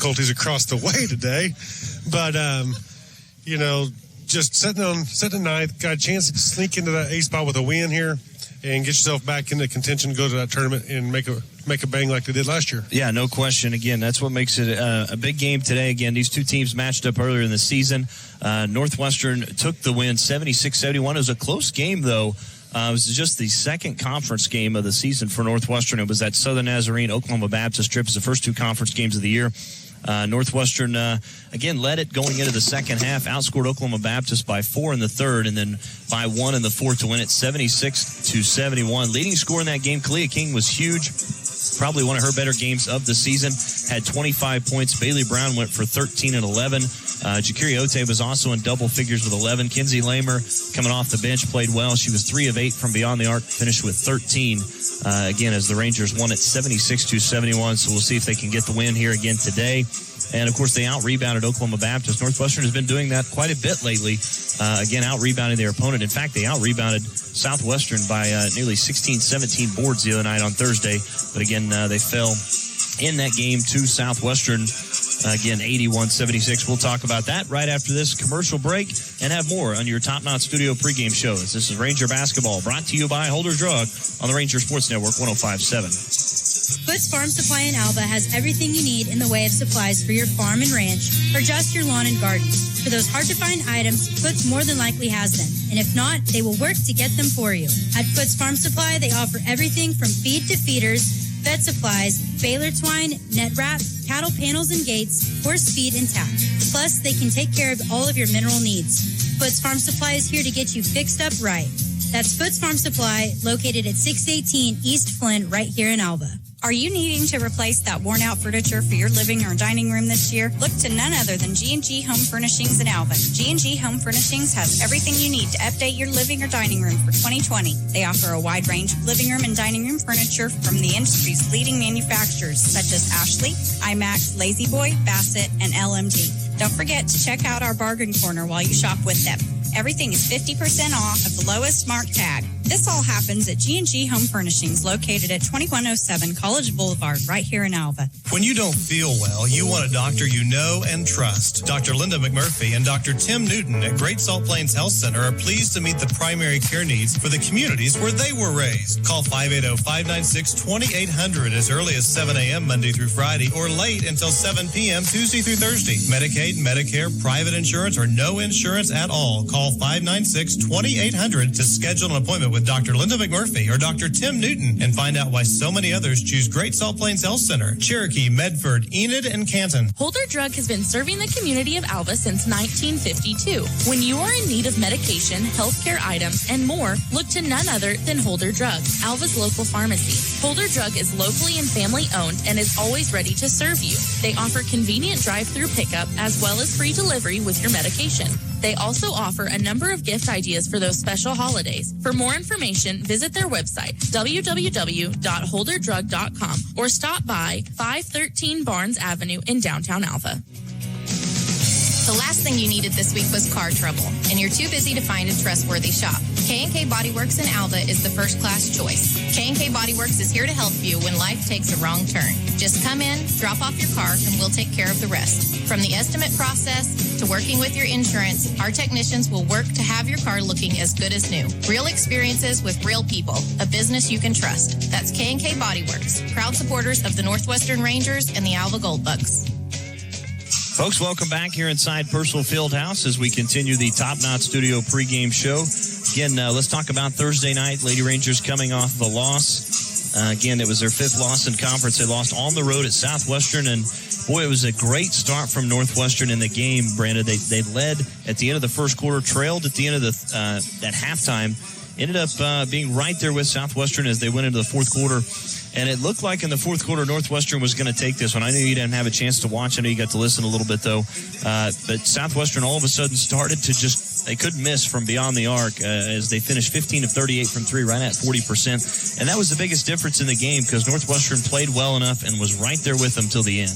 difficulties across the way today. But, just sitting ninth, got a chance to sneak into that A spot with a win here and get yourself back into contention to go to that tournament and make a bang like they did last year. Yeah, no question. Again, that's what makes it a big game today. Again, these two teams matched up earlier in the season. Northwestern took the win 76-71. It was a close game, though. It was just the second conference game of the season for Northwestern. It was at Southern Nazarene, Oklahoma Baptist trip. It was the first two conference games of the year. Northwestern, again, led it going into the second half, outscored Oklahoma Baptist by 4 in the third, and then by 1 in the fourth to win it 76-71. Leading scorer in that game, Kalia King, was huge. Probably one of her better games of the season. Had 25 points. Bailey Brown went for 13 and 11. Jakiri Ote was also in double figures with 11. Kinsey Lamer, coming off the bench, played well. She was 3 of 8 from beyond the arc, finished with 13. Again, as the Rangers won it 76-71. So we'll see if they can get the win here again today. And, of course, they out-rebounded Oklahoma Baptist. Northwestern has been doing that quite a bit lately. Again, out-rebounding their opponent. In fact, they out-rebounded Southwestern by nearly 16-17 boards the other night on Thursday. But, again, they fell in that game to Southwestern. Again, 81-76. We'll talk about that right after this commercial break and have more on your Top Knot Studio pregame shows. This is Ranger Basketball, brought to you by Holder Drug on the Ranger Sports Network 105.7. Foots Farm Supply in Alva has everything you need in the way of supplies for your farm and ranch or just your lawn and garden. For those hard-to-find items, Foots more than likely has them. And if not, they will work to get them for you. At Foots Farm Supply, they offer everything from feed to feeders, vet supplies, baler twine, net wraps, cattle panels and gates, horse feed, and tack. Plus, they can take care of all of your mineral needs. Foots Farm Supply is here to get you fixed up right. That's Foots Farm Supply, located at 618 East Flint, right here in Alva. Are you needing to replace that worn-out furniture for your living or dining room this year? Look to none other than G&G Home Furnishings in Alvin. G&G Home Furnishings has everything you need to update your living or dining room for 2020. They offer a wide range of living room and dining room furniture from the industry's leading manufacturers such as Ashley, IMAX, Lazy Boy, Bassett, and LMD. Don't forget to check out our bargain corner while you shop with them. Everything is 50% off of the lowest mark tag. This all happens at G&G Home Furnishings, located at 2107 College Boulevard, right here in Alva. When you don't feel well, you want a doctor you know and trust. Dr. Linda McMurphy and Dr. Tim Newton at Great Salt Plains Health Center are pleased to meet the primary care needs for the communities where they were raised. Call 580-596-2800 as early as 7 a.m. Monday through Friday or late until 7 p.m. Tuesday through Thursday. Medicaid, Medicare, private insurance, or no insurance at all. Call 596-2800 to schedule an appointment with Dr. Linda McMurphy or Dr. Tim Newton and find out why so many others choose Great Salt Plains Health Center, Cherokee, Medford, Enid, and Canton. Holder Drug has been serving the community of Alva since 1952. When you are in need of medication, healthcare items, and more, look to none other than Holder Drug, Alva's local pharmacy. Holder Drug is locally and family owned and is always ready to serve you. They offer convenient drive-through pickup as well as free delivery with your medication. They also offer a number of gift ideas for those special holidays. For more information, visit their website, www.holderdrug.com, or stop by 513 Barnes Avenue in downtown Alva. The last thing you needed this week was car trouble, and you're too busy to find a trustworthy shop. K&K Body Works in Alva is the first-class choice. K&K Body Works is here to help you when life takes a wrong turn. Just come in, drop off your car, and we'll take care of the rest. From the estimate process to working with your insurance, our technicians will work to have your car looking as good as new. Real experiences with real people, a business you can trust. That's K&K Body Works, proud supporters of the Northwestern Rangers and the Alva Goldbugs. Folks, welcome back here inside Purcell Fieldhouse as we continue the Top Knot Studio pregame show. Again, let's talk about Thursday night. Lady Rangers coming off of a loss. Again, it was their fifth loss in conference. They lost on the road at Southwestern, and boy, it was a great start from Northwestern in the game, Brandon. They led at the end of the first quarter, trailed at the end of at halftime, ended up being right there with Southwestern as they went into the fourth quarter. And it looked like in the fourth quarter, Northwestern was going to take this one. I knew you didn't have a chance to watch. I know you got to listen a little bit, though. But Southwestern all of a sudden started to they couldn't miss from beyond the arc as they finished 15 of 38 from three, right at 40%. And that was the biggest difference in the game because Northwestern played well enough and was right there with them till the end.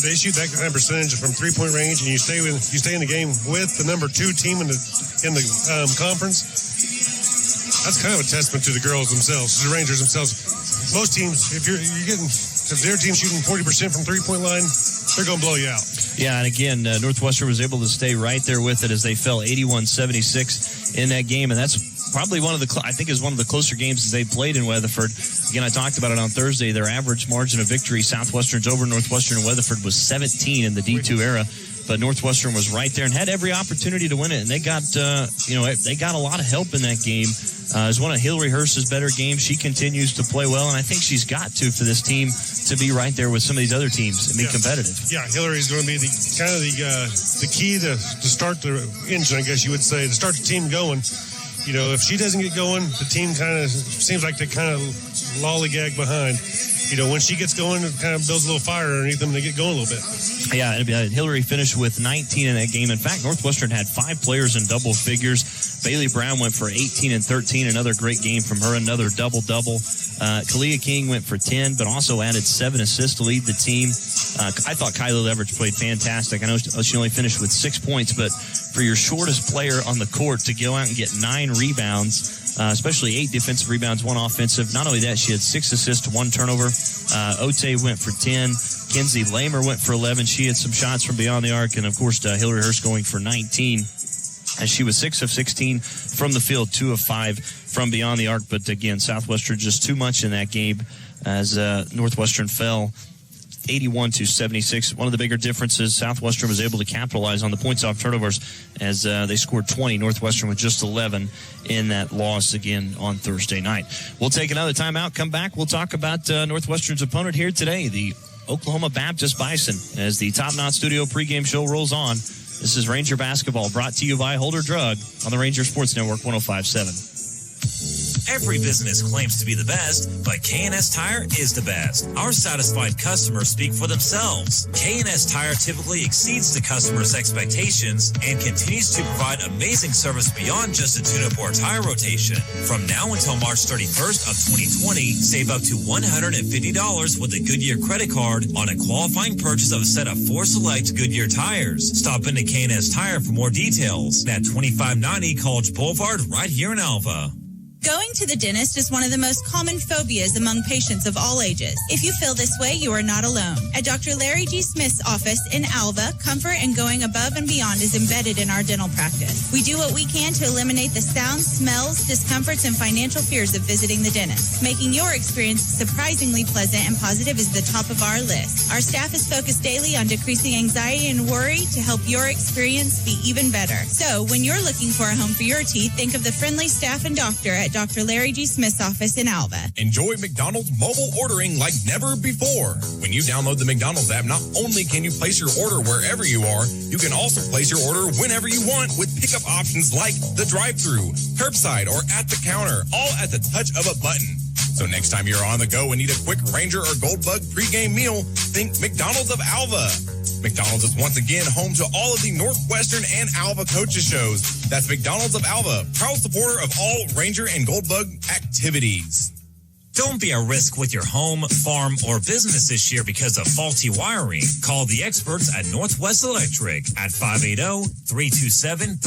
They shoot that kind of percentage from three-point range, and you stay in the game with the number 2 team in the conference. That's kind of a testament to the girls themselves, to the Rangers themselves. Most teams, if their team's shooting 40% from three-point line, they're going to blow you out. Yeah, and again, Northwestern was able to stay right there with it as they fell 81-76 in that game, and that's probably one of the, I think, is one of the closer games they played in Weatherford. Again, I talked about it on Thursday. Their average margin of victory, Southwestern's over Northwestern and Weatherford, was 17 in the D2 era. But Northwestern was right there and had every opportunity to win it. And they got, they got a lot of help in that game. It was one of Hillary Hurst's better games. She continues to play well, and I think she's got to for this team to be right there with some of these other teams and be competitive. Yeah, Hillary's going to be the key to start the engine, I guess you would say, to start the team going. You know, if she doesn't get going, the team kind of seems like they kind of lollygag behind. You know, when she gets going, it kind of builds a little fire underneath them and they get going a little bit. Yeah, Hillary finished with 19 in that game. In fact, Northwestern had 5 players in double figures. Bailey Brown went for 18 and 13, another great game from her, another double-double. Kalia King went for 10, but also added 7 assists to lead the team. I thought Kylie Leverage played fantastic. I know she only finished with 6 points, but for your shortest player on the court to go out and get 9 rebounds, especially 8 defensive rebounds, 1 offensive. Not only that, she had 6 assists, 1 turnover. Ote went for 10. Kenzie Lamer went for 11. She had some shots from beyond the arc. And, of course, Hillary Hurst going for 19. And she was 6 of 16 from the field, 2 of 5 from beyond the arc. But, again, Southwestern just too much in that game as Northwestern fell 81-76. One of the bigger differences, Southwestern was able to capitalize on the points off turnovers as they scored 20. Northwestern with just 11 in that loss again on Thursday night. We'll take another timeout, come back. We'll talk about Northwestern's opponent here today, the Oklahoma Baptist Bison, as the Top Knot Studio pregame show rolls on. This is Ranger Basketball, brought to you by Holder Drug on the Ranger Sports Network 105.7. Every business claims to be the best, but K&S Tire is the best. Our satisfied customers speak for themselves. K&S Tire typically exceeds the customer's expectations and continues to provide amazing service beyond just a tune-up or tire rotation. From now until March 31st of 2020, save up to $150 with a Goodyear credit card on a qualifying purchase of a set of 4 select Goodyear tires. Stop into K&S Tire for more details at 2590 College Boulevard right here in Alva. Going to the dentist is one of the most common phobias among patients of all ages. If you feel this way, you are not alone. At Dr. Larry G. Smith's office in Alva, comfort and going above and beyond is embedded in our dental practice. We do what we can to eliminate the sounds, smells, discomforts, and financial fears of visiting the dentist. Making your experience surprisingly pleasant and positive is the top of our list. Our staff is focused daily on decreasing anxiety and worry to help your experience be even better. So, when you're looking for a home for your teeth, think of the friendly staff and doctor at Dr. Larry G. Smith's office in Alva. Enjoy McDonald's mobile ordering like never before. When you download the McDonald's app, not only can you place your order wherever you are, you can also place your order whenever you want with pickup options like the drive-thru, curbside, or at the counter, all at the touch of a button. So next time you're on the go and need a quick Ranger or Goldbug pregame meal, think McDonald's of Alva. McDonald's is once again home to all of the Northwestern and Alva coaches shows. That's McDonald's of Alva, proud supporter of all Ranger and Goldbug activities. Don't be at risk with your home, farm, or business this year because of faulty wiring. Call the experts at Northwest Electric at 580-327-3201.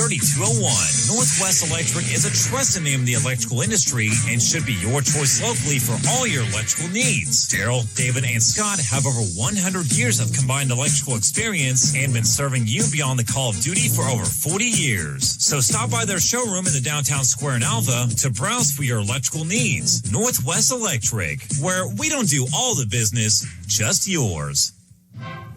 Northwest Electric is a trusted name in the electrical industry and should be your choice locally for all your electrical needs. Daryl, David, and Scott have over 100 years of combined electrical experience and been serving you beyond the call of duty for over 40 years. So stop by their showroom in the downtown square in Alva to browse for your electrical needs. Northwest Electric, where we don't do all the business, just yours.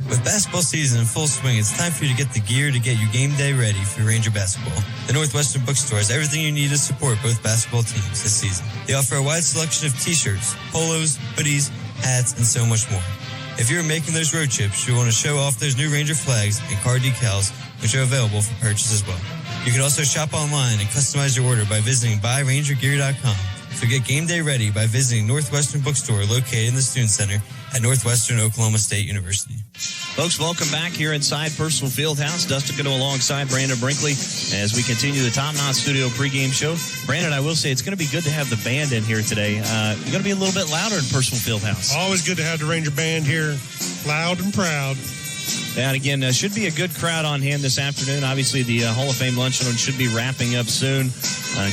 With basketball season in full swing, it's time for you to get the gear to get you game day ready for Ranger basketball. The Northwestern Bookstore has everything you need to support both basketball teams this season. They offer a wide selection of t-shirts, polos, hoodies, hats, and so much more. If you're making those road trips, you'll want to show off those new Ranger flags and car decals, which are available for purchase as well. You can also shop online and customize your order by visiting buyrangergear.com. So get game day ready by visiting Northwestern Bookstore located in the Student Center at Northwestern Oklahoma State University. Folks, welcome back here inside Personal Fieldhouse. Dustin Cano alongside Brandon Brinkley as we continue the Top Knot Studio pregame show. Brandon, I will say it's going to be good to have the band in here today. You're going to be a little bit louder in Personal Fieldhouse. Always good to have the Ranger band here, loud and proud. And again, should be a good crowd on hand this afternoon. Obviously, the Hall of Fame luncheon should be wrapping up soon.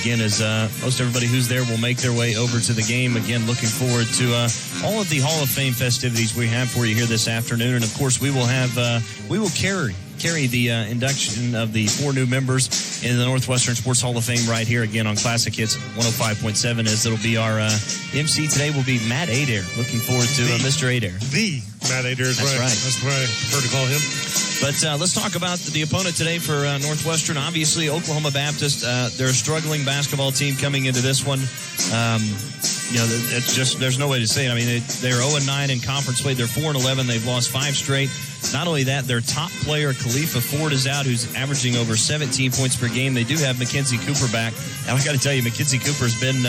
Again, as most everybody who's there will make their way over to the game. Again, looking forward to all of the Hall of Fame festivities we have for you here this afternoon. And, of course, we will carry the induction of the 4 new members in the Northwestern Sports Hall of Fame right here again on Classic Hits 105.7, as it'll be our MC today will be Matt Adair. Looking forward to Mr. Adair. The Matt Adair is right. That's what I prefer to call him. But let's talk about the opponent today for Northwestern. Obviously, Oklahoma Baptist, they're a struggling basketball team coming into this one. It's just, there's no way to say it. I mean, they're 0-9 in conference play. They're 4-11. They've lost 5 straight. Not only that, their top player, Khalifa Ford, is out, who's averaging over 17 points per game. They do have Mackenzie Cooper back. Now, I got to tell you, Mackenzie Cooper's been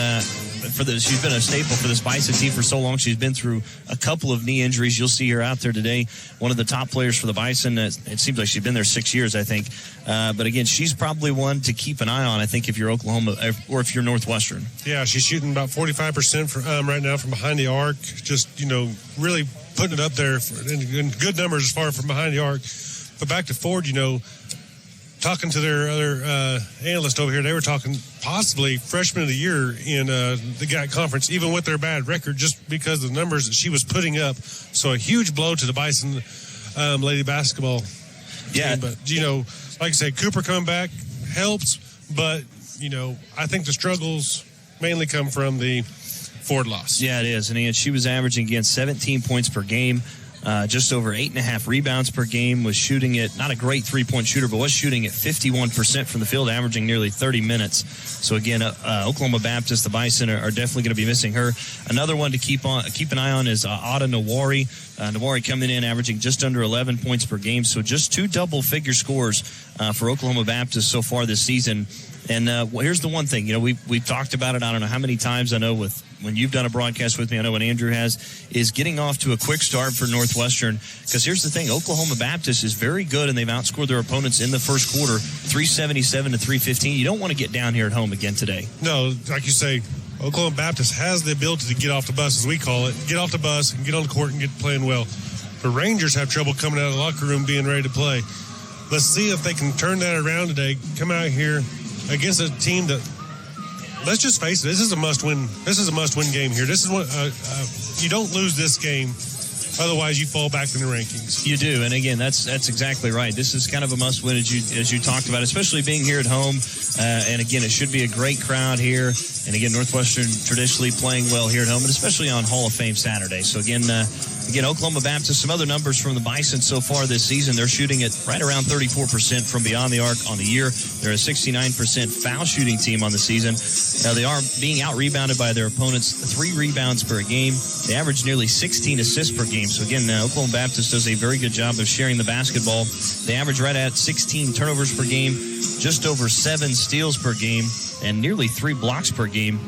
she's been a staple for this Bison team for so long. She's been through a couple of knee injuries. You'll see her out there today. One of the top players for the Bison. It seems like she's been there 6 years, I think. But again, she's probably one to keep an eye on, I think, if you're Oklahoma or if you're Northwestern. Yeah, she's shooting about 45% right now from behind the arc. Just, really putting it up there in good numbers as far from behind the arc. But back to Ford, talking to their other analyst over here, they were talking possibly freshman of the year in the GAC conference, even with their bad record, just because of the numbers that she was putting up. So a huge blow to the Bison lady basketball team. But, like I said, Cooper coming back helps, but, I think the struggles mainly come from the Ford loss. Yeah, it is. And she was averaging, again, 17 points per game. Just over 8.5 rebounds per game, was shooting at, not a great three-point shooter, but was shooting at 51% from the field, averaging nearly 30 minutes. So again, Oklahoma Baptist, the Bison are definitely going to be missing her. Another one to keep an eye on is Ada Nawari. Nawari coming in, averaging just under 11 points per game. So just 2 double-figure scores for Oklahoma Baptist so far this season. And here's the one thing, we've talked about it, I don't know how many times. I know when you've done a broadcast with me, I know when Andrew has, is getting off to a quick start for Northwestern. Because here's the thing, Oklahoma Baptist is very good, and they've outscored their opponents in the first quarter, 377 to 315. You don't want to get down here at home again today. No, like you say, Oklahoma Baptist has the ability to get off the bus, as we call it, get off the bus and get on the court and get playing well. The Rangers have trouble coming out of the locker room being ready to play. Let's see if they can turn that around today, come out here against a team that, let's just face it, this is a must-win game here. This is what you don't lose this game, otherwise you fall back in the rankings. You do, and again, that's exactly right. This is kind of a must-win, as you talked about, especially being here at home. And again, it should be a great crowd here. And again, Northwestern traditionally playing well here at home, and especially on Hall of Fame Saturday. So again, Oklahoma Baptist, some other numbers from the Bison so far this season. They're shooting at right around 34% from beyond the arc on the year. They're a 69% foul shooting team on the season. Now, they are being out-rebounded by their opponents, 3 rebounds per game. They average nearly 16 assists per game. So again, Oklahoma Baptist does a very good job of sharing the basketball. They average right at 16 turnovers per game, just over 7 steals per game, and nearly 3 blocks per game.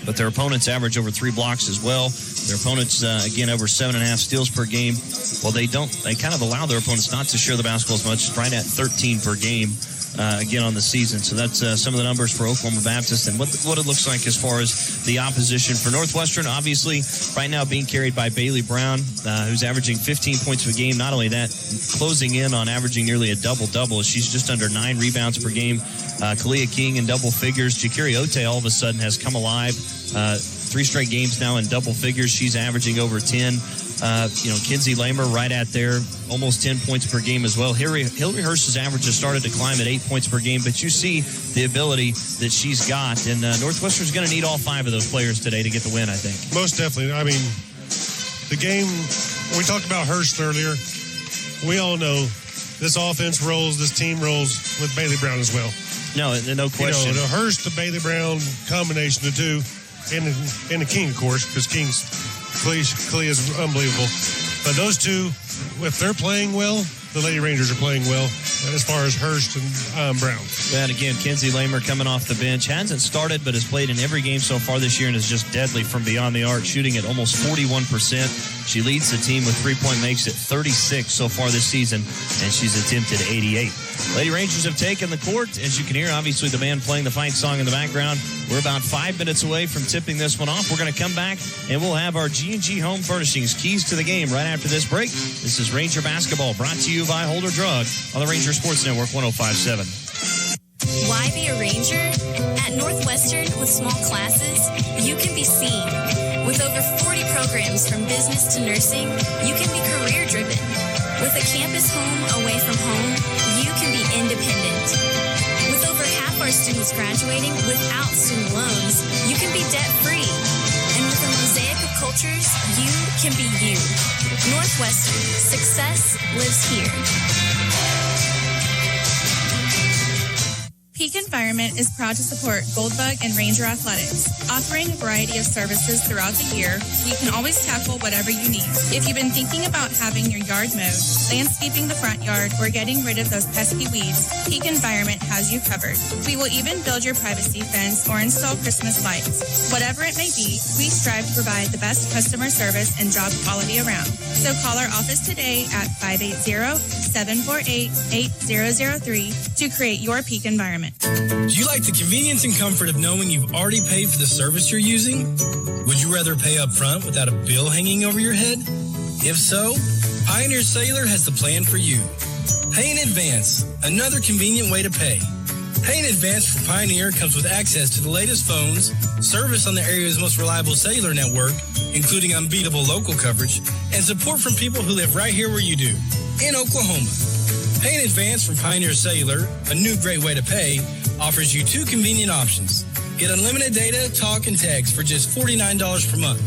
But their opponents average over 3 blocks as well. Their opponents, again, over 7.5 steals per game. Well, they kind of allow their opponents not to share the basketball as much, right at 13 per game, again, on the season. So that's some of the numbers for Oklahoma Baptist and what it looks like as far as the opposition. For Northwestern, obviously, right now being carried by Bailey Brown, who's averaging 15 points per game. Not only that, closing in on averaging nearly a double-double. She's just under 9 rebounds per game. Kalia King in double figures. Jakiri Ote all of a sudden has come alive. 3 straight games now in double figures. She's averaging over 10. Kinsey Lamer right at there, almost 10 points per game as well. Hillary Hurst's average has started to climb at 8 points per game, but you see the ability that she's got. And Northwestern's going to need all 5 of those players today to get the win, I think. Most definitely. I mean, the game, we talked about Hurst earlier. We all know this offense rolls, this team rolls with Bailey Brown as well. No question. The Hurst to Bailey Brown combination, the two, and the King, of course, because King's Klee is unbelievable. But those two, if they're playing well, the Lady Rangers are playing well as far as Hurst and Brown. And again, Kinsey Lamer coming off the bench. Hasn't started, but has played in every game so far this year and is just deadly from beyond the arc, shooting at almost 41%. She leads the team with 3-point makes at 36 so far this season, and she's attempted 88. Lady Rangers have taken the court. As you can hear, obviously the band playing the fight song in the background. We're about 5 minutes away from tipping this one off. We're going to come back, and we'll have our G&G Home Furnishings keys to the game right after this break. This is Ranger Basketball, brought to you by Holder Drug on the Ranger Sports Network 105.7. Why be a Ranger? At Northwestern, with small classes, you can be seen. With over 40 programs from business to nursing, you can be career-driven. With a campus home away from home, you can be independent. With over half our students graduating without student loans, you can be debt-free. And with a mosaic of cultures, you can be you. Northwestern, success lives here. Peak Environment is proud to support Goldbug and Ranger Athletics. Offering a variety of services throughout the year, we can always tackle whatever you need. If you've been thinking about having your yard mowed, landscaping the front yard, or getting rid of those pesky weeds, Peak Environment has you covered. We will even build your privacy fence or install Christmas lights. Whatever it may be, we strive to provide the best customer service and job quality around. So call our office today at 580-748-8003 to create your Peak Environment. Do you like the convenience and comfort of knowing you've already paid for the service you're using? Would you rather pay up front without a bill hanging over your head? If so, Pioneer Cellular has the plan for you. Pay in advance, another convenient way to pay. Pay in advance for Pioneer comes with access to the latest phones, service on the area's most reliable cellular network, including unbeatable local coverage, and support from people who live right here where you do, in Oklahoma. Pay in advance from Pioneer Cellular, a new great way to pay, offers you two convenient options. Get unlimited data, talk, and text for just $49 per month,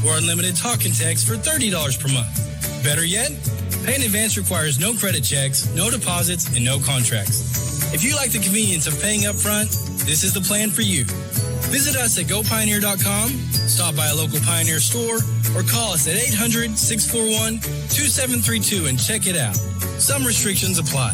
or unlimited talk and text for $30 per month. Better yet, Pay in advance requires no credit checks, no deposits, and no contracts. If you like the convenience of paying up front, this is the plan for you. Visit us at GoPioneer.com, stop by a local Pioneer store, or call us at 800-641-2732 and check it out. Some restrictions apply.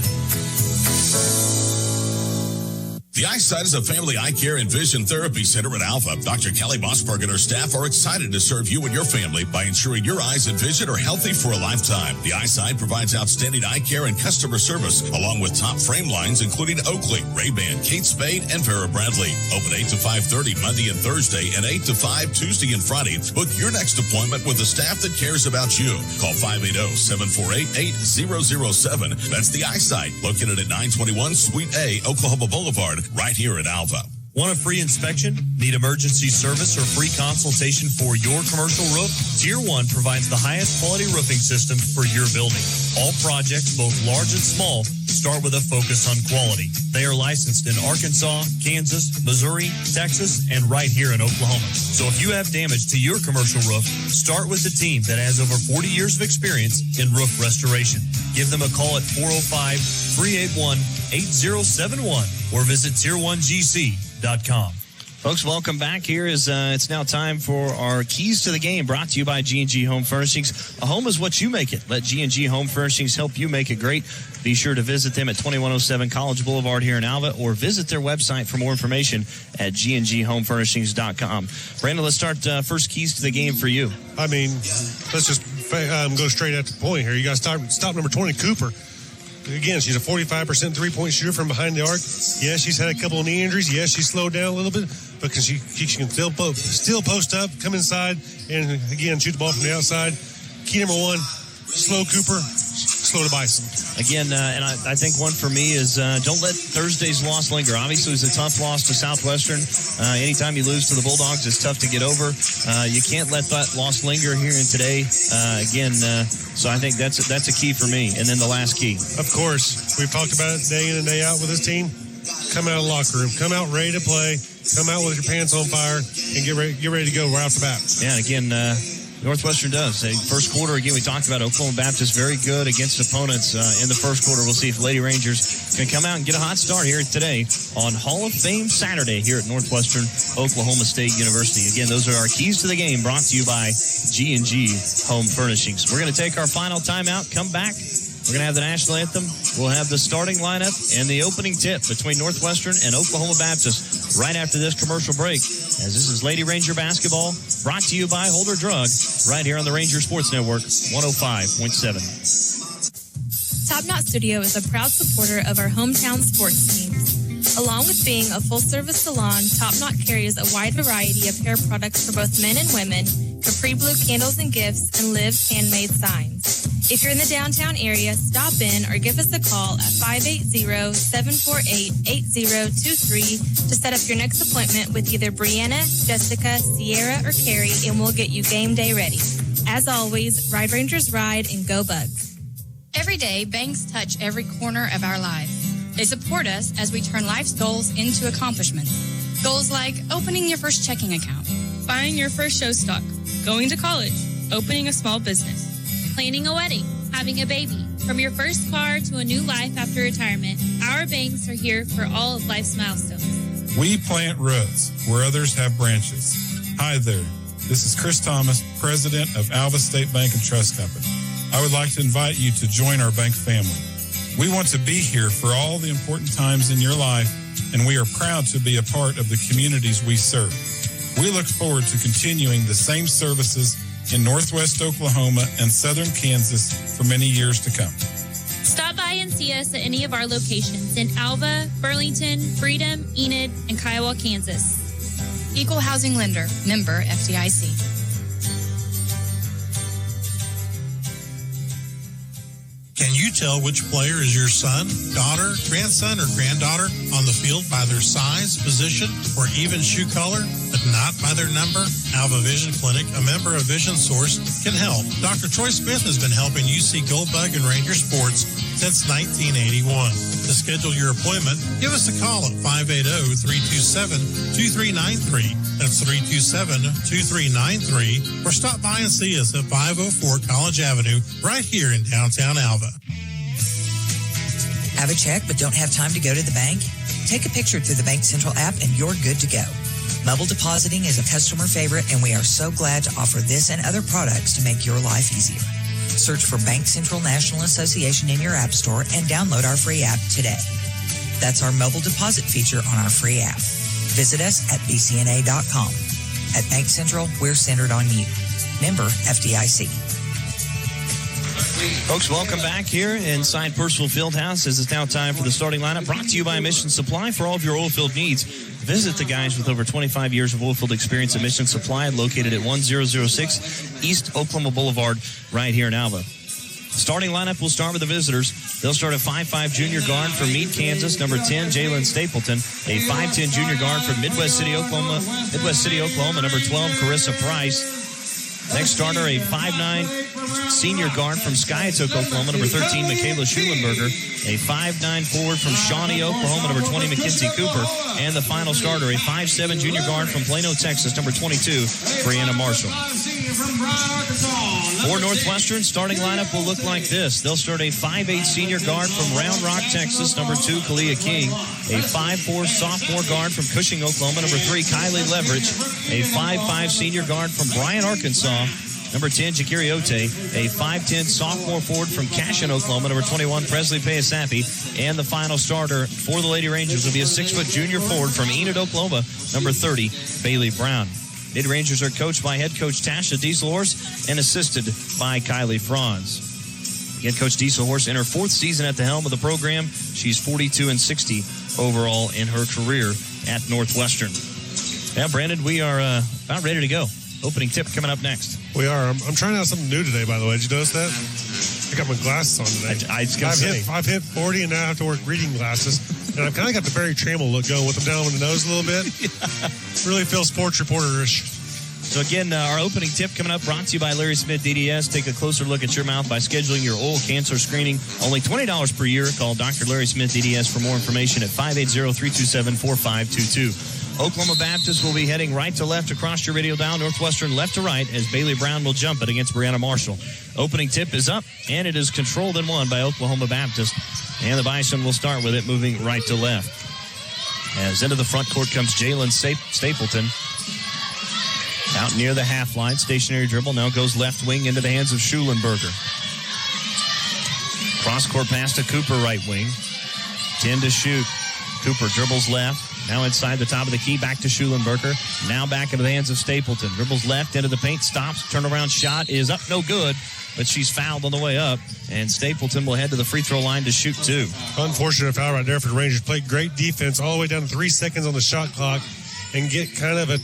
The Eyesight is a family eye care and vision therapy center at Alpha. Dr. Kelly Mossberg and her staff are excited to serve you and your family by ensuring your eyes and vision are healthy for a lifetime. The Eyesight provides outstanding eye care and customer service, along with top frame lines including Oakley, Ray-Ban, Kate Spade, and Vera Bradley. Open 8 to 5:30 Monday and Thursday, and 8 to 5 Tuesday and Friday. Book your next appointment with the staff that cares about you. Call 580-748-8007. That's The Eyesight, located at 921 Suite A, Oklahoma Boulevard, right here in Alva. Want a free inspection? Need emergency service or free consultation for your commercial roof? Tier 1 provides the highest quality roofing system for your building. All projects, both large and small, start with a focus on quality. They are licensed in Arkansas, Kansas, Missouri, Texas, and right here in Oklahoma. So if you have damage to your commercial roof, start with the team that has over 40 years of experience in roof restoration. Give them a call at 405-381-8071 or visit tier1gc.com. Folks, welcome back. Here is it's now time for our Keys to the Game, brought to you by G&G Home Furnishings. A home is what you make it. Let G&G Home Furnishings help you make it great. Be sure to visit them at 2107 College Boulevard here in Alva, or visit their website for more information at gngHomeFurnishings.com. Brandon, let's start first Keys to the Game for you. I mean, let's just go straight at the point here. You got to stop number 20, Cooper. Again, she's a 45% three-point shooter from behind the arc. Yes, she's had a couple of knee injuries. Yes, she's slowed down a little bit, but she can still post up, come inside, and again, shoot the ball from the outside. Key number one, slow Cooper, slow to Bison. Again, and I think one for me is don't let Thursday's loss linger. Obviously, it was a tough loss to Southwestern. Anytime you lose to the Bulldogs, it's tough to get over. You can't let that loss linger here and today. So I think that's a key for me. And then the last key. Of course, we've talked about it day in and day out with this team. Come out of the locker room. Come out ready to play. Come out with your pants on fire and get ready to go right off the bat. Yeah, and again, Northwestern does. First quarter, again, we talked about Oklahoma Baptist very good against opponents in the first quarter. We'll see if Lady Rangers can come out and get a hot start here today on Hall of Fame Saturday here at Northwestern Oklahoma State University. Again, those are our keys to the game, brought to you by G&G Home Furnishings. We're going to take our final timeout, come back. We're going to have the national anthem. We'll have the starting lineup and the opening tip between Northwestern and Oklahoma Baptist right after this commercial break. As this is Lady Ranger Basketball, brought to you by Holder Drug, right here on the Ranger Sports Network, 105.7. Top Top Knot Studio is a proud supporter of our hometown sports teams. Along with being a full-service salon, Top Knot carries a wide variety of hair products for both men and women, Capri Blue candles and gifts, and Liv's handmade signs. If you're in the downtown area, stop in or give us a call at 580-748-8023 to set up your next appointment with either Brianna, Jessica, Sierra, or Carrie, and we'll get you game day ready. As always, Ride Rangers ride and go Bugs. Every day, banks touch every corner of our lives. They support us as we turn life's goals into accomplishments. Goals like opening your first checking account, buying your first show stock, going to college, opening a small business, planning a wedding, having a baby. From your first car to a new life after retirement, our banks are here for all of life's milestones. We plant roots where others have branches. Hi there. This is Chris Thomas, president of Alva State Bank and Trust Company. I would like to invite you to join our bank family. We want to be here for all the important times in your life, and we are proud to be a part of the communities we serve. We look forward to continuing the same services in Northwest Oklahoma and Southern Kansas for many years to come. Stop by and see us at any of our locations in Alva, Burlington, Freedom, Enid, and Kiowa, Kansas. Equal Housing Lender, member FDIC. Can you tell which player is your son, daughter, grandson, or granddaughter on the field by their size, position, or even shoe color, but not by their number? Alva Vision Clinic, a member of Vision Source, can help. Dr. Troy Smith has been helping you see Gold Bug and Ranger sports since 1981. To schedule your appointment, give us a call at 580-327-2393. That's 327-2393. Or stop by and see us at 504 College Avenue, right here in downtown Alva. Have a check but don't have time to go to the bank? Take a picture through the Bank Central app and you're good to go. Mobile depositing is a customer favorite, and we are so glad to offer this and other products to make your life easier. Search for Bank Central National Association in your app store and download our free app today. That's our mobile deposit feature on our free app. Visit us at bcna.com. At Bank Central, we're centered on you. Member FDIC. Folks, welcome back here inside Purcell Fieldhouse as it's now time for the starting lineup, brought to you by Mission Supply. For all of your oil field needs, visit the guys with over 25 years of oil field experience at Mission Supply, located at 1006 East Oklahoma Boulevard, right here in Alva. Starting lineup, we'll start with the visitors. They'll start a 5'5 junior guard from Meade, Kansas, number 10, Jalen Stapleton. A 5'10 junior guard from Midwest City, Oklahoma, number 12, Carissa Price. Next starter, a 5'9 senior guard from Skiatook, Oklahoma, number 13, Michaela Schulenberger. A 5'9 forward from Shawnee, Oklahoma, number 20, Mackenzie Cooper. And the final starter, a 5'7 junior guard from Plano, Texas, number 22, Brianna Marshall. For Northwestern, starting lineup will look like this. They'll start a 5'8 senior guard from Round Rock, Texas, number 2, Kalia King. A 5'4 sophomore guard from Cushing, Oklahoma, number 3, Kylie Leverage. A 5'5 senior guard from Bryan, Arkansas, number 10, Jakiri Ote. A 5'10 sophomore forward from Cashin, Oklahoma, number 21, Presley Payasapi. And the final starter for the Lady Rangers will be a 6-foot junior forward from Enid, Oklahoma, number 30, Bailey Brown. Lady Rangers are coached by head coach Tasha Dieselhorst and assisted by Kylie Franz. Head coach Dieselhorst in her 4th season at the helm of the program. She's 42-60 overall in her career at Northwestern. Now, Brandon, we are about ready to go. Opening tip coming up next. We are. I'm trying out something new today, by the way. Did you notice that? I got my glasses on today. I've hit 40 and now I have to wear reading glasses. And I've kind of got the Barry Trammell look going with them down on the nose a little bit. Yeah. Really feels sports reporter-ish. So again, our opening tip coming up, brought to you by Larry Smith DDS. Take a closer look at your mouth by scheduling your oral cancer screening. Only $20 per year. Call Dr. Larry Smith DDS for more information at 580-327-4522. Oklahoma Baptist will be heading right to left across your radio dial. Northwestern left to right as Bailey Brown will jump it against Brianna Marshall. Opening tip is up, and it is controlled and won by Oklahoma Baptist. And the Bison will start with it, moving right to left. As into the front court comes Jalen Stapleton. Out near the half line, stationary dribble, now goes left wing into the hands of Schulenberger. Cross court pass to Cooper, right wing. 10 to shoot. Cooper dribbles left. Now inside the top of the key, back to Schulenberger. Now back into the hands of Stapleton. Dribbles left into the paint, stops, turnaround shot is up, no good. but she's fouled on the way up, and Stapleton will head to the free throw line to shoot 2. Unfortunate foul right there for the Rangers. Played great defense all the way down to 3 seconds on the shot clock and get kind of a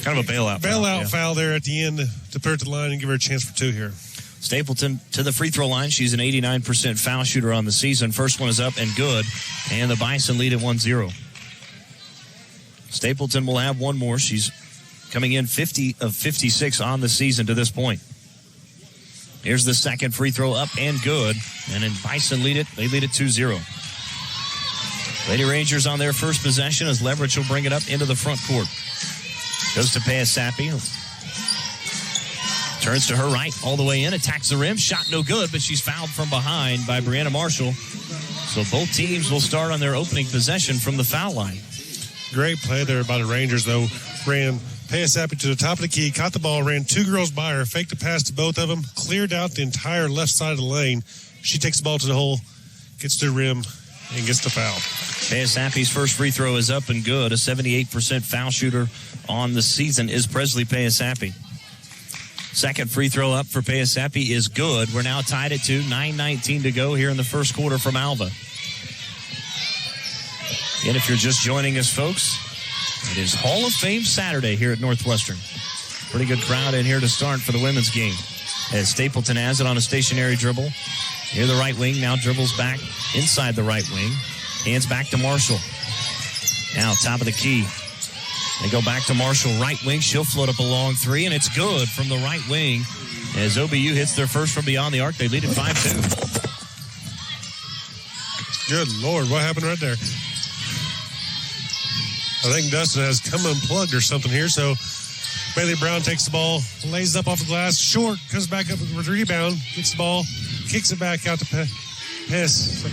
bailout foul there at the end to put her to the line and give her a chance for 2 here. Stapleton to the free throw line. She's an 89% foul shooter on the season. First one is up and good, and the Bison lead at 1-0. Stapleton will have one more. She's coming in 50 of 56 on the season to this point. Here's the second free throw up and good, and then Bison lead it. They lead it 2-0. Lady Rangers on their first possession as Leverage will bring it up into the front court. Goes to Payasapi. Turns to her right all the way in, attacks the rim. Shot no good, but she's fouled from behind by Brianna Marshall. So both teams will start on their opening possession from the foul line. Great play there by the Rangers, though. Ran Payasapi to the top of the key, caught the ball, ran 2 girls by her, faked a pass to both of them, cleared out the entire left side of the lane. She takes the ball to the hole, gets to the rim, and gets the foul. Payasapi's first free throw is up and good. A 78% foul shooter on the season is Presley Payasapi. Second free throw up for Payasapi is good. We're now tied at 2, 9:19 to go here in the first quarter from Alva. And if you're just joining us, folks, it is Hall of Fame Saturday here at Northwestern. Pretty good crowd in here to start for the women's game. As Stapleton has it on a stationary dribble. Near the right wing, now dribbles back inside the right wing. Hands back to Marshall. Now top of the key. They go back to Marshall, right wing. She'll float up a long 3, and it's good from the right wing. As OBU hits their first from beyond the arc, they lead at 5-2. Good Lord, what happened right there? I think Dustin has come unplugged or something here, so Bailey Brown takes the ball, lays up off the glass, short, comes back up with a rebound, gets the ball, kicks it back out to Piss.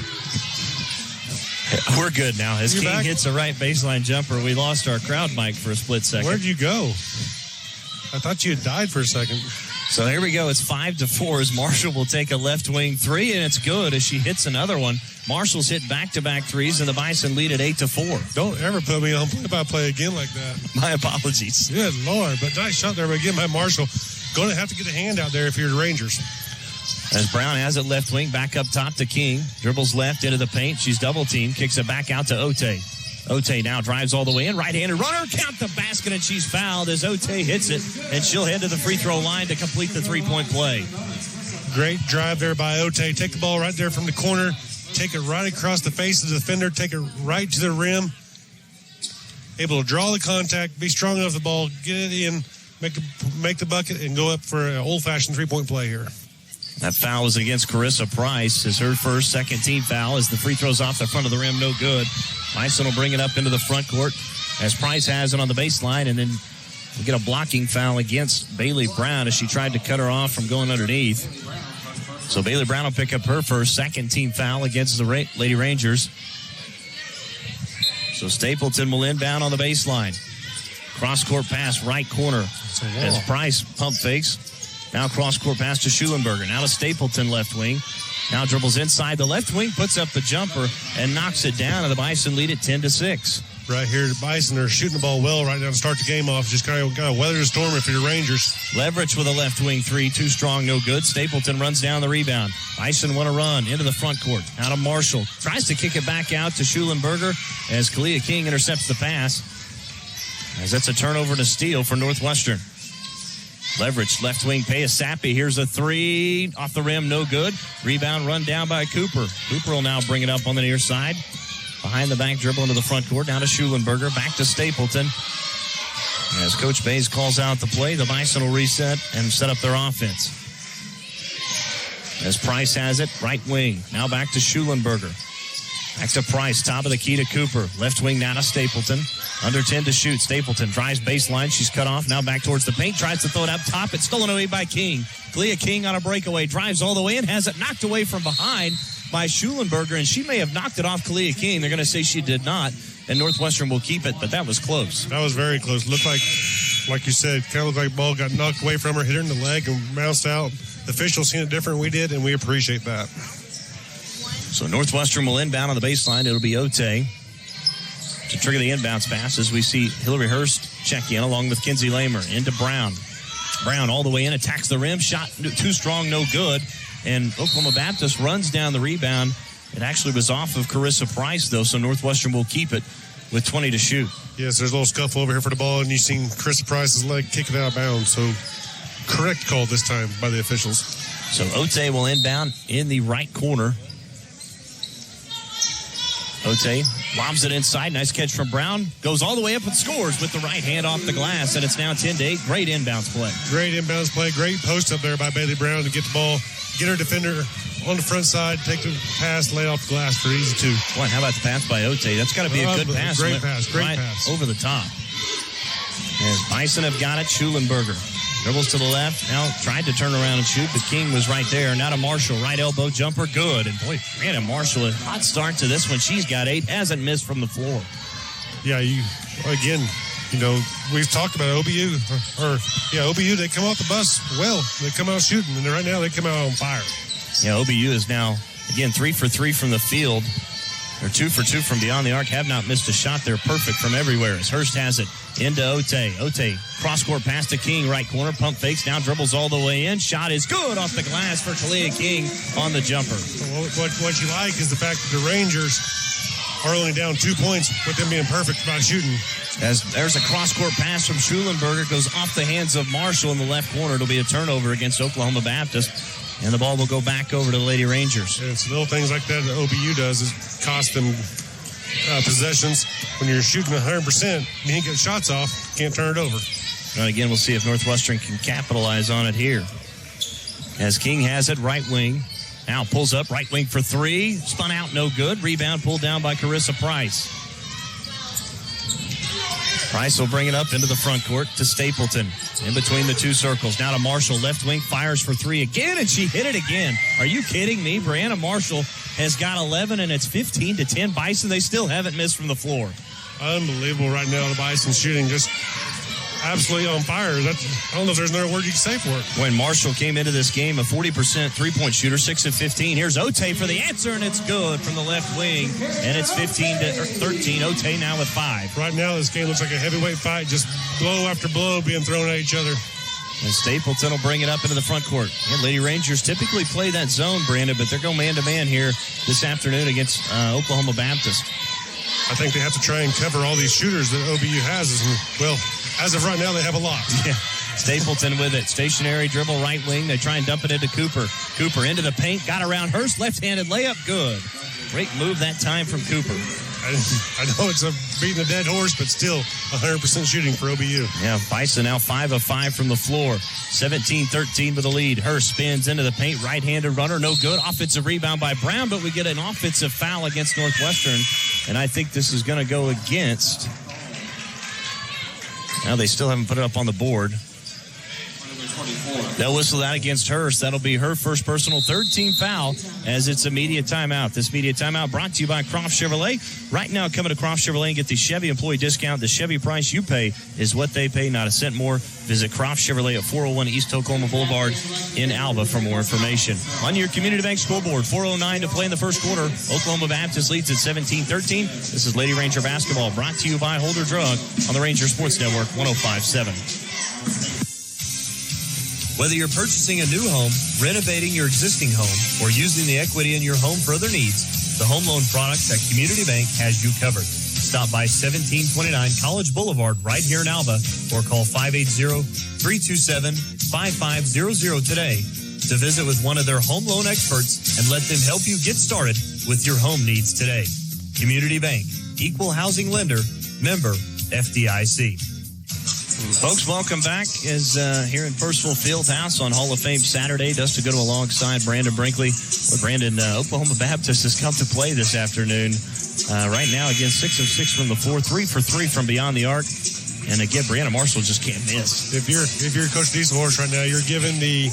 We're good now. As King hits a right baseline jumper, we lost our crowd mic for a split second. Where'd you go? I thought you had died for a second. So here we go. It's 5-4 as Marshall will take a left wing 3, and it's good as she hits another one. Marshall's hit back-to-back 3s, and the Bison lead at 8-4. Don't ever put me on play-by-play again like that. My apologies. Good Lord, but nice shot there again by Marshall. Going to have to get a hand out there if you're the Rangers. As Brown has it left wing, back up top to King. Dribbles left into the paint. She's double-teamed. Kicks it back out to Ote. Ote now drives all the way in. Right-handed runner. Count the basket, and she's fouled as Ote hits it. And she'll head to the free throw line to complete the three-point play. Great drive there by Ote. Take the ball right there from the corner. Take it right across the face of the defender. Take it right to the rim. Able to draw the contact. Be strong enough the ball. Get it in. Make the bucket and go up for an old-fashioned three-point play here. That foul is against Carissa Price. Is her first second team foul as the free throws off the front of the rim. No good. Bison will bring it up into the front court as Price has it on the baseline, and then we get a blocking foul against Bailey Brown as she tried to cut her off from going underneath. So Bailey Brown will pick up her first second team foul against the Lady Rangers. So Stapleton will inbound on the baseline. Cross-court pass, right corner as Price pump fakes. Now cross-court pass to Schulenberger. Now to Stapleton left wing. Now dribbles inside the left wing, puts up the jumper, and knocks it down, and the Bison lead at 10-6. Right here, the Bison are shooting the ball well right now to start the game off. Just kind of got to weather the storm if you're the Rangers. Leverage with a left wing 3, too strong, no good. Stapleton runs down the rebound. Bison want to run into the front court. Out of Marshall. Tries to kick it back out to Schulenberger as Kalia King intercepts the pass. As that's a turnover and a steal for Northwestern. Leverage, left wing, Payasapi. Here's a 3. Off the rim, no good. Rebound run down by Cooper. Cooper will now bring it up on the near side. Behind the back dribble into the front court. Down to Schulenberger. Back to Stapleton. As Coach Bays calls out the play, the Bison will reset and set up their offense. As Price has it, right wing. Now back to Schulenberger. Back to Price, top of the key to Cooper. Left wing now to Stapleton. Under 10 to shoot. Stapleton drives baseline. She's cut off. Now back towards the paint. Tries to throw it up top. It's stolen away by King. Kalia King on a breakaway. Drives all the way in. Has it knocked away from behind by Schulenberger. And she may have knocked it off Kalia King. They're going to say she did not. And Northwestern will keep it. But that was close. That was very close. Looked like you said, kind of looked like the ball got knocked away from her. Hit her in the leg and bounced out. The officials seen it different than we did. And we appreciate that. So Northwestern will inbound on the baseline. It'll be Ote to trigger the inbounds pass as we see Hillary Hurst check in along with Kinsey Lamer into Brown. Brown all the way in, attacks the rim, shot too strong, no good. And Oklahoma Baptist runs down the rebound. It actually was off of Carissa Price, though, so Northwestern will keep it with 20 to shoot. Yes, there's a little scuffle over here for the ball, and you've seen Carissa Price's leg kick it out of bounds. So correct call this time by the officials. So Ote will inbound in the right corner. Ote lobs it inside. Nice catch from Brown. Goes all the way up and scores with the right hand off the glass, and it's now 10-8. Great inbounds play. Great inbounds play. Great post up there by Bailey Brown to get the ball, get her defender on the front side, take the pass, lay off the glass for easy two. Boy, how about the pass by Ote? That's got to be a good pass. Great pass. Great right pass. Over the top. As Bison have got it, Schulenberger dribbles to the left. Now tried to turn around and shoot, but King was right there. Now to Marshall. Right elbow jumper. Good. And boy, Brianna Marshall, a hot start to this one. She's got 8. Hasn't missed from the floor. Yeah, we've talked about OBU. OBU, they come off the bus well. They come out shooting, and right now they come out on fire. Yeah, OBU is now, again, 3 for 3 from the field. They're 2 for 2 from beyond the arc. Have not missed a shot. They're perfect from everywhere. As Hurst has it into Ote. Ote, cross-court pass to King, right corner. Pump fakes, now dribbles all the way in. Shot is good off the glass for Talia King on the jumper. What you like is the fact that the Rangers are only down 2 points with them being perfect by shooting. As there's a cross-court pass from Schulenberger, goes off the hands of Marshall in the left corner. It'll be a turnover against Oklahoma Baptist. And the ball will go back over to the Lady Rangers. And it's little things like that OBU does is cost them possessions. When you're shooting 100%, you ain't get shots off, can't turn it over. And again, we'll see if Northwestern can capitalize on it here. As King has it, right wing. Now pulls up, right wing for 3. Spun out, no good. Rebound pulled down by Carissa Price. Price will bring it up into the front court to Stapleton. In between the two circles. Now to Marshall. Left wing fires for 3 again, and she hit it again. Are you kidding me? Brianna Marshall has got 11, and it's 15-10. Bison, they still haven't missed from the floor. Unbelievable right now. The Bison shooting just absolutely on fire. I don't know if there's another word you can say for it. When Marshall came into this game, a 40% three-point shooter, 6 of 15. Here's Ote for the answer, and it's good from the left wing. And it's 15-13. Ote now with 5. Right now, this game looks like a heavyweight fight, just blow after blow being thrown at each other. And Stapleton will bring it up into the front court. Yeah, Lady Rangers typically play that zone, Brandon, but they're going man-to-man here this afternoon against Oklahoma Baptist. I think they have to try and cover all these shooters that OBU has. Well, as of right now, they have a lot. Yeah. Stapleton with it. Stationary dribble right wing. They try and dump it into Cooper. Cooper into the paint. Got around Hurst. Left-handed layup. Good. Great move that time from Cooper. I know it's beating a dead horse, but still 100% shooting for OBU. Yeah, Bison now 5 of 5 from the floor. 17-13 with the lead. Hurst spins into the paint. Right-handed runner. No good. Offensive rebound by Brown, but we get an offensive foul against Northwestern. And I think this is going to go against. Now they still haven't put it up on the board. They'll whistle that against Hurst. That'll be her first personal third-team foul as it's a media timeout. This media timeout brought to you by Croft Chevrolet. Right now, come to Croft Chevrolet and get the Chevy employee discount. The Chevy price you pay is what they pay, not a cent more. Visit Croft Chevrolet at 401 East Oklahoma Boulevard in Alva for more information. On your Community Bank scoreboard, 4:09 to play in the first quarter. Oklahoma Baptist leads at 17-13. This is Lady Ranger basketball brought to you by Holder Drug on the Ranger Sports Network 105.7. Whether you're purchasing a new home, renovating your existing home, or using the equity in your home for other needs, the home loan products at Community Bank has you covered. Stop by 1729 College Boulevard right here in Alva or call 580-327-5500 today to visit with one of their home loan experts and let them help you get started with your home needs today. Community Bank, equal housing lender, member FDIC. Folks, welcome back as here in Purcell Fieldhouse on Hall of Fame Saturday. Dustin Goodall alongside Brandon Brinkley. Well, Brandon, Oklahoma Baptist has come to play this afternoon. Right now, again, 6 of 6 from the floor, 3 for 3 from beyond the arc. And again, Brianna Marshall just can't miss. If you're Coach Dieselhorse right now, you're given the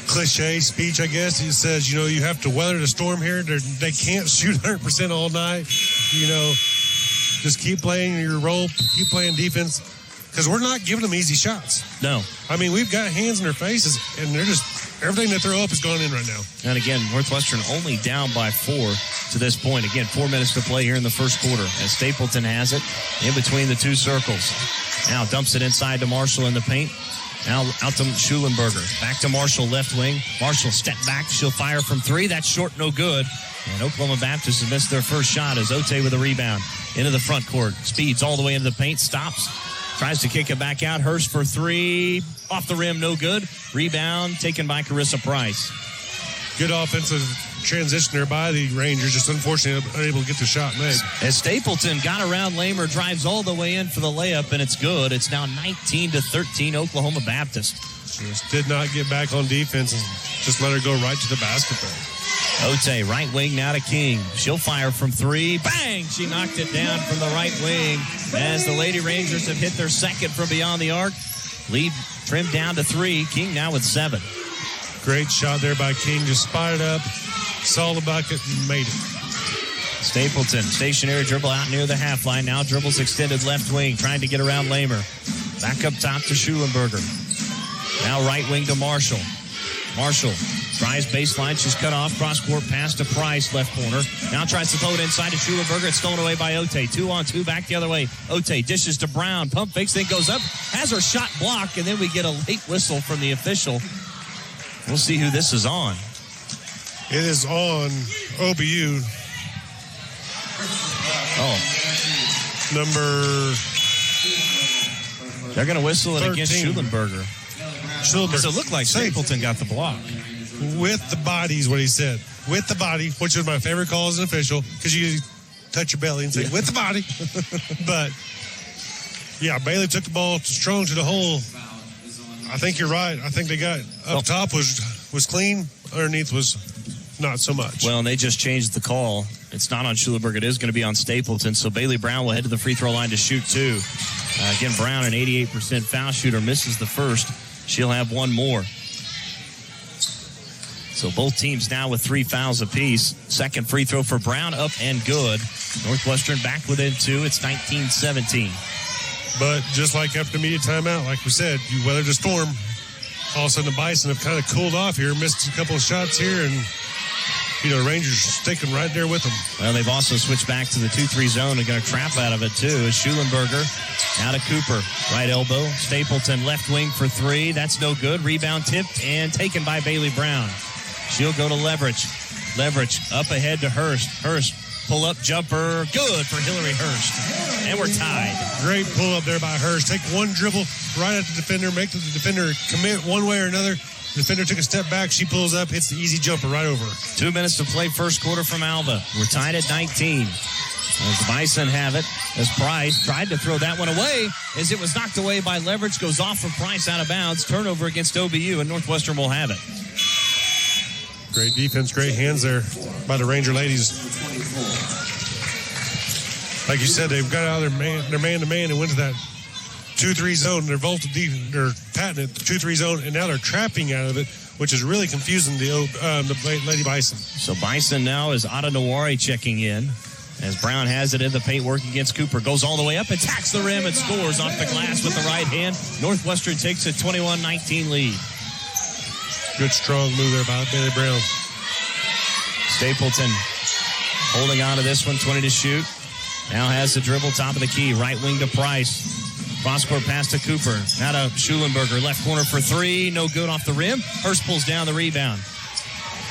cliche speech, I guess. It says, you have to weather the storm here. They can't shoot 100% all night. Just keep playing your role, keep playing defense. Because we're not giving them easy shots. No. I mean, we've got hands in their faces, and they're just, everything they throw up is going in right now. And again, Northwestern only down by 4 to this point. Again, 4 minutes to play here in the first quarter as Stapleton has it in between the two circles. Now dumps it inside to Marshall in the paint. Now out to Schulenberger. Back to Marshall, left wing. Marshall step back. She'll fire from three. That's short, no good. And Oklahoma Baptist has missed their first shot as Ote with a rebound. Into the front court. Speeds all the way into the paint. Stops. Tries to kick it back out. Hurst for three. Off the rim, no good. Rebound taken by Carissa Price. Good offensive transition there by the Rangers, just unfortunately unable to get the shot made. As Stapleton got around Lamer, drives all the way in for the layup, and it's good. It's now 19-13 Oklahoma Baptist. Just did not get back on defense and just let her go right to the basket there. Ote, right wing now to King. She'll fire from three. Bang! She knocked it down from the right wing as the Lady Rangers have hit their second from beyond the arc. Lead trimmed down to three. King now with 7. Great shot there by King. Just spotted up, saw the bucket, and made it. Stapleton, stationary dribble out near the half line. Now dribbles extended left wing, trying to get around Lamer. Back up top to Schulenberger. Now right wing to Marshall. Marshall drives baseline. She's cut off. Cross-court pass to Price, left corner. Now tries to throw it inside to Schulenberger. It's stolen away by Ote. 2-on-2, back the other way. Ote dishes to Brown. Pump fakes, then goes up. Has her shot blocked, and then we get a late whistle from the official. We'll see who this is on. It is on OBU. Number... They're going to whistle it 13. against Schulenberger. Because it looked like Stapleton got the block. With the body is what he said. With the body, which was my favorite call as an official, because you touch your belly and say, with the body. But, yeah, Bailey took the ball strong to the hole. I think you're right. I think they got up top was clean. Underneath was not so much. Well, and they just changed the call. It's not on Schulenberger. It is going to be on Stapleton. So Bailey Brown will head to the free throw line to shoot 2. Again, Brown, an 88% foul shooter, misses the first. She'll have one more. So both teams now with 3 fouls apiece. Second free throw for Brown, up and good. Northwestern back within 2. It's 19-17. But just like after the media timeout, like we said, you weathered the storm. All of a sudden the Bison have kind of cooled off here, missed a couple of shots here, and Rangers sticking right there with them. Well, they've also switched back to the 2-3 zone and got a trap out of it, too. As Schulenberger now to Cooper. Right elbow. Stapleton left wing for 3. That's no good. Rebound tipped and taken by Bailey Brown. She'll go to Leverage. Leverage up ahead to Hurst. Hurst, pull-up jumper. Good for Hillary Hurst. And we're tied. Great pull-up there by Hurst. Take one dribble right at the defender, make the defender commit one way or another. The defender took a step back. She pulls up, hits the easy jumper right over her. 2 minutes to play first quarter from Alva. We're tied at 19. As the Bison have it, as Price tried to throw that one away, as it was knocked away by Leverage, goes off from Price out of bounds. Turnover against OBU, and Northwestern will have it. Great defense, great hands there by the Ranger ladies. Like you said, they've got out of their man-to-man and went to that 2-3 zone. They're they're patting it, 2-3 zone, and now they're trapping out of it, which is really confusing the Lady Bison. So Bison now is Ada Nawari checking in. As Brown has it in the paint, working against Cooper. Goes all the way up, attacks the rim, and scores off the glass with the right hand. Northwestern takes a 21-19 lead. Good strong move there by Bailey Brown. Stapleton holding on to this one, 20 to shoot. Now has the dribble, top of the key, right wing to Price. Cross-court pass to Cooper. Now to Schulenberger, left corner for 3, no good off the rim. Hurst pulls down the rebound.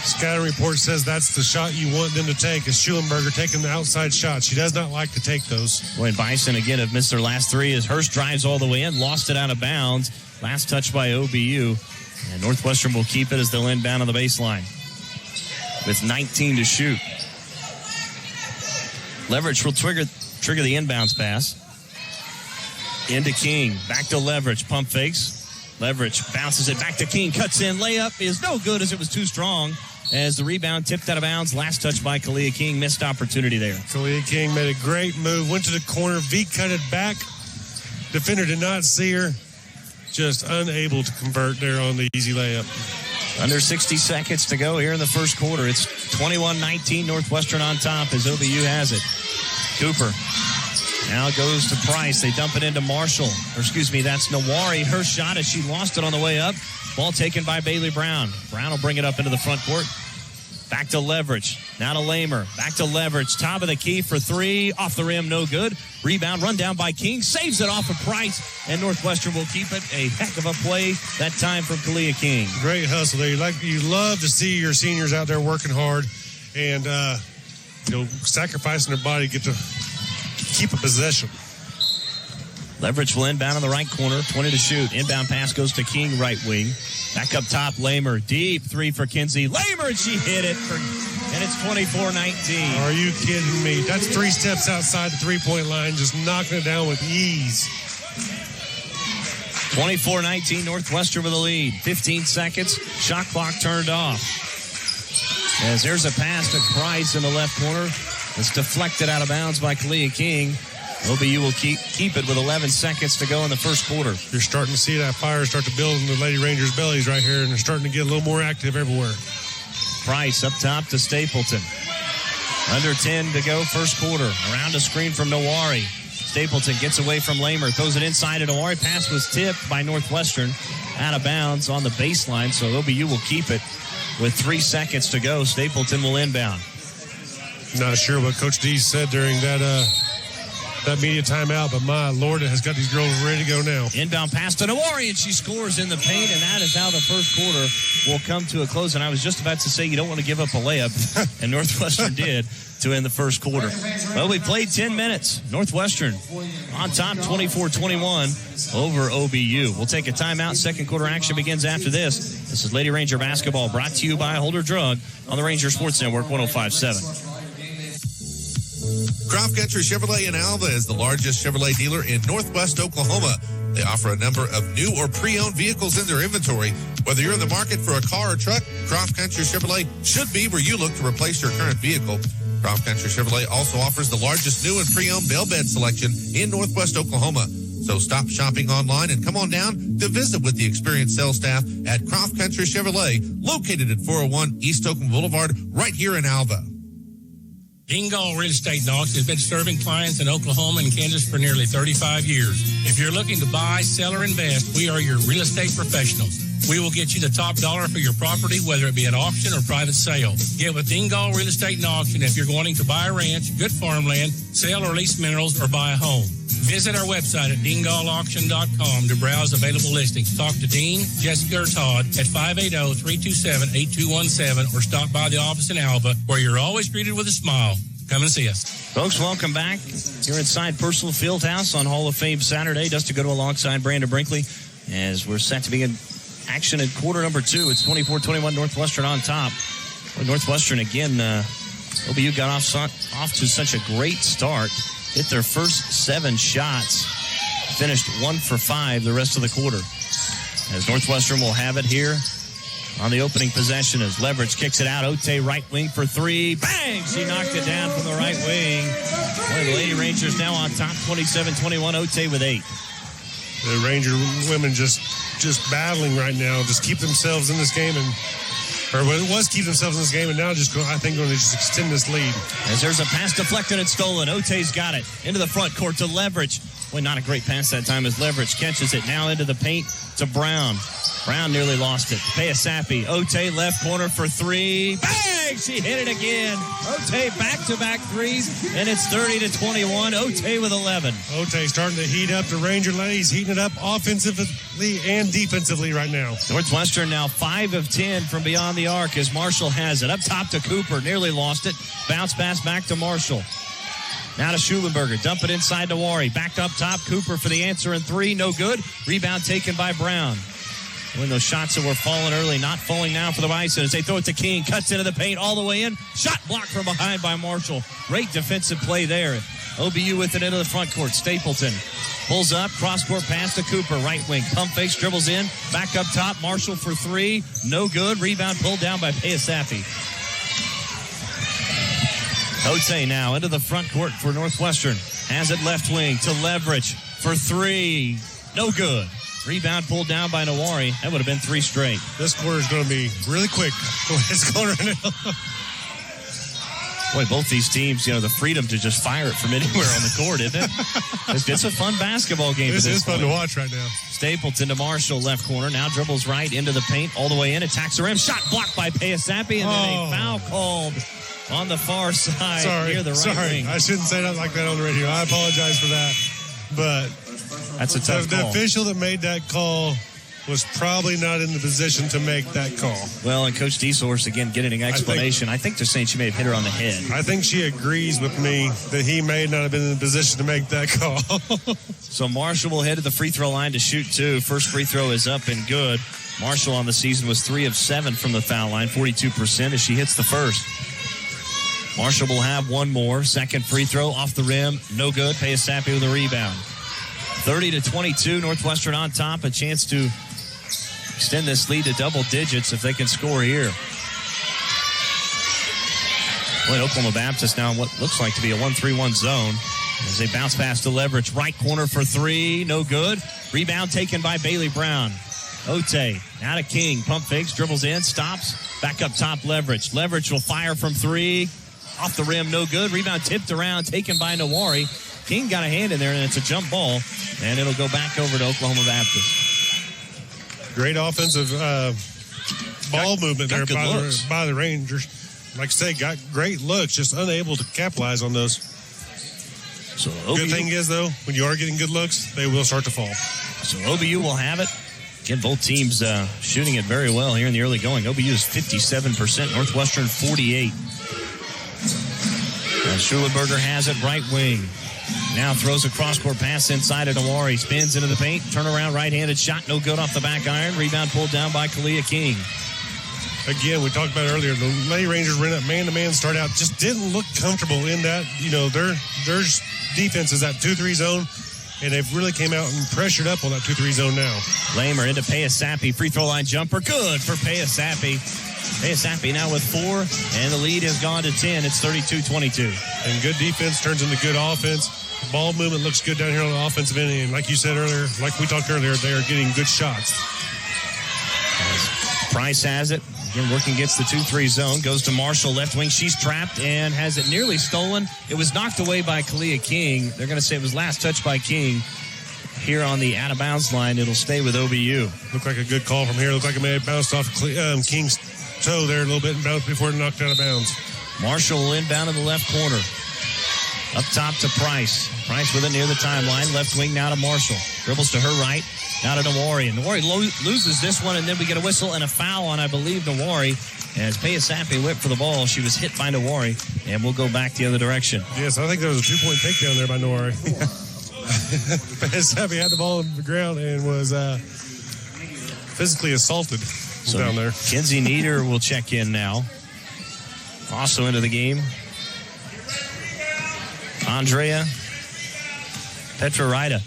Scouting report says that's the shot you want them to take, is Schulenberger taking the outside shot. She does not like to take those. Boy, Bison again have missed their last 3 as Hurst drives all the way in, lost it out of bounds. Last touch by OBU. And Northwestern will keep it as they'll inbound on the baseline. With 19 to shoot. Leverage will trigger the inbounds pass. Into King. Back to Leverage. Pump fakes. Leverage bounces it back to King. Cuts in. Layup is no good as it was too strong. As the rebound tipped out of bounds. Last touch by Kalia King. Missed opportunity there. Kalia King made a great move. Went to the corner. V-cut it back. Defender did not see her. Just unable to convert there on the easy layup. Under 60 seconds to go here in the first quarter. It's 21-19 Northwestern on top as OBU has it. Cooper now goes to Price. They dump it into Marshall. That's Nawari. Her shot as she lost it on the way up. Ball taken by Bailey Brown. Brown will bring it up into the front court. Back to Leverage. Now to Lamer. Back to Leverage. Top of the key for three. Off the rim, no good. Rebound, run down by King. Saves it off of Price. And Northwestern will keep it. A heck of a play that time from Kalia King. Great hustle there. You love to see your seniors out there working hard and, sacrificing their body to get to keep a possession. Leverage will inbound in the right corner. 20 to shoot. Inbound pass goes to King, right wing. Back up top, Lamer. Deep three for Kinsey. Lamer, and she hit it. And it's 24-19. Are you kidding me? That's 3 steps outside the three-point line, just knocking it down with ease. 24-19, Northwestern with a lead. 15 seconds. Shot clock turned off. As there's a pass to Price in the left corner. It's deflected out of bounds by Kalia King. OBU will keep it with 11 seconds to go in the first quarter. You're starting to see that fire start to build in the Lady Rangers' bellies right here, and they're starting to get a little more active everywhere. Price up top to Stapleton. Under 10 to go first quarter. Around a screen from Nawari. Stapleton gets away from Lamer, throws it inside, and Nawari pass was tipped by Northwestern out of bounds on the baseline, so OBU will keep it with 3 seconds to go. Stapleton will inbound. Not sure what Coach D said during that media timeout, but my Lord, it has got these girls ready to go now. Inbound pass to Nawari, and she scores in the paint, and that is how the first quarter will come to a close. And I was just about to say you don't want to give up a layup, and Northwestern did to end the first quarter. Well, we played 10 minutes. Northwestern on top 24-21 over OBU. We'll take a timeout. Second quarter action begins after this. This is Lady Ranger basketball brought to you by Holder Drug on the Ranger Sports Network 105.7. Croft Country Chevrolet in Alva is the largest Chevrolet dealer in Northwest Oklahoma. They offer a number of new or pre-owned vehicles in their inventory. Whether you're in the market for a car or truck, Croft Country Chevrolet should be where you look to replace your current vehicle. Croft Country Chevrolet also offers the largest new and pre-owned bell bed selection in Northwest Oklahoma. So stop shopping online and come on down to visit with the experienced sales staff at Croft Country Chevrolet, located at 401 East Oakland Boulevard, right here in Alva. Dingall Real Estate and Auction has been serving clients in Oklahoma and Kansas for nearly 35 years. If you're looking to buy, sell, or invest, we are your real estate professionals. We will get you the top dollar for your property, whether it be an auction or private sale. Get with Dingall Real Estate and Auction if you're wanting to buy a ranch, good farmland, sell or lease minerals, or buy a home. Visit our website at dingallauction.com to browse available listings. Talk to Dean, Jessica, or Todd at 580-327-8217 or stop by the office in Alva, where you're always greeted with a smile. Come and see us. Folks, welcome back. You're inside Personal Fieldhouse on Hall of Fame Saturday. Dustin Goodall alongside Brandon Brinkley as we're set to begin action in quarter number 2. It's 24-21 Northwestern on top. Well, Northwestern again, OBU got off to such a great start. Hit their first 7 shots. Finished 1 for 5 the rest of the quarter. As Northwestern will have it here on the opening possession as Leverage kicks it out. Ote right wing for 3. Bang! She knocked it down from the right wing. Boy, the Lady Rangers now on top 27-21. Ote with 8. The Ranger women just battling right now. Just keep themselves in this game it was keep themselves in this game, and now I think going to just extend this lead. As there's a pass deflected and stolen. Ote's got it into the front court to Leverage. Boy, not a great pass that time as Leverage catches it now into the paint to Brown. Brown nearly lost it. Payasapi. Ote left corner for 3. Bang! She hit it again. Ote back-to-back threes, and it's 30-21. Ote with 11. Ote starting to heat up. The Ranger ladies heating it up offensively and defensively right now. Northwestern now 5 of 10 from beyond the arc as Marshall has it. Up top to Cooper. Nearly lost it. Bounce pass back to Marshall. Now to Schulenberger. Dump it inside to Wari. Back up top. Cooper for the answer in 3. No good. Rebound taken by Brown. When those shots that were falling early, not falling now for the Bisons as they throw it to King. Cuts into the paint all the way in. Shot blocked from behind by Marshall. Great defensive play there. OBU with it into the front court. Stapleton pulls up. Cross-court pass to Cooper. Right wing. Pump fakes. Dribbles in. Back up top. Marshall for 3. No good. Rebound pulled down by Payasapi. Ote now into the front court for Northwestern. Has it left wing to Leverage for 3. No good. Rebound pulled down by Nawari. That would have been 3 straight. This quarter is going to be really quick the way it's going right now. Boy, both these teams, the freedom to just fire it from anywhere on the court, isn't it? It's a fun basketball game. This is fun to watch right now. Stapleton to Marshall, left corner. Now dribbles right into the paint, all the way in. Attacks the rim. Shot blocked by Payasapi, and then a foul called on the far side near the right wing. I shouldn't say that like that on the radio. I apologize for that. But that's a tough call. The official that made that call was probably not in the position to make that call. Well, and Coach Dieshorst, again, getting an explanation. I think they're saying she may have hit her on the head. I think she agrees with me that he may not have been in the position to make that call. So Marshall will head to the free throw line to shoot 2. First free throw is up and good. Marshall on the season was 3 of 7 from the foul line, 42% as she hits the first. Marshall will have one more. Second free throw off the rim, no good. Payasapi with a rebound. 30-22, Northwestern on top. A chance to extend this lead to double digits if they can score here. Well, Oklahoma Baptist now what looks like to be a 1-3-1 zone as they bounce past to Leverage. Right corner for 3, no good. Rebound taken by Bailey Brown. Ote, now to King. Pump fakes, dribbles in, stops. Back up top, Leverage. Leverage will fire from 3. Off the rim, no good. Rebound tipped around, taken by Nawari. King got a hand in there, and it's a jump ball. And it'll go back over to Oklahoma Baptist. Great offensive ball movement there by the Rangers. Like I say, got great looks, just unable to capitalize on those. So good thing is, though, when you are getting good looks, they will start to fall. So OBU will have it. Again, both teams shooting it very well here in the early going. OBU is 57%, Northwestern 48%. Schulenberger has it, right wing. Now throws a cross-court pass inside of Nawari. Spins into the paint. Turnaround right-handed shot. No good off the back iron. Rebound pulled down by Kalia King. Again, we talked about it earlier. The Lady Rangers ran up man-to-man start out. Just didn't look comfortable in that. Their defense is that 2-3 zone. And they've really came out and pressured up on that 2-3 zone now. Lamer into Payasapi. Free throw line jumper. Good for Payasapi. Payasapi now with 4, and the lead has gone to 10. It's 32-22. And good defense turns into good offense. The ball movement looks good down here on the offensive end. And like you said earlier, like we talked earlier, they are getting good shots. Price has it. Again, working against the 2-3 zone. Goes to Marshall, left wing. She's trapped and has it nearly stolen. It was knocked away by Kalia King. They're going to say it was last touch by King. Here on the out-of-bounds line, it'll stay with OBU. Looked like a good call from here. Looked like it may have bounced off King's toe there a little bit and bounced before it knocked out of bounds. Marshall will inbound in the left corner. Up top to Price. Price with it near the timeline. Left wing now to Marshall. Dribbles to her right. Now to Nawari. And Nawari loses this one, and then we get a whistle and a foul on, I believe, Nawari. As Payasapi whipped for the ball, she was hit by Nawari, and we'll go back the other direction. Yes, I think there was a 2-point takedown there by Nawari. Payasapi had the ball on the ground and was physically assaulted down there. Kenzie Nieder will check in now. Also into the game, Andrea Petrarita.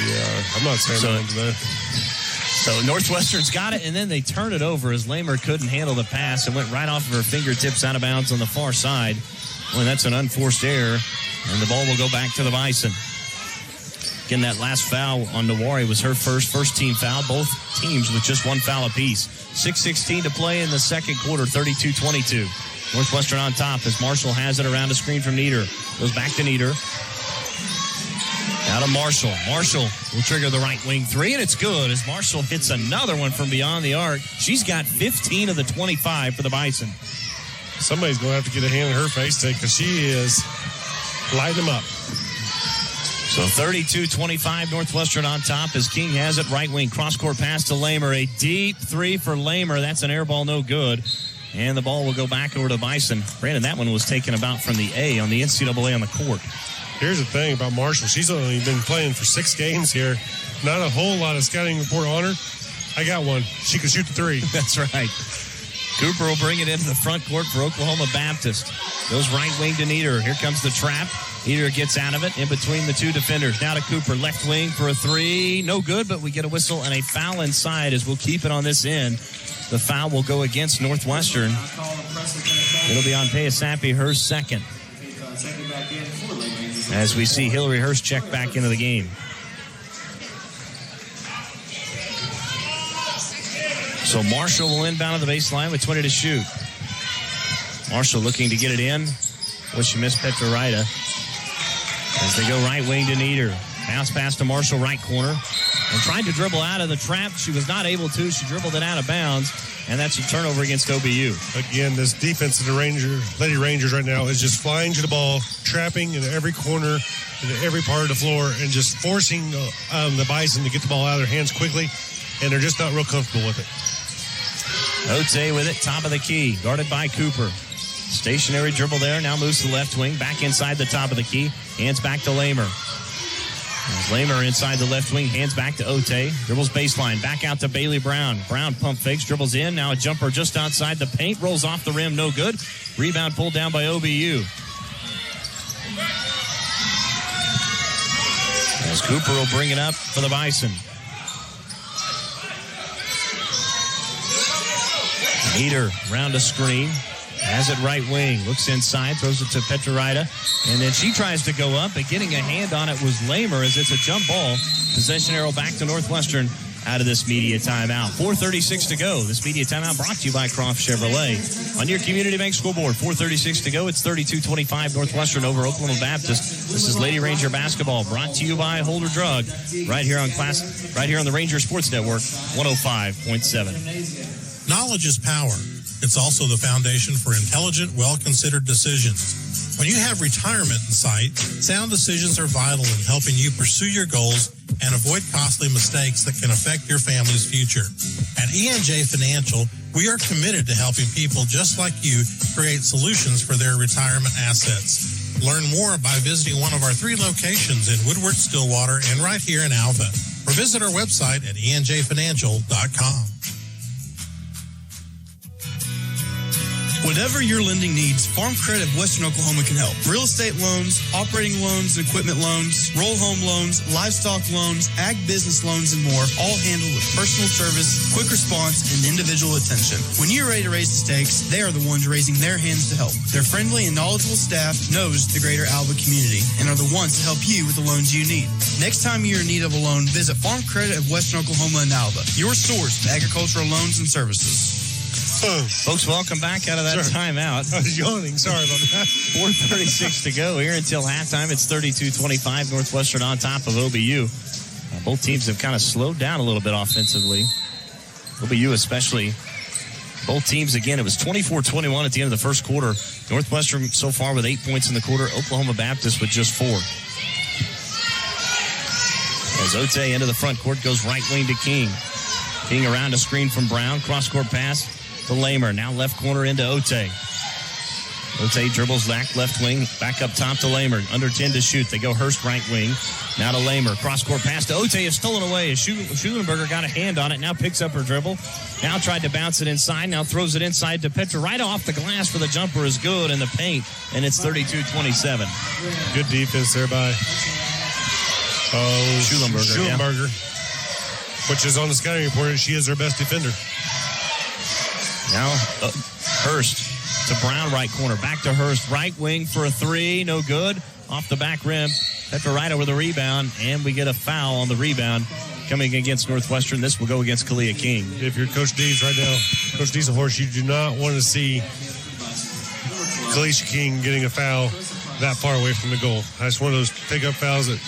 Yeah, I'm not saying that today. So Northwestern's got it, and then they turn it over as Lamer couldn't handle the pass and went right off of her fingertips out of bounds on the far side. Well, that's an unforced error, and the ball will go back to the Bison. Again, that last foul on Nawari was her first team foul. Both teams with just one foul apiece. 6:16 to play in the second quarter, 32-22. Northwestern on top as Marshall has it around a screen from Nieder. Goes back to Nieder. Now to Marshall. Marshall will trigger the right wing 3, and it's good as Marshall hits another one from beyond the arc. She's got 15 of the 25 for the Bison. Somebody's going to have to get a hand in her face because she is lighting them up. So 32-25, Northwestern on top as King has it. Right wing cross-court pass to Lamer. A deep 3 for Lamer. That's an air ball, no good. And the ball will go back over to Bison. Brandon, that one was taken about from the A on the NCAA on the court. Here's the thing about Marshall. She's only been playing for 6 games here. Not a whole lot of scouting report on her. I got one. She can shoot the 3. That's right. Cooper will bring it into the front court for Oklahoma Baptist. Goes right wing to Nieder. Here comes the trap. Nieder gets out of it in between the 2 defenders. Now to Cooper. Left wing for a 3. No good, but we get a whistle and a foul inside as we'll keep it on this end. The foul will go against Northwestern. It'll be on Payasapi, her second. As we see Hillary Hurst check back into the game. So Marshall will inbound to the baseline with 20 to shoot. Marshall looking to get it in. Well, she missed Petrarita. As they go right wing to Nieder. Bounce pass to Marshall, right corner. And tried to dribble out of the trap. She was not able to. She dribbled it out of bounds. And that's a turnover against OBU. Again, this defense of the Lady Rangers right now is just flying to the ball, trapping in every corner, in every part of the floor, and just forcing the Bison to get the ball out of their hands quickly. And they're just not real comfortable with it. Ote with it, top of the key, guarded by Cooper. Stationary dribble there, now moves to the left wing, back inside the top of the key, hands back to Lamer. As Lamer inside the left wing, hands back to Ote, dribbles baseline, back out to Bailey Brown. Brown pump fakes, dribbles in, now a jumper just outside the paint, rolls off the rim, no good. Rebound pulled down by OBU. As Cooper will bring it up for the Bison. Nieder round a screen. Has it right wing. Looks inside. Throws it to Petrarita. And then she tries to go up. But getting a hand on it was Lamer as it's a jump ball. Possession arrow back to Northwestern out of this media timeout. 4:36 to go. This media timeout brought to you by Croft Chevrolet. On your Community Bank scoreboard, 4:36 to go. It's 32-25 Northwestern over Oklahoma Baptist. This is Lady Ranger basketball brought to you by Holder Drug right here on the Ranger Sports Network 105.7. Knowledge is power. It's also the foundation for intelligent, well-considered decisions. When you have retirement in sight, sound decisions are vital in helping you pursue your goals and avoid costly mistakes that can affect your family's future. At E&J Financial, we are committed to helping people just like you create solutions for their retirement assets. Learn more by visiting one of our 3 locations in Woodward, Stillwater, and right here in Alva. Or visit our website at enjfinancial.com. Whatever your lending needs, Farm Credit of Western Oklahoma can help. Real estate loans, operating loans, and equipment loans, roll home loans, livestock loans, ag business loans, and more, all handled with personal service, quick response, and individual attention. When you're ready to raise the stakes, they are the ones raising their hands to help. Their friendly and knowledgeable staff knows the greater Alva community and are the ones to help you with the loans you need. Next time you're in need of a loan, visit Farm Credit of Western Oklahoma in Alva, your source for agricultural loans and services. Folks, welcome back out of that timeout. I was yawning. Sorry about that. 4:36 to go here until halftime. It's 32-25 Northwestern on top of OBU. Both teams have kind of slowed down a little bit offensively. OBU especially. Both teams, again, it was 24-21 at the end of the first quarter. Northwestern so far with 8 points in the quarter. Oklahoma Baptist with just 4. As Ote into the front court, goes right wing to King. King around a screen from Brown. Cross-court pass to Lamer. Now left corner into Ote. Ote dribbles back left wing. Back up top to Lamer. Under 10 to shoot. They go Hurst right wing. Now to Lamer. Cross-court pass to Ote. Is stolen away. Schulenberger got a hand on it. Now picks up her dribble. Now tried to bounce it inside. Now throws it inside to Petra. Right off the glass for the jumper is good in the paint. And it's 32-27. Good defense there by Schulenberger. Yeah. Which is on the scouting report. She is their best defender. Now Hurst to Brown, right corner. Back to Hurst, right wing for a 3. No good. Off the back rim. Petrarita with a rebound. And we get a foul on the rebound coming against Northwestern. This will go against Kalia King. If you're Coach Dees right now, Coach Dieselhorse, you do not want to see Kalia King getting a foul that far away from the goal. That's one of those pickup fouls that,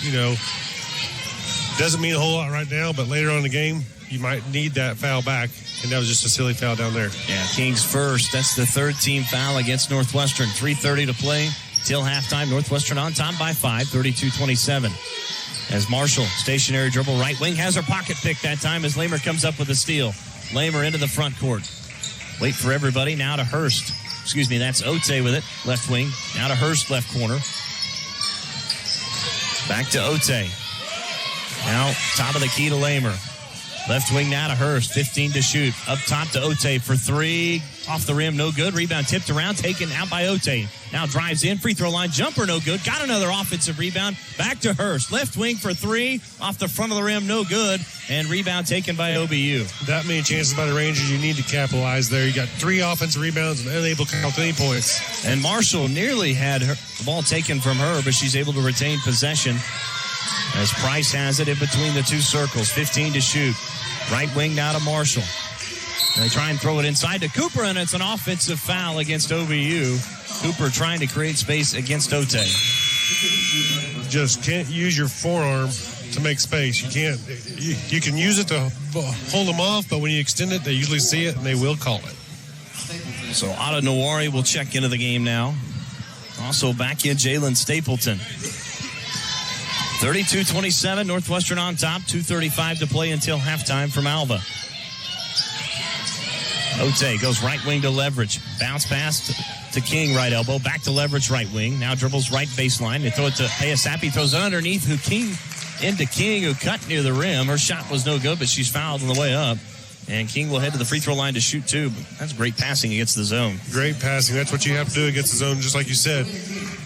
doesn't mean a whole lot right now, but later on in the game, you might need that foul back. And that was just a silly foul down there. Yeah, King's first. That's the third team foul against Northwestern. 3:30 to play till halftime. Northwestern on top by 5, 32-27. As Marshall, stationary dribble, right wing, has her pocket picked that time as Lamer comes up with a steal. Lamer into the front court. Wait for everybody. Now to Hurst. That's Ote with it, left wing. Now to Hurst, left corner. Back to Ote. Now top of the key to Lamer. Left wing now to Hurst, 15 to shoot. Up top to Ote for 3. Off the rim, no good. Rebound tipped around, taken out by Ote. Now drives in, free throw line, jumper, no good. Got another offensive rebound. Back to Hurst. Left wing for 3. Off the front of the rim, no good. And rebound taken by OBU. That many chances by the Rangers, you need to capitalize there. You got 3 offensive rebounds and unable to count any points. And Marshall nearly had the ball taken from her, but she's able to retain possession. As Price has it in between the 2 circles. 15 to shoot. Right wing now to Marshall. They try and throw it inside to Cooper, and it's an offensive foul against OBU. Cooper trying to create space against Otay. Just can't use your forearm to make space. You can't. You can use it to hold them off, but when you extend it, they usually see it and they will call it. So Ada Nawari will check into the game now. Also back in Jalen Stapleton. 32-27, Northwestern on top. 2:35 to play until halftime from Alva. Otay goes right wing to Leverage. Bounce pass to King, right elbow. Back to Leverage, right wing. Now dribbles right baseline. They throw it to Payasapi. Throws it underneath into King, who cut near the rim. Her shot was no good, but she's fouled on the way up. And King will head to the free throw line to shoot two. That's great passing against the zone. Great passing. That's what you have to do against the zone, just like you said.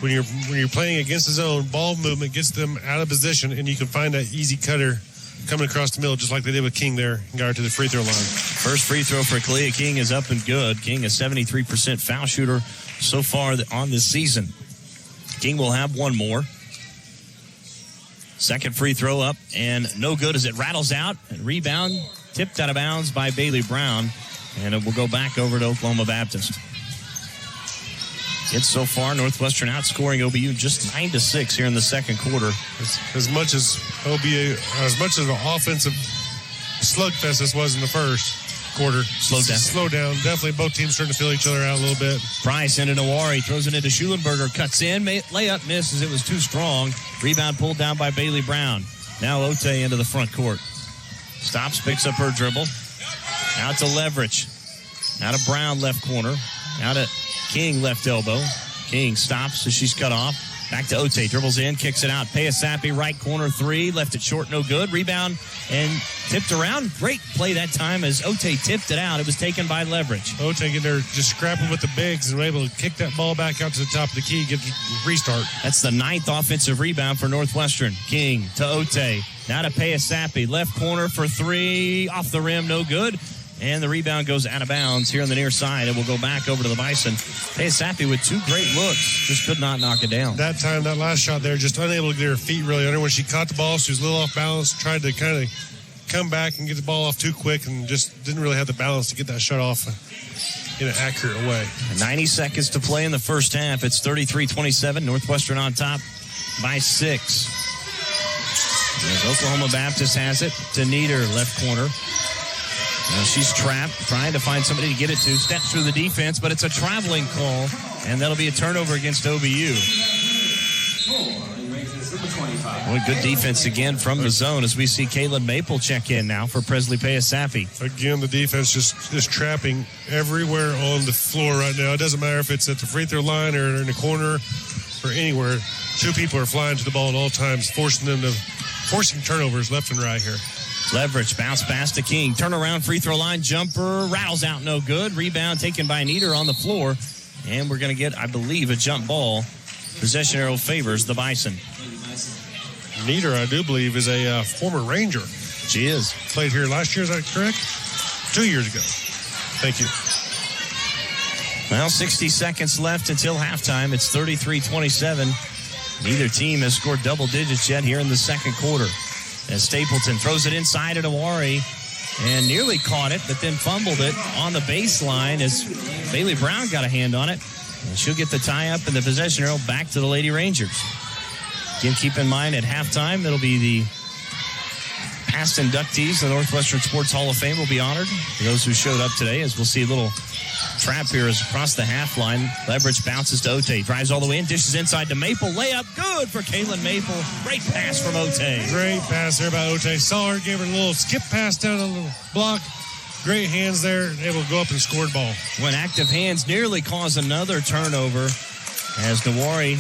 When you're playing against the zone, ball movement gets them out of position, and you can find that easy cutter coming across the middle, just like they did with King there, and got her to the free throw line. First free throw for Kalia King is up and good. King, a 73% foul shooter so far on this season. King will have one more. Second free throw up, and no good as it rattles out. And rebound tipped out of bounds by Bailey Brown, and it will go back over to Oklahoma Baptist. It's so far Northwestern outscoring OBU just 9-6 here in the second quarter. As much as OBU, as much as an offensive slugfest this was in the first quarter. Slow down. Definitely both teams starting to feel each other out a little bit. Price into Nawari, throws it into Schulenberger, cuts in, layup misses, it was too strong. Rebound pulled down by Bailey Brown. Now Otay into the front court. Stops, picks up her dribble. Out to Leverage. Out to Brown, left corner. Out to King, left elbow. King stops as she's cut off. Back to Otay, dribbles in, kicks it out. Payasapi, right corner three, left it short, no good. Rebound and tipped around. Great play that time as Otay tipped it out. It was taken by Leverage. Otay getting there, just scrapping with the bigs and able to kick that ball back out to the top of the key, get the restart. That's the 9th offensive rebound for Northwestern. King to Otay. Now to Payasapi, left corner for three, off the rim, no good. And the rebound goes out of bounds here on the near side. It will go back over to the Bison. Payasapi with two great looks. Just could not knock it down. That time, that last shot there, just unable to get her feet really under. When she caught the ball, she was a little off balance, tried to kind of come back and get the ball off too quick, and just didn't really have the balance to get that shot off in an accurate way. 90 seconds to play in the first half. It's 33-27. Northwestern on top by 6. As Oklahoma Baptist has it to Nieder, left corner. Now she's trapped, trying to find somebody to get it to. Steps through the defense, but it's a traveling call, and that'll be a turnover against OBU. Well, good defense again from the zone as we see Kaylin Maple check in now for Presley Payasapi. Again, the defense just trapping everywhere on the floor right now. It doesn't matter if it's at the free throw line or in the corner or anywhere. Two people are flying to the ball at all times, forcing turnovers left and right here. Leverage, bounce pass to King. Turnaround, free throw line, jumper, rattles out, no good. Rebound taken by Nieder on the floor. And we're going to get, I believe, a jump ball. Possession arrow favors the Bison. Nieder, I do believe, is a former Ranger. She is. Played here last year, is that correct? 2 years ago. Thank you. Well, 60 seconds left until halftime. It's 33-27. Neither team has scored double digits yet here in the second quarter. As Stapleton throws it inside at Awari and nearly caught it, but then fumbled it on the baseline as Bailey Brown got a hand on it. And she'll get the tie-up and the possession arrow back to the Lady Rangers. Again, keep in mind at halftime, it'll be the past inductees. The Northwestern Sports Hall of Fame will be honored for those who showed up today, as we'll see a little trap here is across the half line. Leverage bounces to Otay. Drives all the way in. Dishes inside to Maple. Layup good for Kaylin Maple. Great pass from Otay. Great pass there by Otay. Saw her, gave her a little skip pass down a little block. Great hands there. Able to go up and score the ball. When active hands nearly caused another turnover as Nawari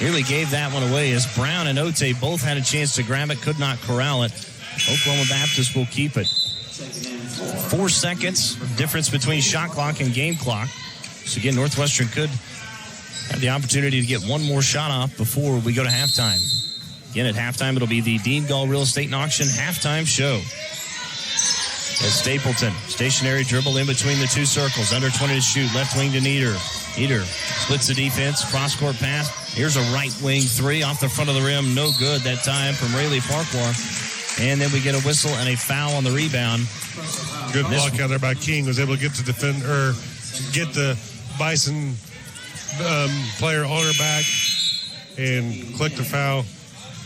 nearly gave that one away as Brown and Otay both had a chance to grab it. Could not corral it. Oklahoma Baptist will keep it. 4 seconds difference between shot clock and game clock. So again, Northwestern could have the opportunity to get one more shot off before we go to halftime. Again, at halftime, it'll be the Dean Gall Real Estate and Auction halftime show. As Stapleton, stationary dribble in between the two circles. Under 20 to shoot. Left wing to Nieder. Nieder splits the defense. Cross-court pass. Here's a right wing three off the front of the rim. No good that time from Rayleigh Farquhar. And then we get a whistle and a foul on the rebound. Good block out there by King. Was able to get get the Bison player on her back and click the foul.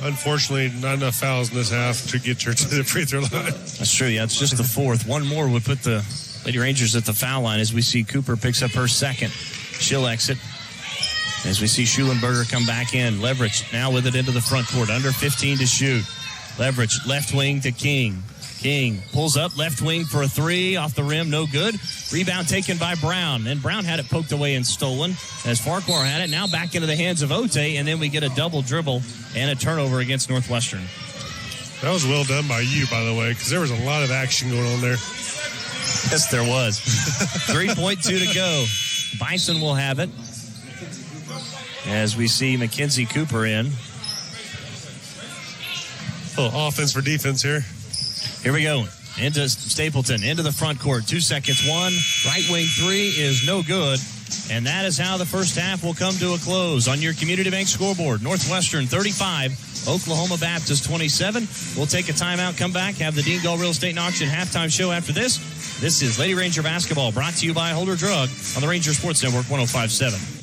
Unfortunately, not enough fouls in this half to get her to the free throw line. That's true. Yeah, it's just the fourth. One more would put the Lady Rangers at the foul line as we see Cooper picks up her second. She'll exit. As we see Schulenberger come back in. Leverage now with it into the front court. Under 15 to shoot. Leverage left wing to King. King pulls up left wing for a three. Off the rim, no good. Rebound taken by Brown. And Brown had it poked away and stolen as Farquhar had it. Now back into the hands of Ote. And then we get a double dribble and a turnover against Northwestern. That was well done by you, by the way, because there was a lot of action going on there. Yes, there was. 3.2 to go. Bison will have it. As we see Mackenzie Cooper in. A little offense for defense here. Here we go. Into Stapleton, into the front court. 2 seconds. One, right wing three is no good. And that is how the first half will come to a close. On your Community Bank scoreboard, Northwestern 35, Oklahoma Baptist 27. We'll take a timeout, come back, have the Dean Gall Real Estate and Auction halftime show after this. This is Lady Ranger Basketball, brought to you by Holder Drug on the Ranger Sports Network 105.7.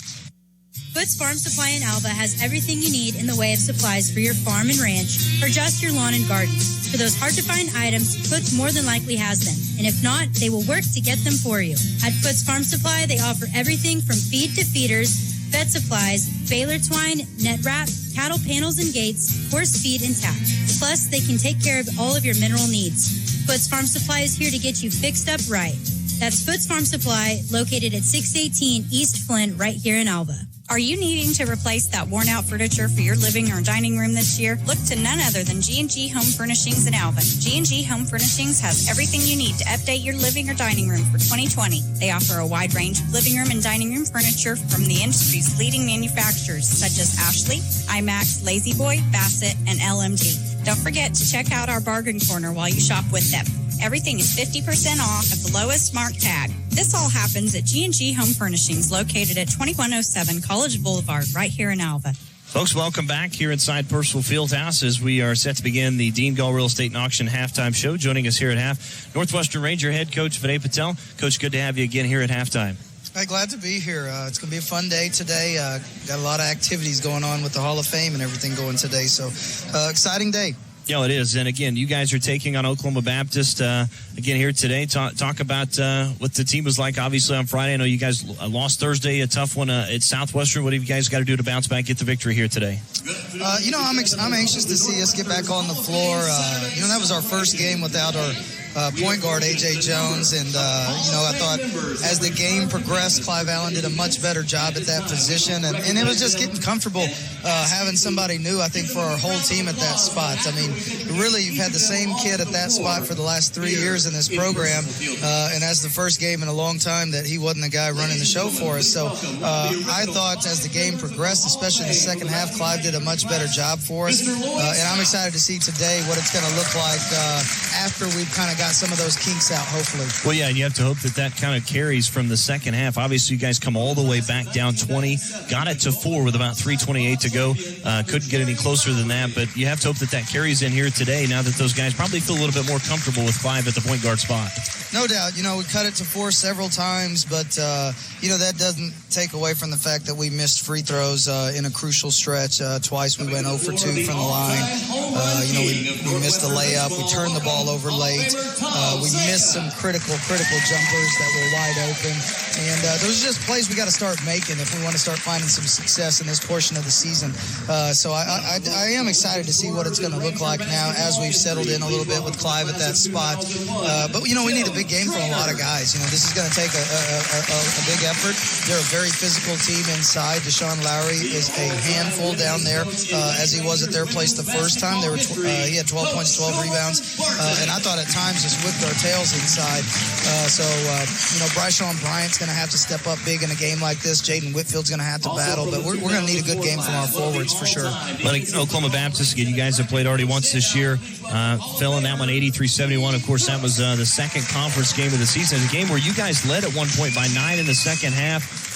Foots Farm Supply in Alva has everything you need in the way of supplies for your farm and ranch or just your lawn and garden. For those hard-to-find items, Foots more than likely has them. And if not, they will work to get them for you. At Foots Farm Supply, they offer everything from feed to feeders, vet supplies, baler twine, net wrap, cattle panels and gates, horse feed, and tack. Plus, they can take care of all of your mineral needs. Foots Farm Supply is here to get you fixed up right. That's Foots Farm Supply, located at 618 East Flint, right here in Alva. Are you needing to replace that worn-out furniture for your living or dining room this year? Look to none other than G&G Home Furnishings in Alvin. G&G Home Furnishings has everything you need to update your living or dining room for 2020. They offer a wide range of living room and dining room furniture from the industry's leading manufacturers such as Ashley, IMAX, Lazy Boy, Bassett, and LMT. Don't forget to check out our bargain corner while you shop with them. Everything is 50% off at the lowest mark tag. This all happens at G&G Home Furnishings, located at 2107 College Boulevard, right here in Alva. Folks, welcome back here inside Purcell Fieldhouse as we are set to begin the Dean Gall Real Estate and Auction halftime show. Joining us here at half, Northwestern Ranger head coach Vinay Patel. Coach, good to have you again here at halftime. Hey, glad to be here. It's going to be a fun day today. Got a lot of activities going on with the Hall of Fame and everything going today, so exciting day. Yeah, it is. And again, you guys are taking on Oklahoma Baptist again here today. Talk about what the team was like, obviously, on Friday. I know you guys lost Thursday, a tough one at Southwestern. What have you guys got to do to bounce back, get the victory here today? I'm anxious to see us get back on the floor. That was our first game without our point guard, A.J. Jones. And, I thought as the game progressed, Clive Allen did a much better job at that position. And it was just getting comfortable having somebody new, I think, for our whole team at that spot. I mean, really, you've had the same kid at that spot for the last 3 years in this program. And that's the first game in a long time that he wasn't the guy running the show for us. So I thought as the game progressed, especially in the second half, Clive did a much better job for us. And I'm excited to see today what it's going to look like after we've kind of got some of those kinks out, hopefully. Well, yeah, and you have to hope that kind of carries from the second half. Obviously, you guys come all the way back down 20, got it to 4 with about 3:28 to go. Couldn't get any closer than that, but you have to hope that carries in here today now that those guys probably feel a little bit more comfortable with Clive at the point guard spot. No doubt. We cut it to 4 several times, but, that doesn't take away from the fact that we missed free throws in a crucial stretch. Twice we went 0 for 2 from the line. We missed a layup. We turned the ball over late. We missed some critical jumpers that were wide open. And those are just plays we got to start making if we want to start finding some success in this portion of the season. So I am excited to see what it's going to look like now as we've settled in a little bit with Clive at that spot. But, we need a big game from a lot of guys. This is going to take a big effort. They're a very physical team inside. Deshaun Lowry is a handful down there, as he was at their place the first time. He had 12 points, 12 rebounds. And I thought at times just whipped our tails inside. Bryshawn Bryant's going to have to step up big in a game like this. Jaden Whitfield's going to have to battle. But we're going to need a good game from our forwards for sure. But Oklahoma Baptist, again, you guys have played already once this year. Fell in that one 83-71. Of course, that was the second conference game of the season. A game where you guys led at one point by 9 in the second half.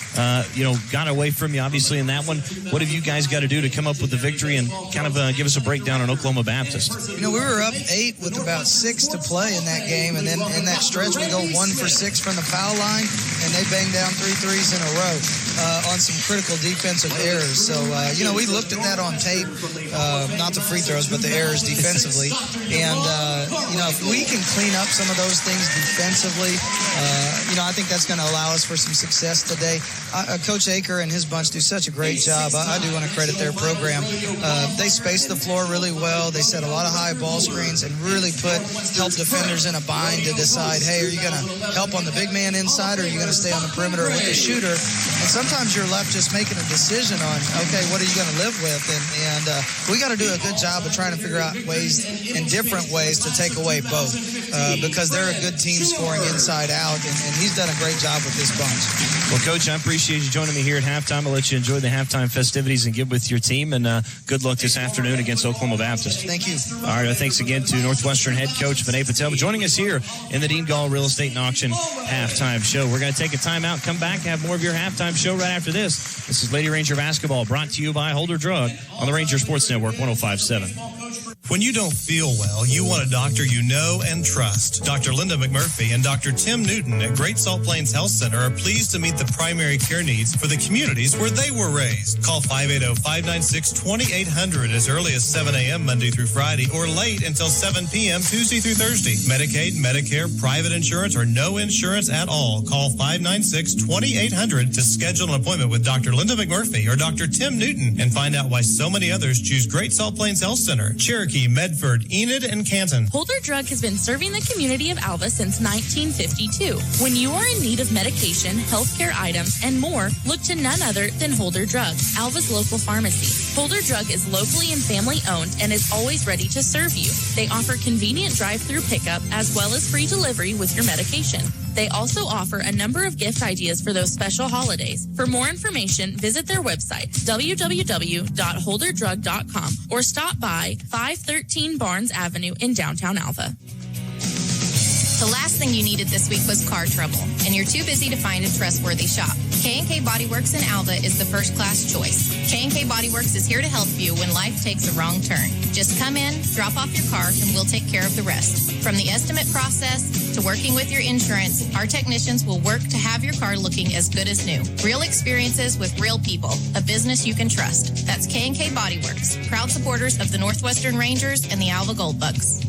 got away from you, obviously, in that one. What have you guys got to do to come up with the victory and kind of give us a breakdown on Oklahoma Baptist? We were up 8 with about 6 to play in that game, and then in that stretch, we go 1 for 6 from the foul line, and they bang down 3 threes in a row on some critical defensive errors. So, we looked at that on tape, not the free throws, but the errors defensively. And, if we can clean up some of those things defensively, I think that's going to allow us for some success today. Coach Aker and his bunch do such a great job. I do want to credit their program. They space the floor really well. They set a lot of high ball screens and really help defenders in a bind to decide, hey, are you going to help on the big man inside, or are you going to stay on the perimeter with the shooter? And sometimes you're left just making a decision on, okay, what are you going to live with? And we got to do a good job of trying to figure out ways, in different ways, to take away both because they're a good team scoring inside out, and he's done a great job with this bunch. Well, Coach, I appreciate you joining me here at halftime. I'll let you enjoy the halftime festivities and get with your team, and good luck this afternoon against Oklahoma Baptist. Thank you. All right, thanks again to Northwestern head coach Vinay Patel for joining us here in the Dean Gall Real Estate and Auction halftime show. We're going to take a timeout, come back, and have more of your halftime show right after this. This is Lady Ranger Basketball, brought to you by Holder Drug on the Ranger Sports Network 105.7. When you don't feel well, you want a doctor you know and trust. Dr. Linda McMurphy and Dr. Tim Newton at Great Salt Plains Health Center are pleased to meet the primary care needs for the communities where they were raised. Call 580-596-2800 as early as 7 a.m. Monday through Friday or late until 7 p.m. Tuesday through Thursday. Medicaid, Medicare, private insurance, or no insurance at all. Call 596-2800 to schedule an appointment with Dr. Linda McMurphy or Dr. Tim Newton and find out why so many others choose Great Salt Plains Health Center, Cherokee, Medford, Enid, and Canton. Holder Drug has been serving the community of Alva since 1952. When you are in need of medication, healthcare items, and more, look to none other than Holder Drug, Alva's local pharmacy. Holder Drug is locally and family owned and is always ready to serve you. They offer convenient drive-through pickup as well as free delivery with your medication. They also offer a number of gift ideas for those special holidays. For more information, visit their website, www.holderdrug.com, or stop by 513 Barnes Avenue in downtown Alva. The last thing you needed this week was car trouble, and you're too busy to find a trustworthy shop. K&K Body Works in Alva is the first-class choice. K&K Body Works is here to help you when life takes a wrong turn. Just come in, drop off your car, and we'll take care of the rest. From the estimate process to working with your insurance, our technicians will work to have your car looking as good as new. Real experiences with real people, a business you can trust. That's K&K Body Works, proud supporters of the Northwestern Rangers and the Alva Gold Bugs.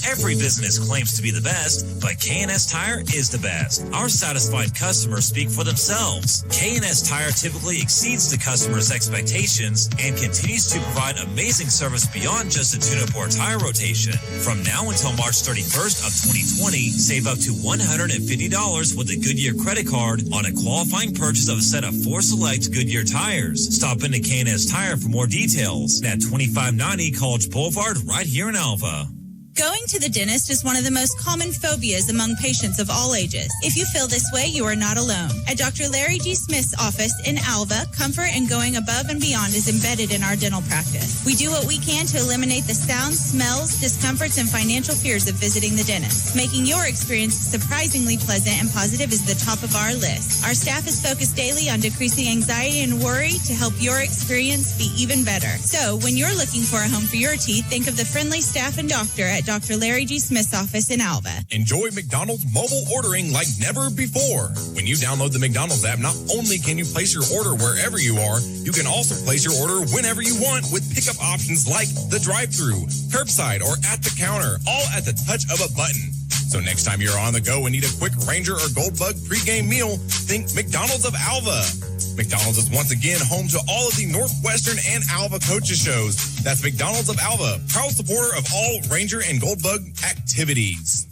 Every business claims to be the best, but K&S Tire is the best. Our satisfied customers speak for themselves. K&S Tire typically exceeds the customer's expectations and continues to provide amazing service beyond just a tune-up or tire rotation. From now until March 31st of 2020, save up to $150 with a Goodyear credit card on a qualifying purchase of a set of 4 select Goodyear tires. Stop into K&S Tire for more details at 2590 College Boulevard right here in Alva. Going to the dentist is one of the most common phobias among patients of all ages. If you feel this way, you are not alone. At Dr. Larry G. Smith's office in Alva, comfort and going above and beyond is embedded in our dental practice. We do what we can to eliminate the sounds, smells, discomforts, and financial fears of visiting the dentist. Making your experience surprisingly pleasant and positive is the top of our list. Our staff is focused daily on decreasing anxiety and worry to help your experience be even better. So, when you're looking for a home for your teeth, think of the friendly staff and doctor at Dr. Larry G. Smith's office in Alva. Enjoy McDonald's mobile ordering like never before. When you download the McDonald's app, not only can you place your order wherever you are, you can also place your order whenever you want with pickup options like the drive-thru, curbside, or at the counter, all at the touch of a button. So next time you're on the go and need a quick Ranger or Gold Bug pregame meal, think McDonald's of Alva. McDonald's is once again home to all of the Northwestern and Alva coaches shows. That's McDonald's of Alva, proud supporter of all Ranger and Gold Bug activities.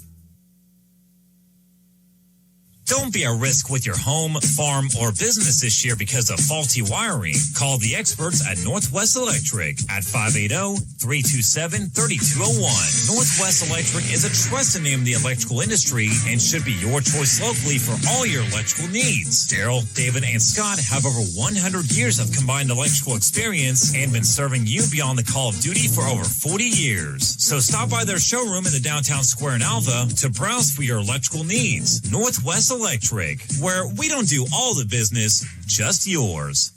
Don't be a risk with your home, farm, or business this year because of faulty wiring. Call the experts at Northwest Electric at 580-327-3201. Northwest Electric is a trusted name in the electrical industry and should be your choice locally for all your electrical needs. Daryl, David, and Scott have over 100 years of combined electrical experience and been serving you beyond the call of duty for over 40 years. So stop by their showroom in the downtown square in Alva to browse for your electrical needs. Northwest Electric, Electric, where we don't do all the business, just yours.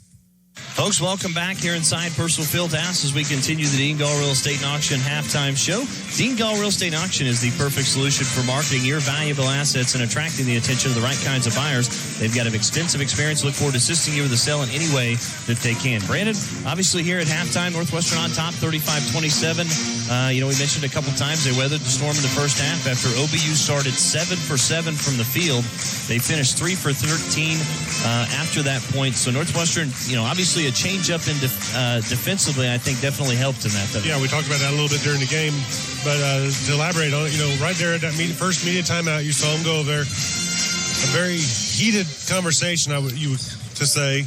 Folks, welcome back here inside Purcell Fieldhouse as we continue the Dean Gall Real Estate and Auction halftime show. Dean Gall Real Estate and Auction is the perfect solution for marketing your valuable assets and attracting the attention of the right kinds of buyers. They've got an extensive experience. Look forward to assisting you with the sale in any way that they can. Brandon, obviously here at halftime, Northwestern on top, 35-27. We mentioned a couple times they weathered the storm in the first half. After OBU started 7 for 7 from the field, they finished 3 for 13 after that point. So Northwestern, obviously a change up in defensively, I think definitely helped in that, though. Yeah, we talked about that a little bit during the game, but to elaborate on it, right there at that first media timeout, you saw them go there. A very heated conversation, you would to say,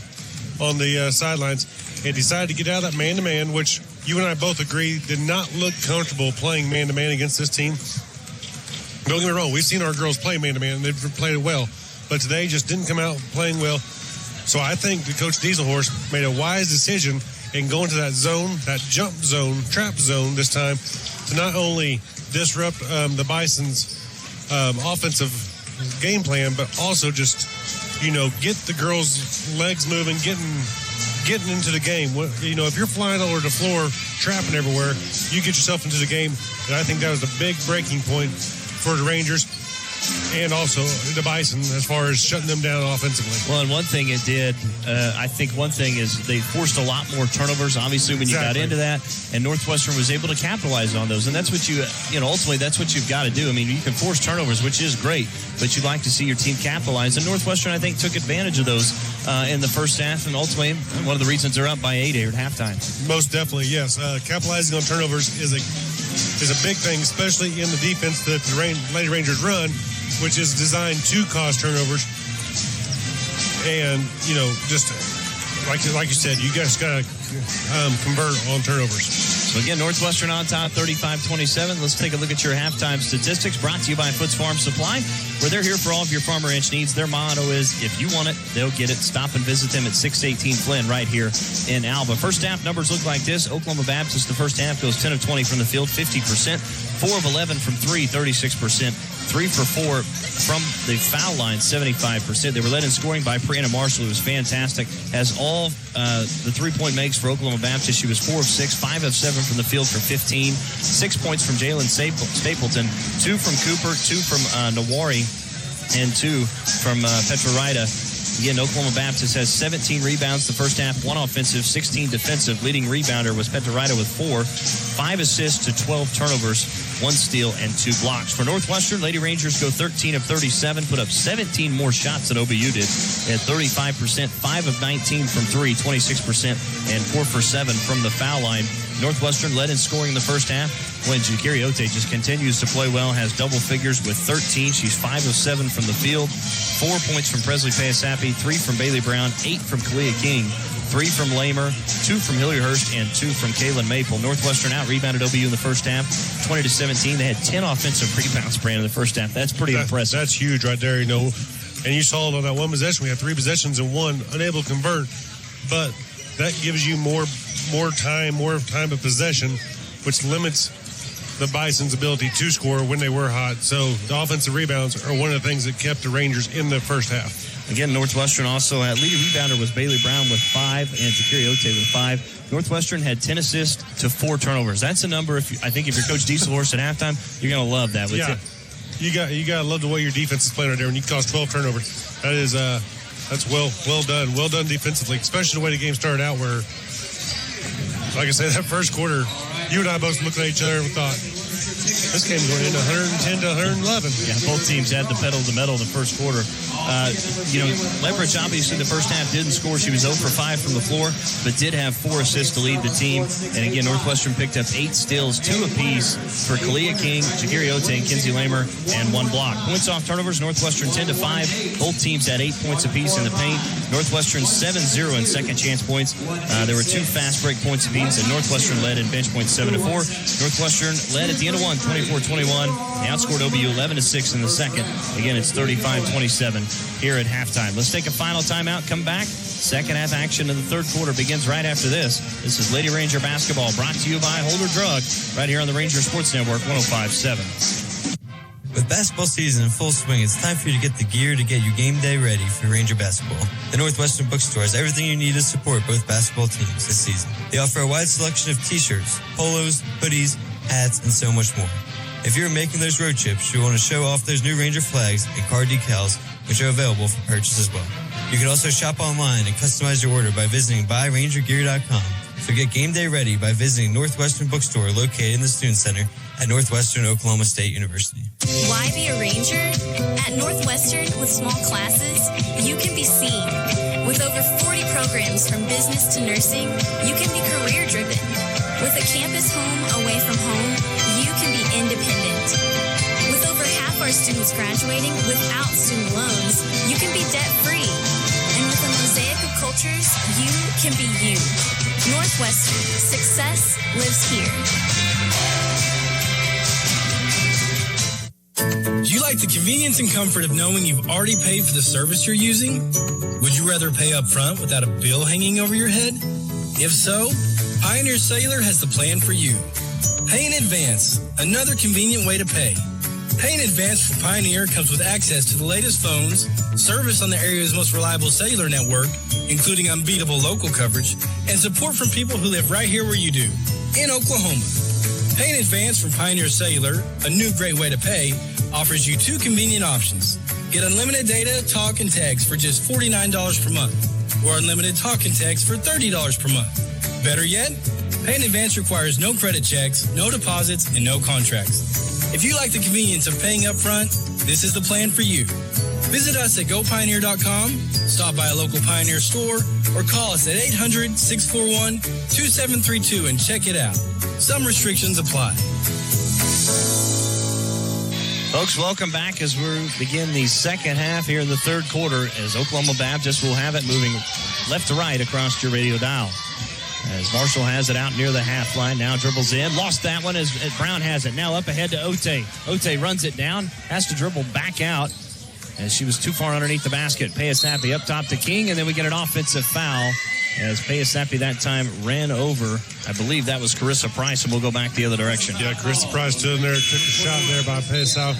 on the sidelines, and decided to get out of that man-to-man, which you and I both agree did not look comfortable playing man-to-man against this team. Don't get me wrong, we've seen our girls play man-to-man, and they've played it well, but today just didn't come out playing well. So I think the Coach Dieselhorst made a wise decision in going to that zone, that jump zone, trap zone this time, to not only disrupt the Bisons' offensive game plan, but also just, get the girls' legs moving, getting into the game. If you're flying all over the floor, trapping everywhere, you get yourself into the game. And I think that was a big breaking point for the Rangers. And also the Bison as far as shutting them down offensively. Well, and one thing it did, I think one thing is they forced a lot more turnovers, obviously, when you got into that, and Northwestern was able to capitalize on those. And that's what ultimately, that's what you've got to do. I mean, you can force turnovers, which is great, but you'd like to see your team capitalize. And Northwestern, I think, took advantage of those in the first half, and ultimately, one of the reasons they're up by 8 here at halftime. Most definitely, yes. Capitalizing on turnovers is a big thing, especially in the defense that the Lady Rangers run, which is designed to cause turnovers. And, just like you said, you guys got to convert on turnovers. So, again, Northwestern on top, 35-27. Let's take a look at your halftime statistics brought to you by Foots Farm Supply, where they're here for all of your farm ranch needs. Their motto is, if you want it, they'll get it. Stop and visit them at 618 Flynn right here in Alva. First half numbers look like this. Oklahoma Baptist, the first half, goes 10 of 20 from the field, 50%. 4 of 11 from 3, 36%. 3 for 4 from the foul line, 75%. They were led in scoring by Brianna Marshall, who was fantastic. Has all the three-point makes for Oklahoma Baptist. She was 4 of 6, 5 of 7 from the field for 15. 6 points from Jalen Stapleton, 2 from Cooper, 2 from Nawari, and 2 from Petra Rida. Again, Oklahoma Baptist has 17 rebounds the first half, 1 offensive, 16 defensive. Leading rebounder was Petra Rida with 4, 5 assists to 12 turnovers, 1 steal, and 2 blocks. For Northwestern, Lady Rangers go 13 of 37, put up 17 more shots than OBU did at 35%, 5 of 19 from 3, 26%, and 4 for 7 from the foul line. Northwestern led in scoring the first half when Jakiri Ote just continues to play well, has double figures with 13. She's 5 of 7 from the field, 4 points from Presley Payasapi, 3 from Bailey Brown, 8 from Kalia King, 3 from Lamer, 2 from Hilliard-Hurst, and 2 from Kaylin Maple. Northwestern out-rebounded OBU in the first half, 20-17. They had 10 offensive rebounds, Brandon, in the first half. That's pretty impressive. That's huge right there, And you saw it on that one possession. We had 3 possessions and 1 unable to convert. But that gives you more time of possession, which limits the Bison's ability to score when they were hot. So the offensive rebounds are one of the things that kept the Rangers in the first half. Again, Northwestern also had leading rebounder was Bailey Brown with 5 and Jakiri Ote with 5. Northwestern had 10 assists to 4 turnovers. That's a number, I think if you're Coach Dieselhorst at halftime, you're going to love that. Yeah, you got to love the way your defense is playing right there. When you cause 12 turnovers, that's well done defensively, especially the way the game started out where, like I said, that first quarter, you and I both looked at each other and thought, this game's going into 110 to 111. Yeah, both teams had the pedal to the metal in the first quarter. Leverage, obviously, the first half didn't score. She was 0 for 5 from the floor, but did have 4 assists to lead the team. And again, Northwestern picked up 8 steals, 2 apiece for Kalia King, Jakiri Ote, and Kinsey Lamer, and 1 block. Points off turnovers, Northwestern 10-5. Both teams had 8 points apiece in the paint. Northwestern 7-0 in second chance points. There were 2 fast break points apiece, and Northwestern led in bench points 7-4. Northwestern led at the end of 1, 24-21. They outscored OBU 11-6 in the second. Again, it's 35-27 here at halftime. Let's take a final timeout, come back. Second half action in the third quarter begins right after this. This is Lady Ranger basketball brought to you by Holder Drug right here on the Ranger Sports Network 105.7. With basketball season in full swing, it's time for you to get the gear to get your game day ready for Ranger basketball. The Northwestern Bookstore has everything you need to support both basketball teams this season. They offer a wide selection of t-shirts, polos, hoodies, hats, and so much more. If you're making those road trips, you'll want to show off those new Ranger flags and car decals, which are available for purchase as well. You can also shop online and customize your order by visiting buyrangergear.com. So get game day ready by visiting Northwestern Bookstore located in the Student Center at Northwestern Oklahoma State University. Why be a Ranger? At Northwestern, with small classes, you can be seen. With over 40 programs from business to nursing, you can be career-driven. With a campus home away from home, you can be independent. With over half our students graduating without student loans, you can be debt-free. And with a mosaic of cultures, you can be you. Northwestern, success lives here. Do you like the convenience and comfort of knowing you've already paid for the service you're using? Would you rather pay up front without a bill hanging over your head? If so, Pioneer Cellular has the plan for you. Pay in advance, another convenient way to pay. Pay in advance for Pioneer comes with access to the latest phones, service on the area's most reliable cellular network, including unbeatable local coverage, and support from people who live right here where you do, in Oklahoma. Pay in advance from Pioneer Cellular, a new great way to pay, offers you two convenient options. Get unlimited data, talk, and text for just $49 per month, or unlimited talk and text for $30 per month. Better yet, pay in advance requires no credit checks, no deposits, and no contracts. If you like the convenience of paying up front, this is the plan for you. Visit us at gopioneer.com, stop by a local Pioneer store, or call us at 800-641-2732 and check it out. Some restrictions apply. Folks, welcome back as we begin the second half here in the third quarter, as Oklahoma Baptist will have it moving left to right across your radio dial. As Marshall has it out near the half line, now dribbles in. Lost that one as Brown has it. Now up ahead to Ote. Ote runs it down, has to dribble back out as she was too far underneath the basket. Payasapi up top to King, and then we get an offensive foul as Payasapi that time ran over. I believe that was Carissa Price, and we'll go back the other direction. Yeah, Carissa Price stood in there, took a shot there by Payasapi.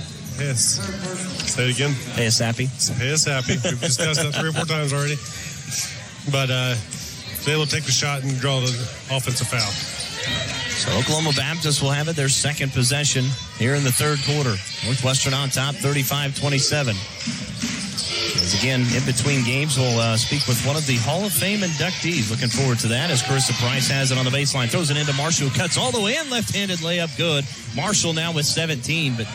Say it again. Payasapi. Payasapi. We've discussed that 3 or 4 times already. But they will take the shot and draw the offensive foul. So Oklahoma Baptist will have it their second possession here in the third quarter. Northwestern on top, 35-27. As again, in between games, we'll speak with one of the Hall of Fame inductees. Looking forward to that as Carissa Price has it on the baseline. Throws it into Marshall, who cuts all the way in. Left-handed layup, good. Marshall now with 17, but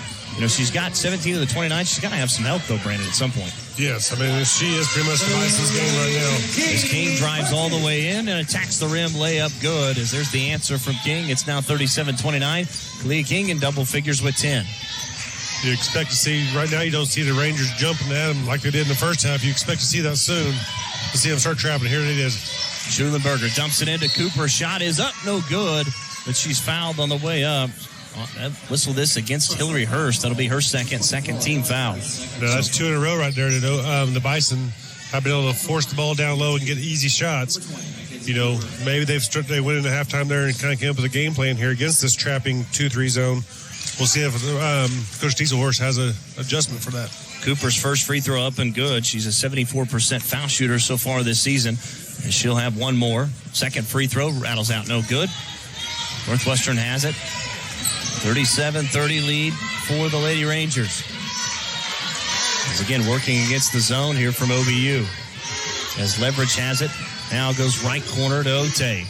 she's got 17 of the 29. She's got to have some help, though, Brandon, at some point. Yes, I mean, she is pretty much the Bisons game right now. As King drives all the way in and attacks the rim, layup good. As there's the answer from King. It's now 37-29. Kalia King in double figures with 10. You expect to see, right now you don't see the Rangers jumping at them like they did in the first half. You expect to see that soon. To see them start trapping. Here it is. Schulenberger dumps it into Cooper. Shot is up, no good. But she's fouled on the way up. Whistle this against Hillary Hurst. That'll be her second team foul. No, that's 2 in a row right there. The Bison have been able to force the ball down low and get easy shots. Maybe they went into halftime there and kind of came up with a game plan here against this trapping 2-3 zone. We'll see if Coach Dieselhorst has an adjustment for that. Cooper's first free throw up and good. She's a 74% foul shooter so far this season. And she'll have one more. Second free throw rattles out, no good. Northwestern has it. 37-30 lead for the Lady Rangers. As again, working against the zone here from OBU. As Leverage has it. Now goes right corner to Ote.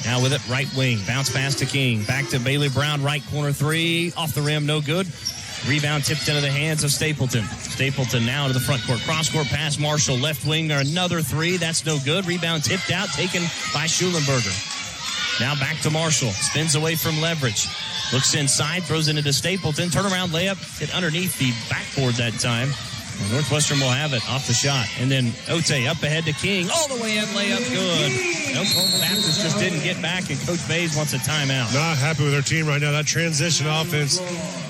Now with it, right wing. Bounce pass to King. Back to Bailey Brown, right corner three. Off the rim, no good. Rebound tipped into the hands of Stapleton. Stapleton now to the front court. Cross-court pass, Marshall. Left wing, another three. That's no good. Rebound tipped out, taken by Schulenberger. Now back to Marshall. Spins away from Leverage. Looks inside, throws it into Stapleton. Turnaround layup, hit underneath the backboard that time. And Northwestern will have it off the shot. And then Ote up ahead to King. All the way in, layup good. Oklahoma Baptist just didn't get back, and Coach Bays wants a timeout. Not happy with their team right now. That transition offense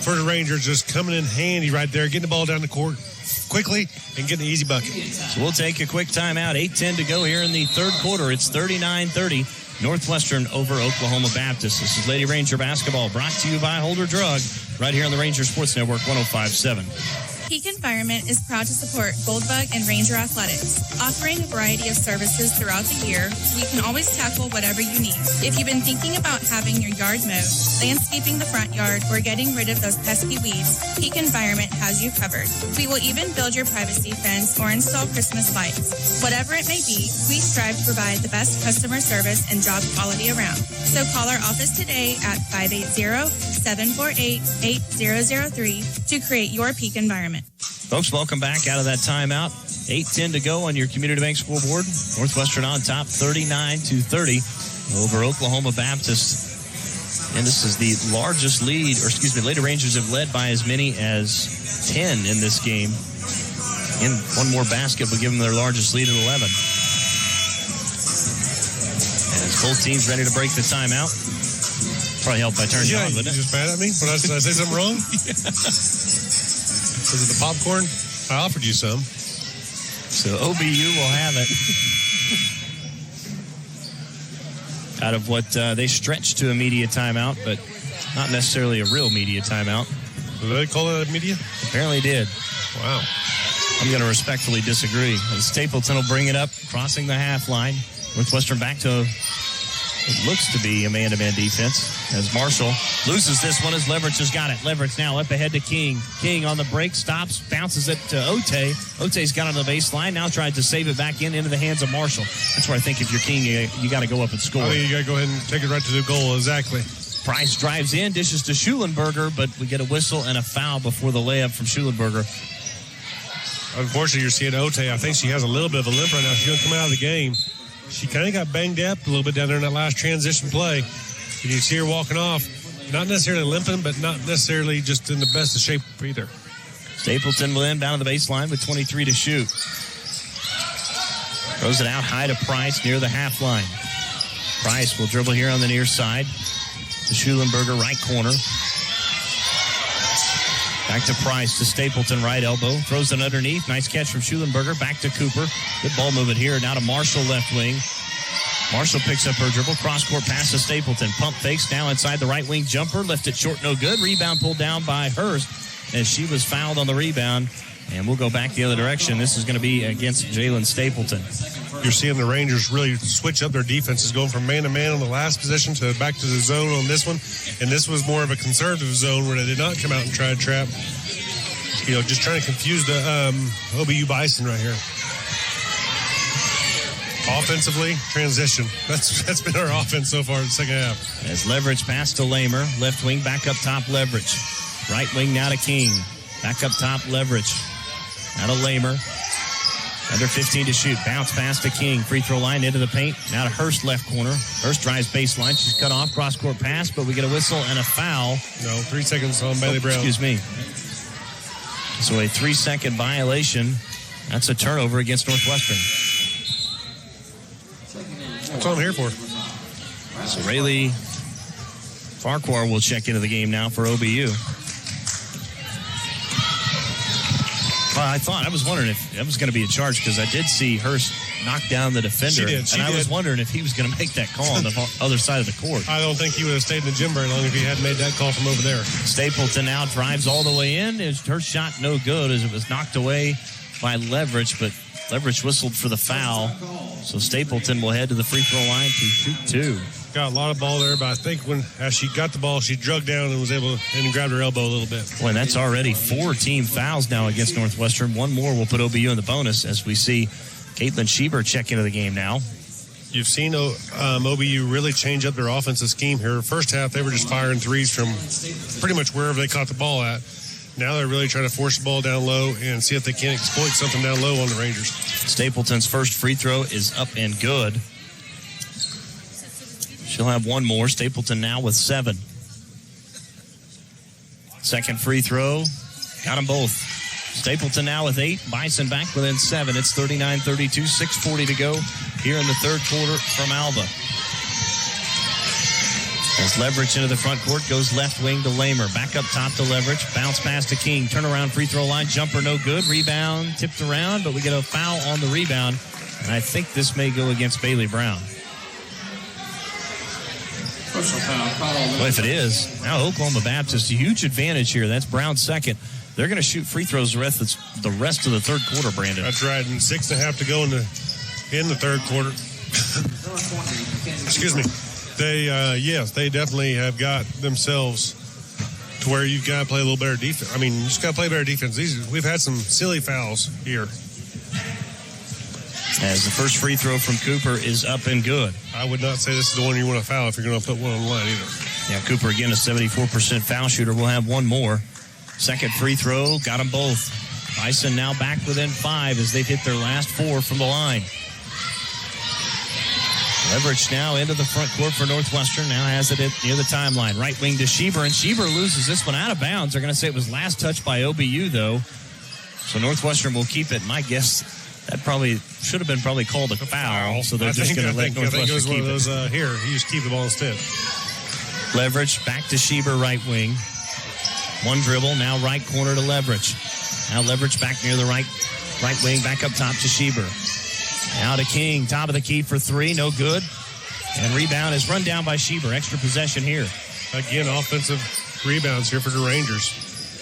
for the Rangers just coming in handy right there, getting the ball down the court quickly and getting an easy bucket. So we'll take a quick timeout. 8:10 to go here in the third quarter. It's 39-30. Northwestern over Oklahoma Baptist. This is Lady Ranger basketball brought to you by Holder Drug right here on the Ranger Sports Network 105.7. Peak Environment is proud to support Goldbug and Ranger Athletics. Offering a variety of services throughout the year, we can always tackle whatever you need. If you've been thinking about having your yard mowed, landscaping the front yard, or getting rid of those pesky weeds, Peak Environment has you covered. We will even build your privacy fence or install Christmas lights. Whatever it may be, we strive to provide the best customer service and job quality around. So call our office today at 580-748-8003 to create your Peak Environment. Folks, welcome back out of that timeout. 8:10 to go on your Community Bank scoreboard. Northwestern on top, 39-30 over Oklahoma Baptist. And this is the largest lead, Lady Rangers have led by as many as 10 in this game. And one more basket will give them their largest lead at 11. As both teams ready to break the timeout. Probably helped by turning on, wouldn't it? You just mad at me? Did I say something wrong? Was it the popcorn? I offered you some. So OBU will have it. Out of what they stretched to a media timeout, but not necessarily a real media timeout. Did they call it a media? Apparently did. Wow. I'm going to respectfully disagree. Stapleton will bring it up, crossing the half line. Northwestern back to what looks to be a man-to-man defense as Marshall loses this one as Leverage has got it. Leverage now up ahead to King. King on the break, stops, bounces it to Ote. Ote's got it on the baseline, now tried to save it back into the hands of Marshall. That's where I think if you're King, you got to go up and score. I think you got to go ahead and take it right to the goal, exactly. Price drives in, dishes to Schulenberger, but we get a whistle and a foul before the layup from Schulenberger. Unfortunately, you're seeing Ote. I think she has a little bit of a limp right now. She's going to come out of the game. She kind of got banged up a little bit down there in that last transition play. And you see her walking off, not necessarily limping, but not necessarily just in the best of shape either. Stapleton will inbound to the baseline with 23 to shoot. Throws it out high to Price near the half line. Price will dribble here on the near side to Schulenberger, right corner. Back to Price to Stapleton, right elbow. Throws it underneath. Nice catch from Schulenberger. Back to Cooper. Good ball movement here. Now to Marshall, left wing. Marshall picks up her dribble. Cross-court pass to Stapleton. Pump fakes now inside the right wing jumper. Left it short, no good. Rebound pulled down by Hurst as she was fouled on the rebound. And we'll go back the other direction. This is going to be against Jalen Stapleton. You're seeing the Rangers really switch up their defenses, going from man-to-man on the last possession to back to the zone on this one. And this was more of a conservative zone where they did not come out and try to trap. You know, just trying to confuse the OBU Bison right here. Offensively, transition. That's been our offense so far in the second half. As Leverage pass to Lamer. Left wing, back up top, Leverage. Right wing now to King. Back up top, Leverage. Now to Lamer. Under 15 to shoot. Bounce pass to King. Free throw line into the paint. Now to Hurst, left corner. Hurst drives baseline. She's cut off. Cross-court pass, but we get a whistle and a foul. No, 3 seconds on Bailey Brown. Excuse me. So a 3-second violation. That's a turnover against Northwestern. That's what I'm here for. So Rayleigh Farquhar will check into the game now for OBU. Well, I was wondering if that was going to be a charge because I did see Hurst knock down the defender. She I was wondering if he was going to make that call on the other side of the court. I don't think he would have stayed in the gym very long if he hadn't made that call from over there. Stapleton now drives all the way in. Her shot no good as it was knocked away by Leverage, but Leverage whistled for the foul. So Stapleton will head to the free throw line to shoot 2. Got a lot of ball there, but I think as she got the ball, she drug down and was able to and grabbed her elbow a little bit. Boy, that's already 4 team fouls now against Northwestern. One more will put OBU in the bonus as we see Caitlin Schieber check into the game now. You've seen OBU really change up their offensive scheme here. First half, they were just firing threes from pretty much wherever they caught the ball at. Now they're really trying to force the ball down low and see if they can exploit something down low on the Rangers. Stapleton's first free throw is up and good. She'll have one more. Stapleton now with 7. Second free throw. Got them both. Stapleton now with 8. Bison back within 7. It's 39-32. 6:40 to go here in the third quarter from Alva. As Leverage into the front court, goes left wing to Lamer. Back up top to Leverage. Bounce pass to King. Turnaround free throw line. Jumper no good. Rebound tipped around, but we get a foul on the rebound. And I think this may go against Bailey Brown. Well, if it is, now Oklahoma Baptist, a huge advantage here. That's Brown second. They're going to shoot free throws the rest of the third quarter, Brandon. That's right, and 6.5 to go in the third quarter. Excuse me. They definitely have got themselves to where you've got to play a little better defense. I mean, you just got to play better defense. We've had some silly fouls here. As the first free throw from Cooper is up and good. I would not say this is the one you want to foul if you're going to put one on the line either. Yeah, Cooper again, a 74% foul shooter. We'll have one more. Second free throw, got them both. Bison now back within 5 as they've hit their last 4 from the line. Leverage now into the front court for Northwestern. Now has it near the timeline. Right wing to Schieber, and Schieber loses this one out of bounds. They're going to say it was last touch by OBU, though. So Northwestern will keep it. My guess, that probably should have been called a foul. So they're just going to let Northwestern keep it. I think it was one of those here. He just keep the ball instead. Leverage back to Schieber, right wing. One dribble, now right corner to Leverage. Now Leverage back near the right wing, back up top to Schieber. Now to King, top of the key for 3, no good. And rebound is run down by Schieber. Extra possession here. Again, offensive rebounds here for the Rangers.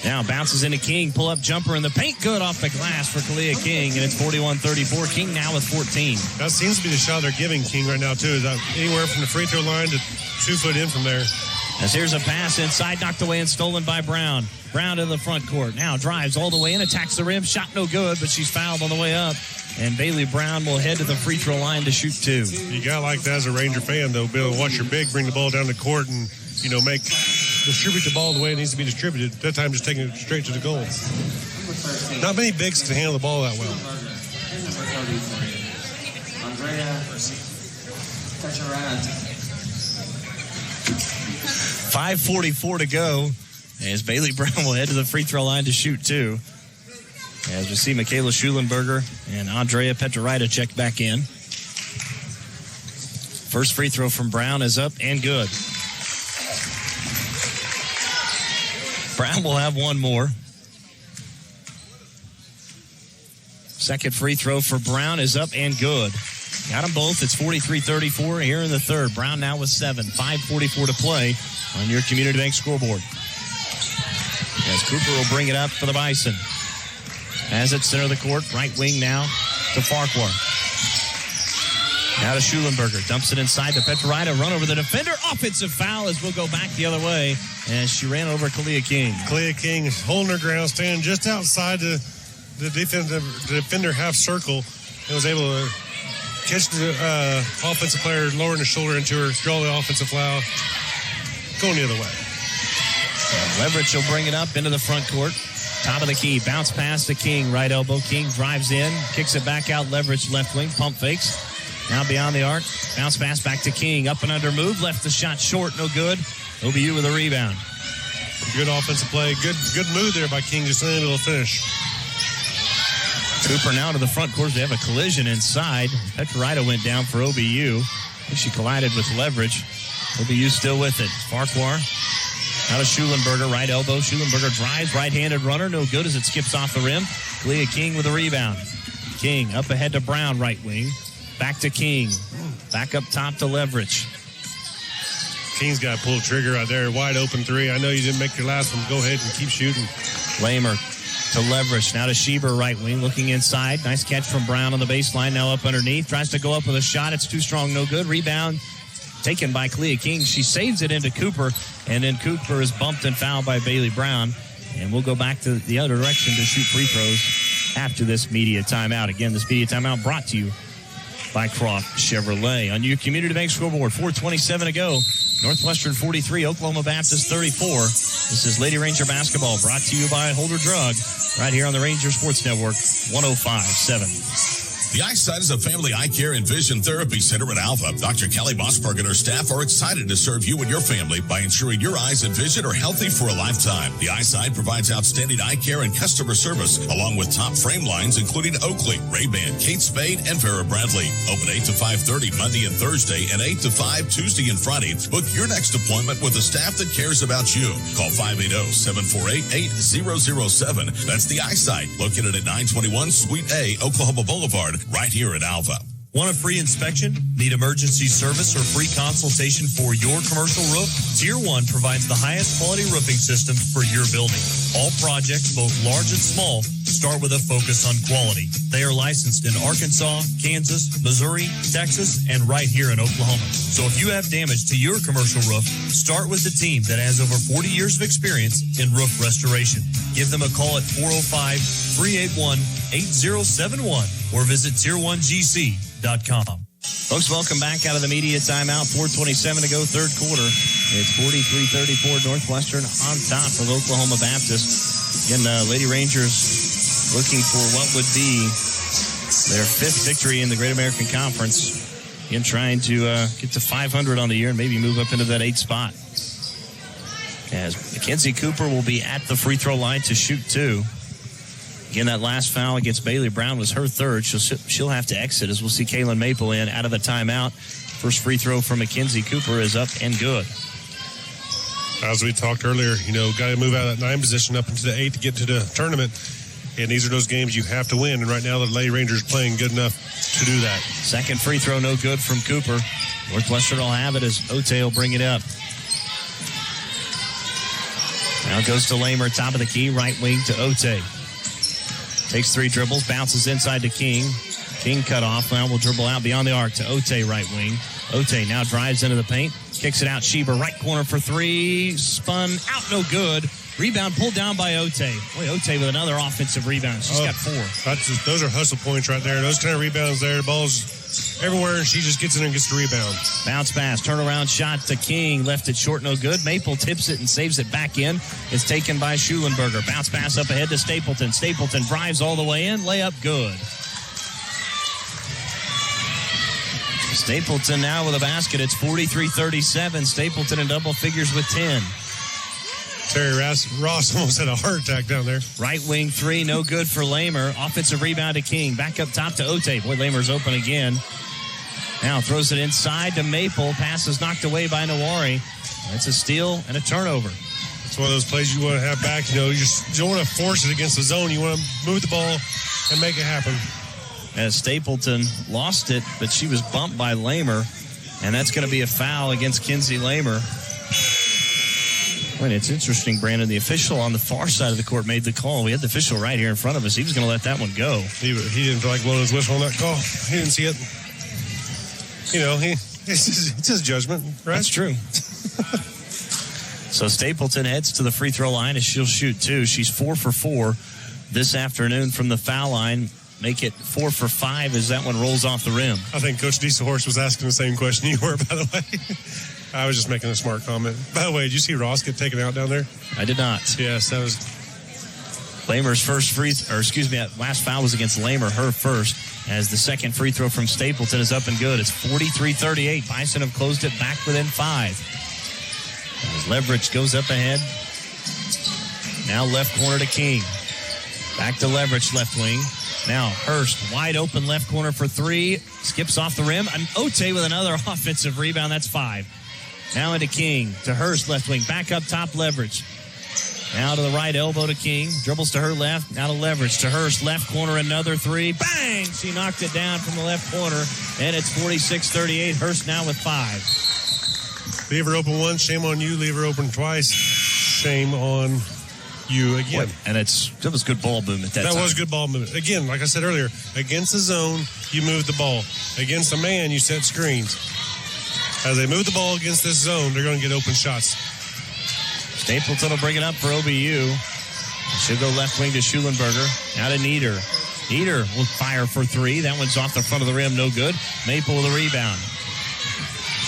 Now bounces into King, pull-up jumper in the paint, good off the glass for Kalia King, and it's 41-34. King now with 14. That seems to be the shot they're giving King right now, too. Is that anywhere from the free throw line to 2 foot in from there. As here's a pass inside, knocked away and stolen by Brown. Brown to the front court. Now drives all the way in, attacks the rim. Shot no good, but she's fouled on the way up. And Bailey Brown will head to the free throw line to shoot 2. You got like that as a Ranger fan, though. Be able to watch your big bring the ball down the court and, distribute the ball the way it needs to be distributed. That time just taking it straight to the goal. Not many bigs can handle the ball that well. 5:44 to go as Bailey Brown will head to the free throw line to shoot 2. As we see Michaela Schulenberger and Andrea Petrarita check back in. First free throw from Brown is up and good. Brown will have one more. Second free throw for Brown is up and good. Got them both. It's 43-34 here in the third. Brown now with 7. 5:44 to play on your Community Bank scoreboard. As Cooper will bring it up for the Bison. As it's center of the court, right wing now to Farquhar. Now to Schulenberger. Dumps it inside to Petrarita. Run over the defender. Offensive foul as we'll go back the other way. And she ran over Kalia King. Kalia King is holding her ground, standing just outside the defender half circle, and was able to catch the offensive player, lowering the shoulder into her, draw the offensive foul, going the other way. Leverage will bring it up into the front court. Top of the key, bounce pass to King, right elbow. King drives in, kicks it back out. Leverage left wing, pump fakes. Now beyond the arc, bounce pass back to King. Up and under move, left the shot short, no good. OBU with a rebound. Good offensive play, good move there by King, just unable to finish. Cooper now to the front court. They have a collision inside. Petrarita went down for OBU. I think she collided with Leverage. OBU still with it. Farquhar. Now to Schulenberger, right elbow. Schulenberger drives, right-handed runner. No good as it skips off the rim. Leah King with a rebound. King up ahead to Brown, right wing. Back to King. Back up top to Leverage. King's got to pull the trigger out there. Wide open 3. I know you didn't make your last one. Go ahead and keep shooting. Lamer to Leverage. Now to Schieber, right wing, looking inside. Nice catch from Brown on the baseline. Now up underneath. Tries to go up with a shot. It's too strong. No good. Rebound taken by Kalia King. She saves it into Cooper, and then Cooper is bumped and fouled by Bailey Brown. And we'll go back to the other direction to shoot free throws after this media timeout. Again, this media timeout brought to you by Croft Chevrolet. On your Community Bank scoreboard, 4:27 to go. Northwestern 43, Oklahoma Baptist 34. This is Lady Ranger basketball brought to you by Holder Drug right here on the Ranger Sports Network, 105.7. The Eyesight is a family eye care and vision therapy center at Alpha. Dr. Kelly Mossberg and her staff are excited to serve you and your family by ensuring your eyes and vision are healthy for a lifetime. The Eyesight provides outstanding eye care and customer service, along with top frame lines including Oakley, Ray-Ban, Kate Spade, and Vera Bradley. Open 8 to 5:30 Monday and Thursday, and 8 to 5 Tuesday and Friday. Book your next appointment with a staff that cares about you. Call 580-748-8007. That's The Eyesight, located at 921 Suite A, Oklahoma Boulevard, right here in Alpha. Want a free inspection? Need emergency service or free consultation for your commercial roof? Tier 1 provides the highest quality roofing system for your building. All projects, both large and small, start with a focus on quality. They are licensed in Arkansas, Kansas, Missouri, Texas, and right here in Oklahoma. So if you have damage to your commercial roof, start with the team that has over 40 years of experience in roof restoration. Give them a call at 405-381-8071 or visit tier1gc.com. Folks, welcome back out of the media timeout. 4:27 to go, third quarter. It's 43-34 Northwestern on top of Oklahoma Baptist. Again, Lady Rangers looking for what would be their fifth victory in the Great American Conference. Again, trying to get to 500 on the year and maybe move up into that 8th spot. As Mackenzie Cooper will be at the free throw line to shoot 2. Again, that last foul against Bailey Brown was her third. She'll have to exit as we'll see Kaylin Maple in out of the timeout. First free throw from Mackenzie Cooper is up and good. As we talked earlier, got to move out of that 9 position up into the 8 to get to the tournament. And these are those games you have to win. And right now the Lady Rangers playing good enough to do that. Second free throw, no good from Cooper. Northwestern will have it as Ote will bring it up. Now it goes to Lamer, top of the key, right wing to Ote. Takes 3 dribbles, bounces inside to King. King cut off. Now will dribble out beyond the arc to Ote, right wing. Ote now drives into the paint. Kicks it out. Schieber, right corner for 3. Spun out, no good. Rebound pulled down by Ote. Boy, Ote with another offensive rebound. She's got 4. Those are hustle points right there. Those kind of rebounds there. The ball's everywhere, and she just gets in there and gets the rebound. Bounce pass, turnaround shot to King. Left it short, no good. Maple tips it and saves it back in. It's taken by Schulenberger. Bounce pass up ahead to Stapleton. Stapleton drives all the way in. Layup good. Stapleton now with a basket. It's 43-37. Stapleton in double figures with 10. Terry Ross almost had a heart attack down there. Right wing 3, no good for Lamer. Offensive rebound to King. Back up top to Ote. Boy, Lamer's open again. Now throws it inside to Maple. Pass is knocked away by Nawari. That's a steal and a turnover. It's one of those plays you want to have back. You don't want to force it against the zone. You want to move the ball and make it happen. As Stapleton lost it, but she was bumped by Lamer. And that's going to be a foul against Kinsey Lamer. Well, it's interesting, Brandon. The official on the far side of the court made the call. We had the official right here in front of us. He was going to let that one go. He didn't feel like blowing his whistle on that call. He didn't see it. It's his judgment, right? That's true. So Stapleton heads to the free throw line as she'll shoot 2. She's 4 for 4 this afternoon from the foul line. Make it 4 for 5 as that one rolls off the rim. I think Coach Dieselhorst was asking the same question you were, by the way. I was just making a smart comment. By the way, did you see Ross get taken out down there? I did not. Yes, that was Lamer's first last foul was against Lamer, her first, as the second free throw from Stapleton is up and good. It's 43-38. Bison have closed it back within 5. As Leverage goes up ahead. Now left corner to King. Back to Leverage, left wing. Now Hurst, wide open left corner for 3. Skips off the rim. And Ote with another offensive rebound. That's 5. Now into King. To Hurst, left wing. Back up top, Leverage. Now to the right elbow to King. Dribbles to her left. Now to Leverage. To Hurst, left corner, another 3. Bang! She knocked it down from the left corner. And it's 46-38. Hurst now with 5. Leave her open once. Shame on you. Leave her open twice. Shame on you again. And that was good ball movement that time. That was good ball movement. Again, like I said earlier, against the zone, you move the ball. Against a man, you set screens. As they move the ball against this zone, they're going to get open shots. Stapleton will bring it up for OBU. She'll go left wing to Schulenberger. Now to Nieder. Nieder will fire for 3. That one's off the front of the rim. No good. Maple with a rebound.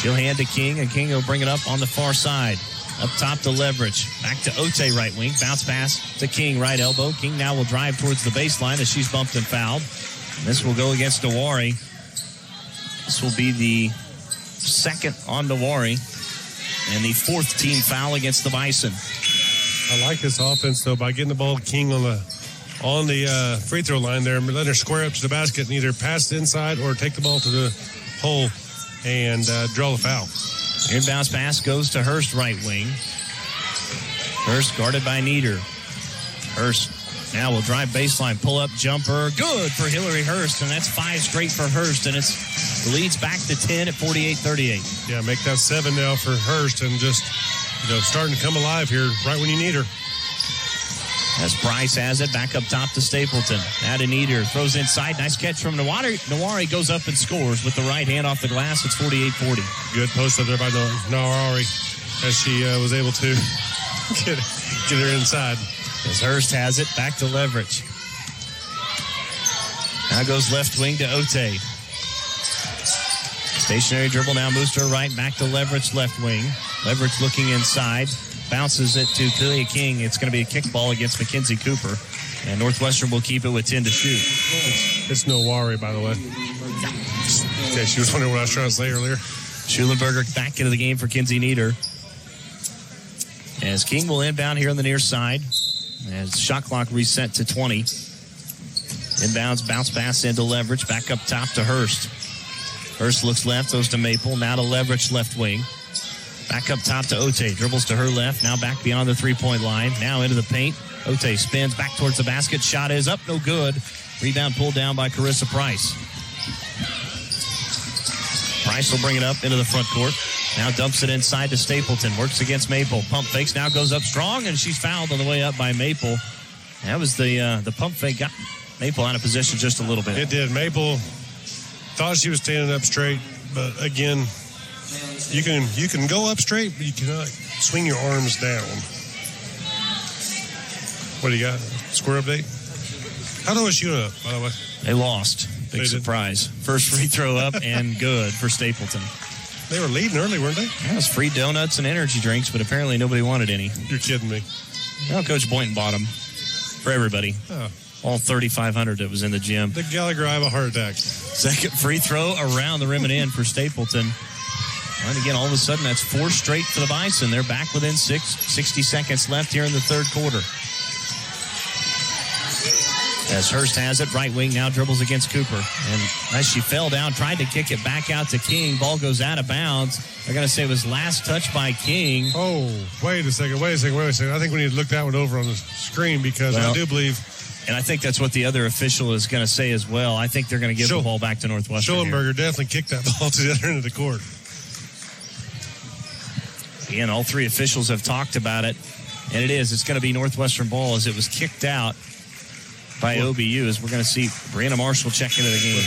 She'll hand to King, and King will bring it up on the far side. Up top to Leverage. Back to Ote, right wing. Bounce pass to King, right elbow. King now will drive towards the baseline as she's bumped and fouled. This will go against Nawari. This will be the second on Nawari. And the 4th team foul against the Bison. I like this offense, though, by getting the ball to King on the free throw line there, and letting her square up to the basket and either pass it inside or take the ball to the hole and draw the foul. Inbounds pass goes to Hurst, right wing. Hurst guarded by Nieder. Hurst Now we'll drive baseline, pull up jumper. Good for Hillary Hurst, and that's 5 straight for Hurst, and the lead's back to 10 at 48-38. Yeah, make that 7 now for Hurst, and just, starting to come alive here right when you need her. As Price has it, back up top to Stapleton. Now to Nieder, throws inside. Nice catch from Nawari. Nawari goes up and scores with the right hand off the glass. It's 48-40. Good post up there by Nawari as she was able to get her inside. As Hurst has it, back to Leverage. Now goes left wing to Ote. Stationary dribble now moves to her right, back to Leverage left wing. Leverage looking inside. Bounces it to Kalia King. It's going to be a kickball against Mackenzie Cooper. And Northwestern will keep it with 10 to shoot. It's Nawari, by the way. Okay, she was wondering what I was trying to say earlier. Schulenberger back into the game for Kinsey Nieder. As King will inbound here on the near side. As shot clock reset to 20. Inbounds, bounce pass into Leverage. Back up top to Hurst. Hurst looks left, goes to Maple. Now to Leverage left wing. Back up top to Ote. Dribbles to her left. Now back beyond the three-point line. Now into the paint. Ote spins back towards the basket. Shot is up, no good. Rebound pulled down by Carissa Price. Price will bring it up into the front court. Now dumps it inside to Stapleton. Works against Maple. Pump fakes. Now goes up strong, and she's fouled on the way up by Maple. That was the pump fake. Got Maple out of position just a little bit. It did. Maple thought she was standing up straight, but again, you can go up straight, but you cannot swing your arms down. What do you got? Score update? How was you up, by the way? They lost. Big surprise. First free throw up and good for Stapleton. They were leading early, weren't they? That was free donuts and energy drinks, but apparently nobody wanted any. You're kidding me. Well, Coach Boynton bought them for everybody. Oh. All 3,500 that was in the gym. The Gallagher have a heart attack. Second free throw around the rim and in for Stapleton. And again, all of a sudden, that's 4 straight for the Bison. They're back within 60 seconds left here in the third quarter. As Hurst has it, right wing now dribbles against Cooper. And as she fell down, tried to kick it back out to King. Ball goes out of bounds. They're going to say it was last touch by King. Oh, wait a second. I think we need to look that one over on the screen because I do believe. And I think that's what the other official is going to say as well. I think they're going to give the ball back to Northwestern. Schulenberger definitely kicked that ball to the other end of the court. Again, all 3 officials have talked about it. And it's going to be Northwestern ball as it was kicked out by OBU, as we're going to see Brianna Marshall check into the game.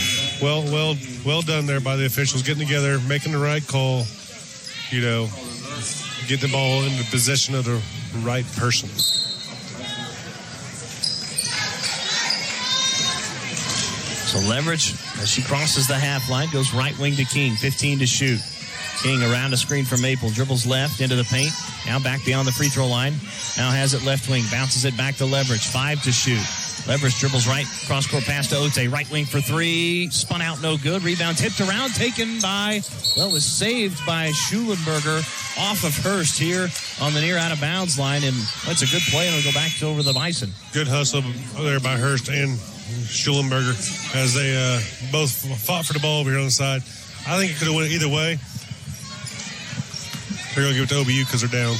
Well done there by the officials, getting together, making the right call, get the ball in the possession of the right person. So Leverage, as she crosses the half line, goes right wing to King, 15 to shoot. King around a screen from Maple, dribbles left into the paint, now back beyond the free throw line. Now has it left wing, bounces it back to Leverage, 5 to shoot. Leverage dribbles right, cross-court pass to Ote, right wing for 3, spun out, no good. Rebound tipped around, taken by, was saved by Schulenberger off of Hurst here on the near out-of-bounds line, and that's a good play, and it'll go back over the Bison. Good hustle there by Hurst and Schulenberger as they both fought for the ball over here on the side. I think it could have went either way. They're going to give it to OBU because they're down.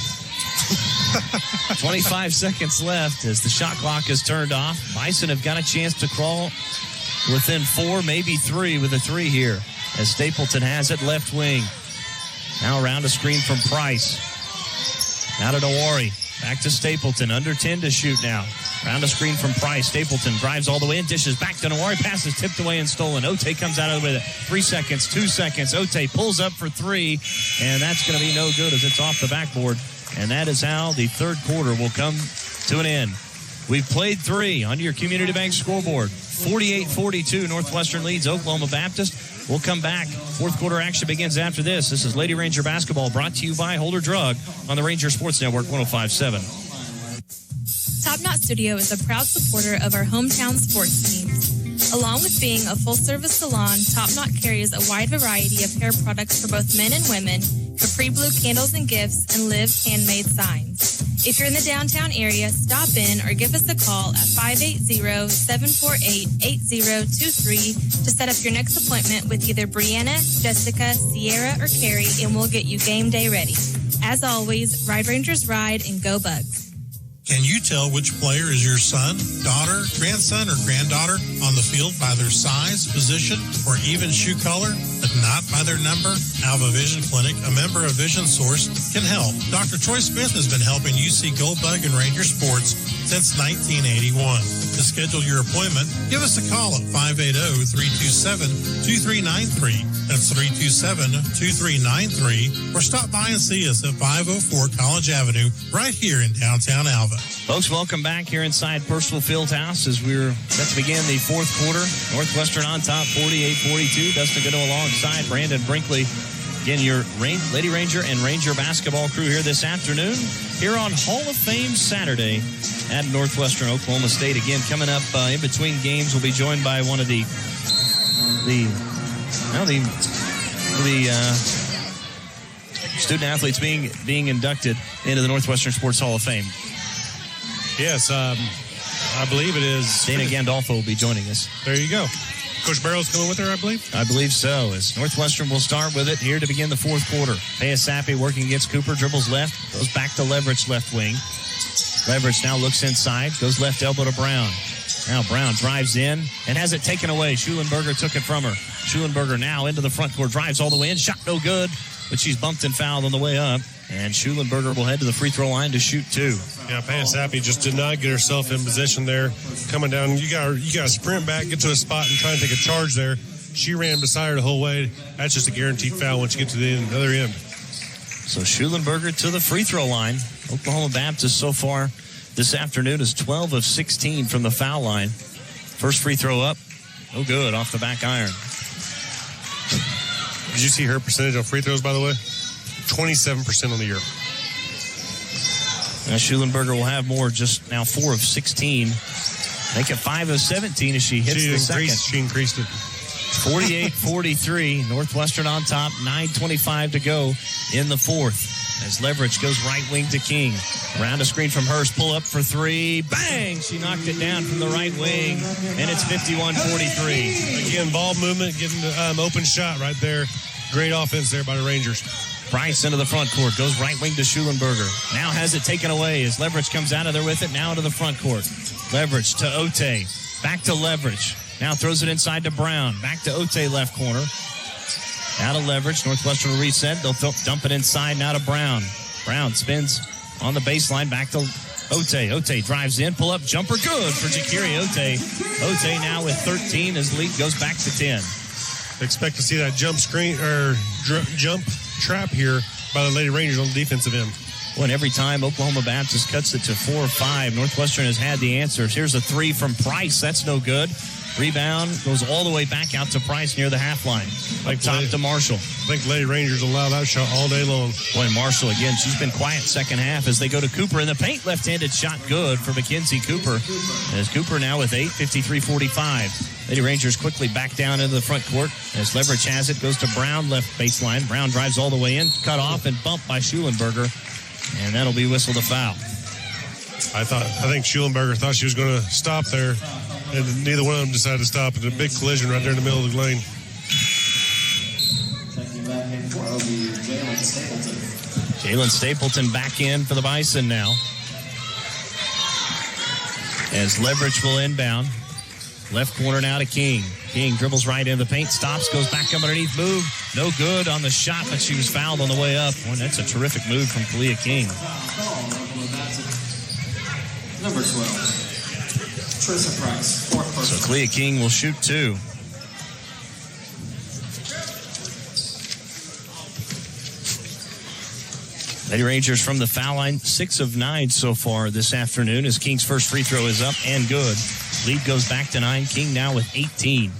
25 seconds left as the shot clock is turned off. Bison have got a chance to crawl within 4, maybe 3 with a 3 here as Stapleton has it left wing. Now around a screen from Price. Now to Nawari. Back to Stapleton. Under 10 to shoot now. Round a screen from Price. Stapleton drives all the way in. Dishes back to Nawari. Pass is tipped away and stolen. Ote comes out of the way. 3 seconds, 2 seconds. Ote pulls up for 3. And that's going to be no good as it's off the backboard. And that is how the third quarter will come to an end. We've played 3 on your Community Bank scoreboard. 48-42. Northwestern leads Oklahoma Baptist. We'll come back. Fourth quarter action begins after this. This is Lady Ranger basketball brought to you by Holder Drug on the Ranger Sports Network 105.7. Top Knot Studio is a proud supporter of our hometown sports teams. Along with being a full-service salon, Top Knot carries a wide variety of hair products for both men and women, Capri Blue candles and gifts, and Live handmade signs. If you're in the downtown area, stop in or give us a call at 580-748-8023 to set up your next appointment with either Brianna, Jessica, Sierra, or Carrie, and we'll get you game day ready. As always, Ride Rangers ride and go Bugs. Can you tell which player is your son, daughter, grandson, or granddaughter on the field by their size, position, or even shoe color, but not by their number? Alva Vision Clinic, a member of Vision Source, can help. Dr. Troy Smith has been helping UC Goldbug and Ranger sports since 1981. To schedule your appointment, give us a call at 580-327-2393. That's 327-2393. Or stop by and see us at 504 College Avenue, right here in downtown Alva. Folks, welcome back here inside Purcell Fieldhouse as we're set to begin the fourth quarter. Northwestern on top, 48-42. Dustin Goodall alongside Brandon Brinkley. Again, your Lady Ranger and Ranger basketball crew here this afternoon, here on Hall of Fame Saturday at Northwestern Oklahoma State. Again, coming up in between games, we'll be joined by one of the student athletes being inducted into the Northwestern Sports Hall of Fame. Yes, I believe it is. Dana Gandolfo will be joining us. There you go. Coach Barrow's coming with her, I believe? I believe so. As Northwestern will start with it here to begin the fourth quarter. Payasapi working against Cooper, dribbles left, goes back to Leverage left wing. Leverage now looks inside, goes left elbow to Brown. Now Brown drives in and has it taken away. Schulenberger took it from her. Schulenberger now into the front court, drives all the way in, shot no good, but she's bumped and fouled on the way up. And Schulenberger will head to the free throw line to shoot two. Yeah, Payasapi just did not get herself in position there. Coming down, you got to sprint back, get to a spot, and try and take a charge there. She ran beside her the whole way. That's just a guaranteed foul once you get to the other end. So Schulenberger to the free throw line. Oklahoma Baptist so far this afternoon is 12 of 16 from the foul line. First free throw up, no good, off the back iron. Did you see her percentage on free throws, by the way? 27% on the year. Now Schulenberger will have more, just now 4 of 16. Make it 5 of 17 as she hits the second. She increased it. 48-43, Northwestern on top, 9:25 to go in the fourth. As Leverage goes right wing to King. Around a screen from Hurst, pull up for three. Bang! She knocked it down from the right wing, and it's 51-43. Again, ball movement, getting the open shot right there. Great offense there by the Rangers. Bryce into the front court, goes right wing to Schulenberger. Now has it taken away as Leverage comes out of there with it, now into the front court. Leverage to Ote, back to Leverage. Now throws it inside to Brown, back to Ote left corner. Now to Leverage, Northwestern will reset, they'll dump it inside, now to Brown. Brown spins on the baseline, back to Ote. Ote drives in, pull up, jumper, good for Jakiri Ote. Ote now with 13 as the lead goes back to 10. Expect to see that jump screen or jump trap here by the Lady Rangers on the defensive end. Well, and every time Oklahoma Baptist cuts it to 4 or 5, Northwestern has had the answers. Here's a three from Price. That's no good. Rebound goes all the way back out to Price near the half line. Top to Marshall. I think Lady Rangers allow that shot all day long. Boy, Marshall, again, she's been quiet second half as they go to Cooper in the paint. Left-handed shot good for Mackenzie Cooper. As Cooper now with 8, 53-45. Lady Rangers quickly back down into the front court as Leverage has it. Goes to Brown, left baseline. Brown drives all the way in, cut off and bumped by Schulenberger. And that'll be whistled a foul. I think Schulenberger thought she was going to stop there, and neither one of them decided to stop. It's a big collision right there in the middle of the lane. Jalen Stapleton back in for the Bison now. As Leverage will inbound. Left corner now to King. King dribbles right into the paint, stops, goes back up underneath, move. No good on the shot, but she was fouled on the way up. Boy, that's a terrific move from Kalia King. Number 12, Trissa Price, fourth person. So Kalia King will shoot two. Lady Rangers from the foul line, 6 of 9 so far this afternoon as King's first free throw is up and good. Lead goes back to 9. King now with 18.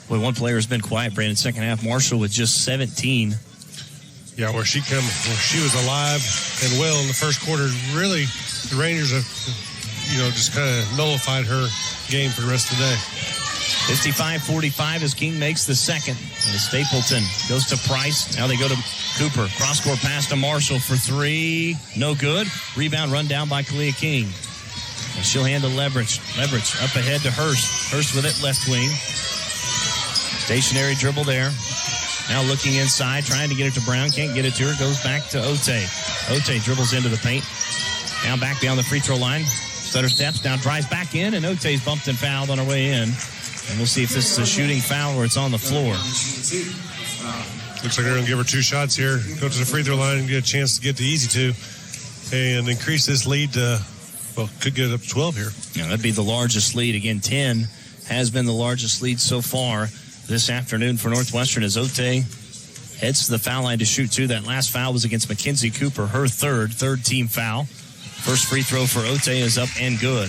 Boy, one player has been quiet, Brandon, second half. Marshall with just 17. Yeah, where she was alive and well in the first quarter. Really, the Rangers have, just kind of nullified her game for the rest of the day. 55-45 as King makes the second. And Stapleton goes to Price. Now they go to Cooper. Cross-court pass to Marshall for 3. No good. Rebound run down by Kalia King. And she'll hand to Leverage. Leverage up ahead to Hurst. Hurst with it left wing. Stationary dribble there. Now looking inside, trying to get it to Brown. Can't get it to her. Goes back to Ote. Ote dribbles into the paint. Now back beyond the free throw line. Stutter steps, now drives back in, and Ote's bumped and fouled on her way in. And we'll see if this is a shooting foul or it's on the floor. Looks like they're going to give her 2 shots here. Go to the free throw line and get a chance to get to easy 2. And increase this lead to, could get up to 12 here. Yeah, that'd be the largest lead. Again, 10 has been the largest lead so far this afternoon for Northwestern as Ote heads to the foul line to shoot 2. That last foul was against Mackenzie Cooper, her third team foul. First free throw for Ote is up and good.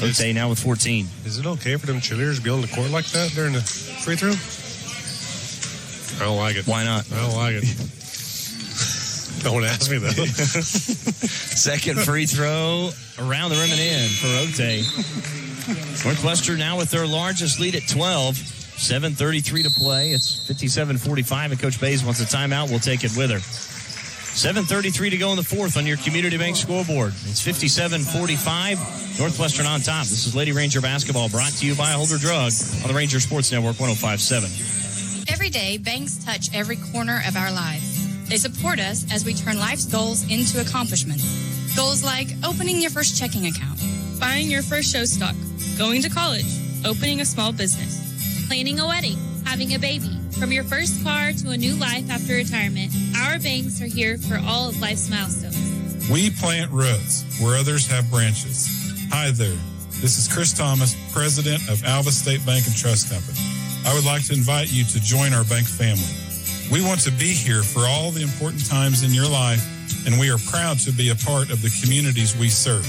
Ote now with 14. Is it okay for them cheerleaders to be on the court like that during the free throw? I don't like it. Why not? I don't like it. Don't ask me, though. Second free throw around the rim and in for Ote. Northwestern now with their largest lead at 12. 7:33 to play. It's 57-45, and Coach Bays wants a timeout. We'll take it with her. 7:33 to go in the fourth on your Community Bank scoreboard. It's 57-45. Northwestern on top. This is Lady Ranger basketball brought to you by Holder Drug on the Ranger Sports Network 105.7. Every day, banks touch every corner of our lives. They support us as we turn life's goals into accomplishments. Goals like opening your first checking account, buying your first show stock, going to college, opening a small business, planning a wedding, having a baby. From your first car to a new life after retirement, our banks are here for all of life's milestones. We plant roots where others have branches. Hi there. This is Chris Thomas, president of Alva State Bank and Trust Company. I would like to invite you to join our bank family. We want to be here for all the important times in your life, and we are proud to be a part of the communities we serve.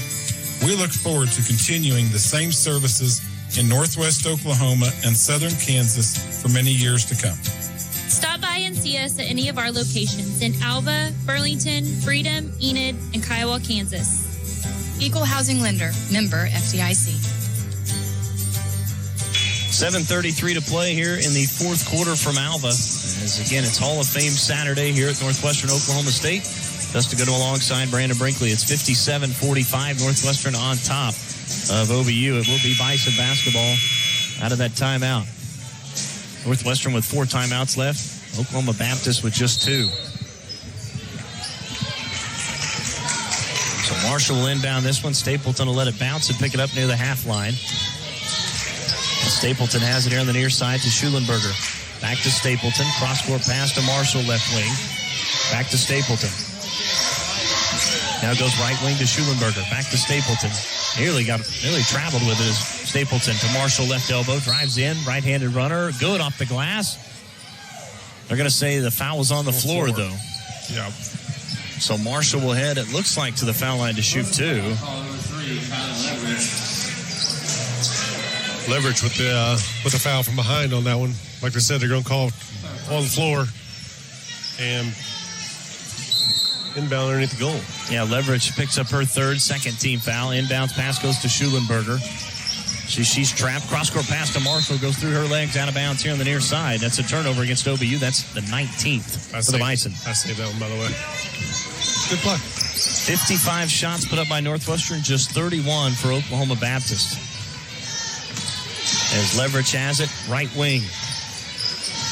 We look forward to continuing the same services in Northwest Oklahoma and Southern Kansas for many years to come. Stop by and see us at any of our locations in Alva, Burlington, Freedom, Enid, and Kiowa, Kansas. Equal Housing Lender, member FDIC. 7:33 to play here in the fourth quarter from Alva. As again, it's Hall of Fame Saturday here at Northwestern Oklahoma State. Just to go alongside Brandon Brinkley. It's 57-45, Northwestern on top of OBU. It will be Bison basketball out of that timeout. Northwestern with 4 timeouts left. Oklahoma Baptist with just 2. So Marshall will inbound this one. Stapleton will let it bounce and pick it up near the half line. Stapleton has it here on the near side to Schulenberger. Back to Stapleton. Cross-court pass to Marshall, left wing. Back to Stapleton. Now goes right wing to Schulenberger. Back to Stapleton. Nearly traveled with it as Stapleton to Marshall, left elbow. Drives in. Right-handed runner. Good off the glass. They're going to say the foul was on the floor, though. Yeah. So Marshall will head, it looks like, to the foul line to shoot 2. Leverage with the foul from behind on that one. Like I said, they're going to call on the floor and inbound underneath the goal. Yeah, Leverage picks up her second team foul. Inbounds pass goes to Schulenberger. She's trapped. Cross-court pass to Marshall goes through her legs, out of bounds here on the near side. That's a turnover against OBU. That's the 19th for the Bison. I saved that one, by the way. Good play. 55 shots put up by Northwestern, just 31 for Oklahoma Baptist. As Leverage has it, right wing.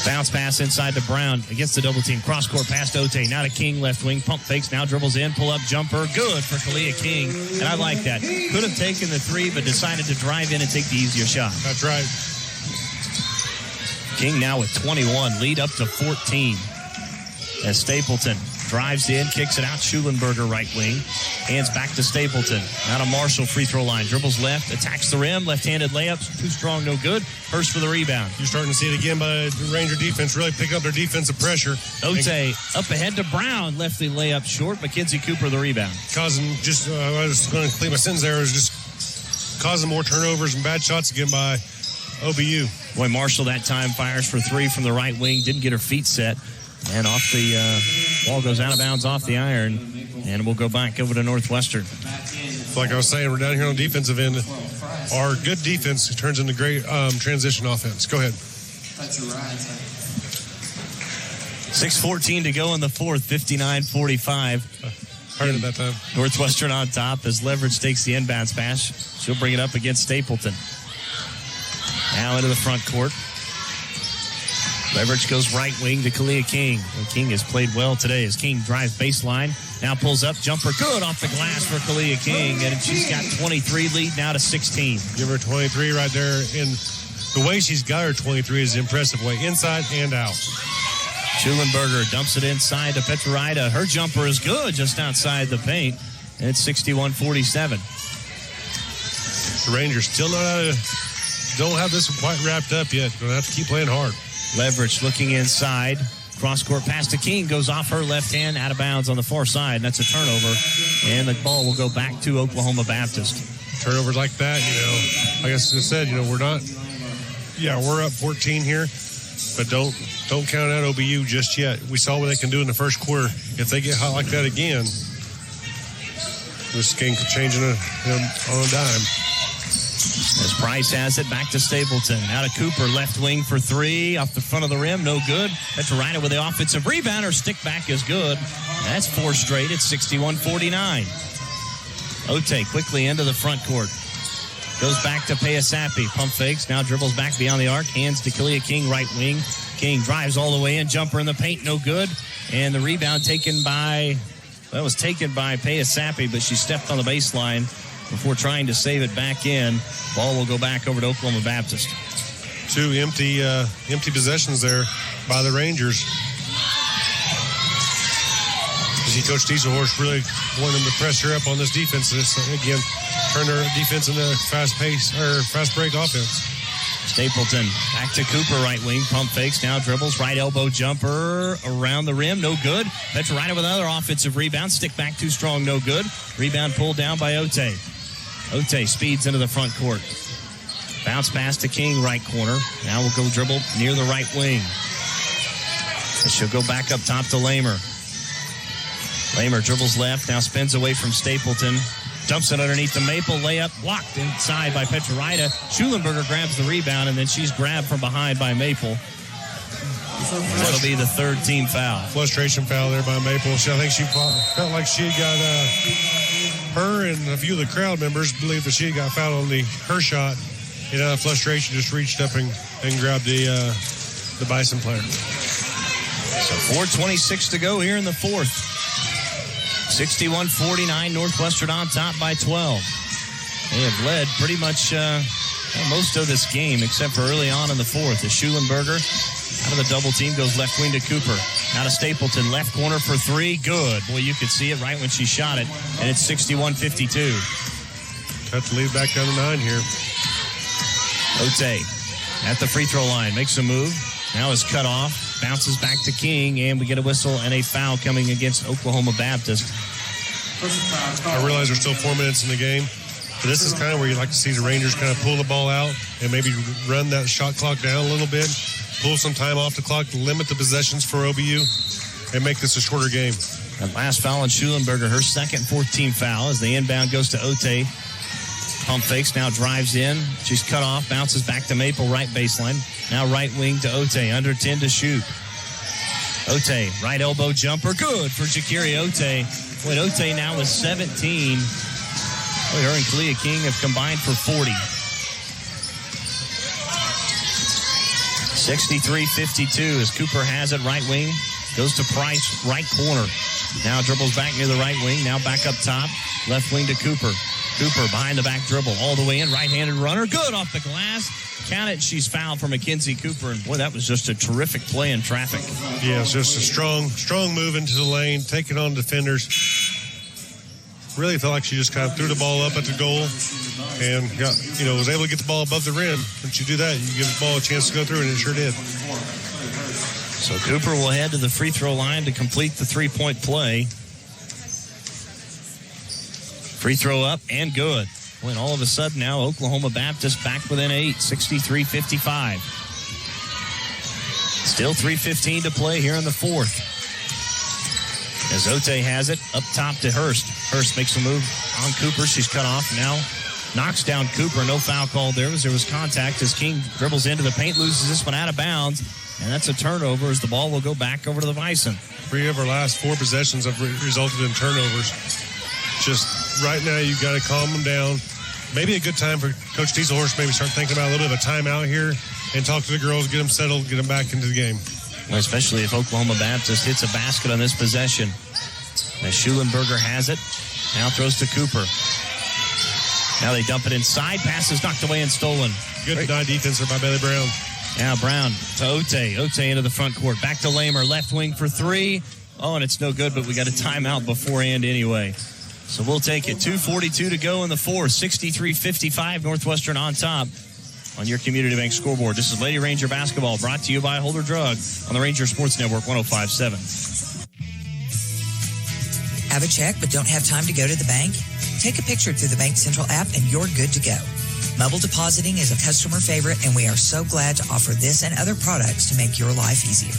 Bounce pass inside to Brown against the double team. Cross-court pass to Ote. Now to King, left wing. Pump fakes, now dribbles in. Pull-up jumper. Good for Kalia King. And I like that. Could have taken the 3, but decided to drive in and take the easier shot. That's right. King now with 21. Lead up to 14. As Stapleton drives in, kicks it out. Schulenberger, right wing. Hands back to Stapleton. Now to Marshall, free throw line. Dribbles left, attacks the rim. Left-handed layups. Too strong, no good. Hurst for the rebound. You're starting to see it again by the Ranger defense. Really pick up their defensive pressure. Ote up ahead to Brown. Lefty layup short. Mackenzie Cooper the rebound. Causing just, I was going to clean my sins there. It was just causing more turnovers and bad shots again by OBU. Boy, Marshall that time fires for 3 from the right wing. Didn't get her feet set. And off the ball goes out of bounds off the iron. And we'll go back over to Northwestern. Like I was saying, we're down here on the defensive end. Our good defense turns into great transition offense. Go ahead. 6:14 to go in the fourth, 59-45. Heard it that time. Northwestern on top as Leverage takes the inbounds pass. She'll bring it up against Stapleton. Now into the front court. Leverage goes right wing to Kalia King. And King has played well today as King drives baseline. Now pulls up, jumper good off the glass for Kalia King, and she's got 23 lead now to 16. Give her 23 right there. And the way she's got her 23 is impressive way, inside and out. Schulenberger dumps it inside to Petrarida. Her jumper is good just outside the paint. And it's 61-47. The Rangers still don't have this quite wrapped up yet. Going to have to keep playing hard. Leverage looking inside. Cross-court pass to King. Goes off her left hand, out of bounds on the far side. And that's a turnover. And the ball will go back to Oklahoma Baptist. Turnovers like that, like I said, we're up 14 here. But don't count out OBU just yet. We saw what they can do in the first quarter. If they get hot like that again, this game could change on a dime. As Price has it, back to Stapleton. Out of Cooper, left wing for three. Off the front of the rim, no good. Petrarida with the offensive rebound. Her stick back is good. That's 4 straight. It's 61-49. Ote quickly into the front court. Goes back to Payasapi. Pump fakes. Now dribbles back beyond the arc. Hands to Kalia King, right wing. King drives all the way in. Jumper in the paint, no good. And the rebound taken by Payasapi, but she stepped on the baseline before trying to save it back in. Ball will go back over to Oklahoma Baptist. 2 empty possessions there by the Rangers. You see Coach Dieselhorst really wanting them to press her up on this defense. Again, turn their defense into fast break offense. Stapleton back to Cooper, right wing. Pump fakes, now dribbles, right elbow jumper around the rim, no good. Petrarida with another offensive rebound. Stick back too strong, no good. Rebound pulled down by Ote. Ote speeds into the front court. Bounce pass to King, right corner. Now we'll go dribble near the right wing. She'll go back up top to Lamer. Lamer dribbles left, now spins away from Stapleton. Dumps it underneath the Maple. Layup blocked inside by Petrarida. Schulenberger grabs the rebound, and then she's grabbed from behind by Maple. That'll be the third team foul. Frustration foul there by Maple. I think she felt like she got her and a few of the crowd members believed that she got fouled on her shot. Frustration just reached up and grabbed the Bison player. So 4:26 to go here in the fourth. 61-49, Northwestern on top by 12. They have led pretty much most of this game, except for early on in the fourth. As Schulenberger out of the double team goes left wing to Cooper. Out of Stapleton, left corner for three. Good. Boy, you could see it right when she shot it. And it's 61-52. Cut the lead back down to 9 here. Ote at the free throw line. Makes a move. Now is cut off. Bounces back to King, and we get a whistle and a foul coming against Oklahoma Baptist. I realize there's still 4 minutes in the game, but this is kind of where you like to see the Rangers kind of pull the ball out and maybe run that shot clock down a little bit, pull some time off the clock to limit the possessions for OBU, and make this a shorter game. And last foul on Schulenberger, her second 14 foul as the inbound goes to Ote. Pump fakes, now drives in. She's cut off, bounces back to Maple, right baseline. Now right wing to Ote, under 10 to shoot. Ote, right elbow jumper, good for Jakiri Ote. Boy, Ote now is 17. Boy, her and Kalia King have combined for 40. 63-52 as Cooper has it, right wing. Goes to Price, right corner. Now dribbles back near the right wing, now back up top. Left wing to Cooper. Cooper behind the back dribble, all the way in, right-handed runner, good off the glass. Count it, she's fouled for Mackenzie Cooper, and boy, that was just a terrific play in traffic. Yeah, it's just a strong move into the lane, taking on defenders. Really felt like she just kind of threw the ball up at the goal and was able to get the ball above the rim. Once you do that, you give the ball a chance to go through, and it sure did. So Cooper will head to the free throw line to complete the three-point play. Free throw up and good. When all of a sudden now Oklahoma Baptist back within 8, 63-55. Still 3:15 to play here in the fourth. As Ote has it, up top to Hurst. Hurst makes a move on Cooper. She's cut off now. Knocks down Cooper. No foul called there as there was contact as King dribbles into the paint, loses this one out of bounds. And that's a turnover as the ball will go back over to the Bison. 3 of our last 4 possessions have resulted in turnovers. Just right now, you've got to calm them down. Maybe a good time for Coach Dieselhorst maybe start thinking about a little bit of a timeout here and talk to the girls, get them settled, get them back into the game. Well, especially if Oklahoma Baptist hits a basket on this possession. As Schulenberger has it. Now throws to Cooper. Now they dump it inside. Pass is knocked away and stolen. Good deny defense by Bailey Brown. Now Brown to Ote. Ote into the front court. Back to Lamer. Left wing for three. Oh, and it's no good, but we got a timeout beforehand anyway. So we'll take it. 2:42 to go in the fourth. 63-55, Northwestern on top on your Community Bank scoreboard. This is Lady Ranger basketball brought to you by Holder Drug on the Ranger Sports Network 105.7. Have a check but don't have time to go to the bank? Take a picture through the Bank Central app and you're good to go. Mobile depositing is a customer favorite, and we are so glad to offer this and other products to make your life easier.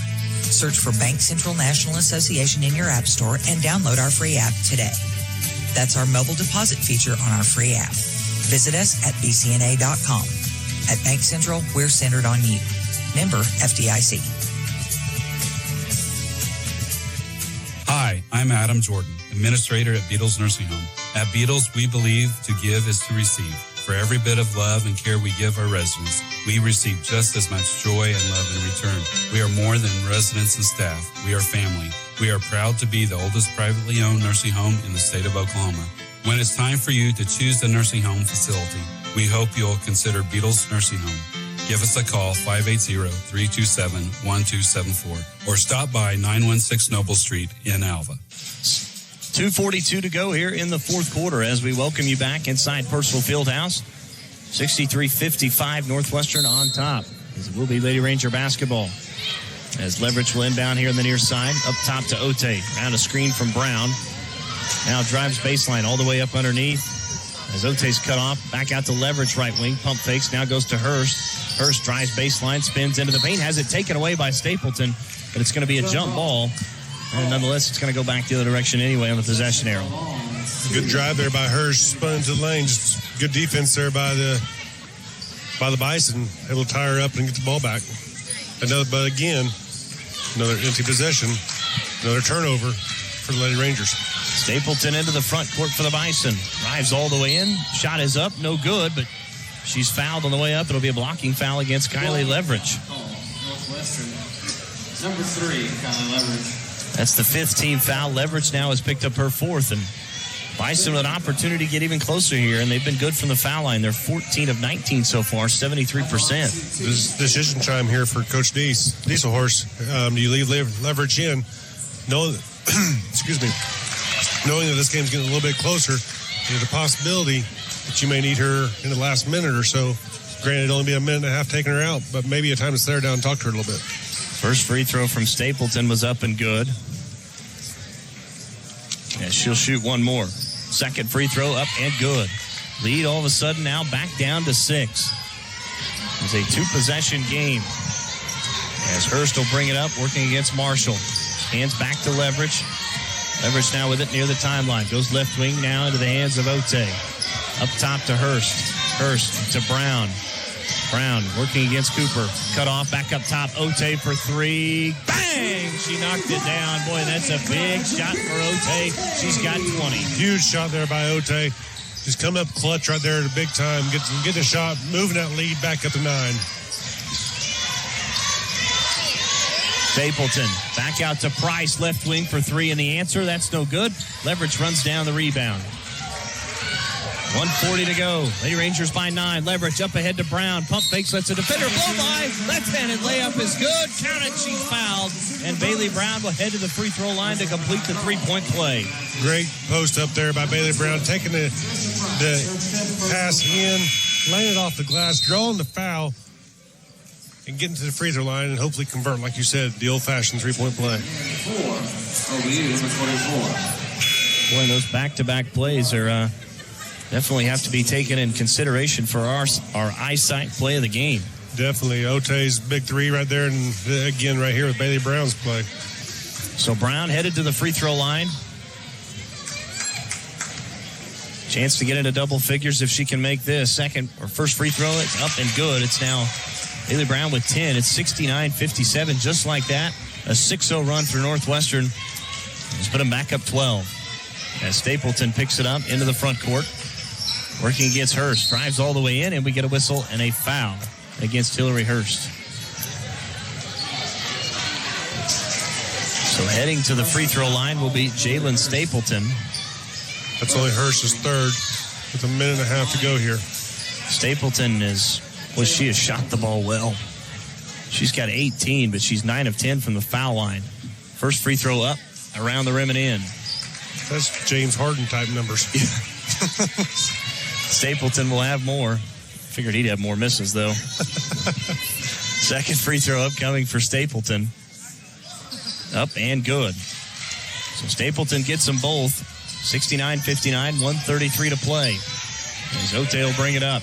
Search for Bank Central National Association in your app store and download our free app today. That's our mobile deposit feature on our free app. Visit us at bcna.com. At Bank Central, we're centered on you. Member FDIC. Hi, I'm Adam Jordan, administrator at Beatles Nursing Home. At Beatles, we believe to give is to receive. For every bit of love and care we give our residents, we receive just as much joy and love in return. We are more than residents and staff. We are family. We are proud to be the oldest privately owned nursing home in the state of Oklahoma. When it's time for you to choose the nursing home facility, we hope you'll consider Beatles Nursing Home. Give us a call, 580-327-1274, or stop by 916 Noble Street in Alva. 2:42 to go here in the fourth quarter as we welcome you back inside Purcell Fieldhouse. 63-55, Northwestern on top. As it will be Lady Ranger basketball. As Leverage will inbound here on the near side. Up top to Ote. Around a screen from Brown. Now drives baseline all the way up underneath. As Ote's cut off, back out to Leverage right wing. Pump fakes, now goes to Hurst. Hurst drives baseline, spins into the paint. Has it taken away by Stapleton, but it's going to be a jump ball. And nonetheless, it's going to go back the other direction anyway on the possession arrow. Good drive there by Hurst, spun into the lane. Just good defense there by the Bison. Able to tie her up and get the ball back. But again, another empty possession, another turnover for the Lady Rangers. Stapleton into the front court for the Bison. Drives all the way in. Shot is up, no good, but she's fouled on the way up. It'll be a blocking foul against Kylie Leverage. Northwestern, number 3, Kylie Leverage. That's the 5th team foul. Leverage now has picked up her 4th, and Bison with an opportunity to get even closer here, and they've been good from the foul line. They're 14 of 19 so far, 73%. This is decision time here for Coach Dieselhorst. Do you leave Leverage in? Excuse me. Knowing that this game's getting a little bit closer, there's a possibility that you may need her in the last minute or so. Granted, it'll only be a minute and a half taking her out, but maybe a time to stare down and talk to her a little bit. First free throw from Stapleton was up and good. Yeah, she'll shoot one more. Second free throw up and good. Lead all of a sudden now back down to 6. It's a 2-possession game. As Hurst will bring it up, working against Marshall. Hands back to Leverage. Leverage now with it near the timeline. Goes left wing now into the hands of Ote. Up top to Hurst. Hurst to Brown. Brown working against Cooper. Cut off, back up top. Ote for 3. Bang! She knocked it down. Boy, that's a big shot for Ote. She's got 20. Huge shot there by Ote. Just come up clutch right there at a big time. Get the shot, moving that lead back up to 9. Stapleton back out to Price, left wing for 3, and the answer, that's no good. Leverage runs down the rebound. 1:40 to go. Lady Rangers by 9. Leverage up ahead to Brown. Pump fakes, lets a defender blow by. Left-handed layup is good. Count it, she's fouled. And Bailey Brown will head to the free throw line to complete the 3-point play. Great post up there by Bailey Brown, taking the pass in, laying it off the glass, drawing the foul, and getting to the free throw line and hopefully convert, like you said, the old-fashioned 3-point play. OBU, number 24. Boy, those back-to-back plays are definitely have to be taken in consideration for our eyesight play of the game. Definitely. Ote's big 3 right there, and again right here with Bailey Brown's play. So Brown headed to the free throw line. Chance to get into double figures if she can make this. First free throw, it's up and good. It's now Bailey Brown with 10. It's 69-57, just like that. A 6-0 run for Northwestern. Let's put them back up 12. As Stapleton picks it up into the front court. Working against Hurst. Drives all the way in, and we get a whistle and a foul against Hillary Hurst. So Heading to the free throw line will be Jalen Stapleton. That's only Hurst's third with a minute and a half to go here. Stapleton she has shot the ball well. She's got 18, but she's 9 of 10 from the foul line. First free throw up, around the rim and in. That's James Harden type numbers. Stapleton will have more. Figured he'd have more misses, though. Second free throw up coming for Stapleton. Up and good. So Stapleton gets them both. 69-59, 1:33 to play. As Ote will bring it up.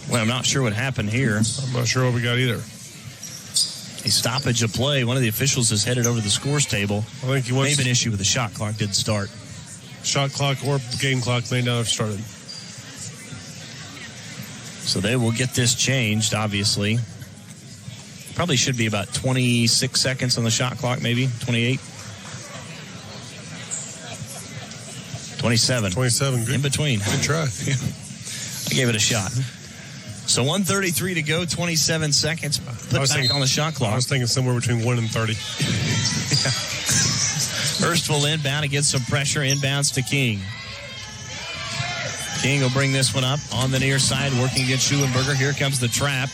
Well, I'm not sure what happened here. I'm not sure what we got either. A stoppage of play. One of the officials is headed over to the scores table. I think he wants maybe an issue with the shot clock didn't start. Shot clock or game clock may not have started. So they will get this changed, obviously. Probably should be about 26 seconds on the shot clock, maybe 28. 27. 27. Good. In between. Good try. I gave it a shot. So 1:33 to go, 27 seconds. Put back on the shot clock. I was thinking somewhere between 1 and 30. Hurst will inbound and get some pressure. Inbounds to King. King will bring this one up on the near side, working against Schulenberger. Here comes the trap,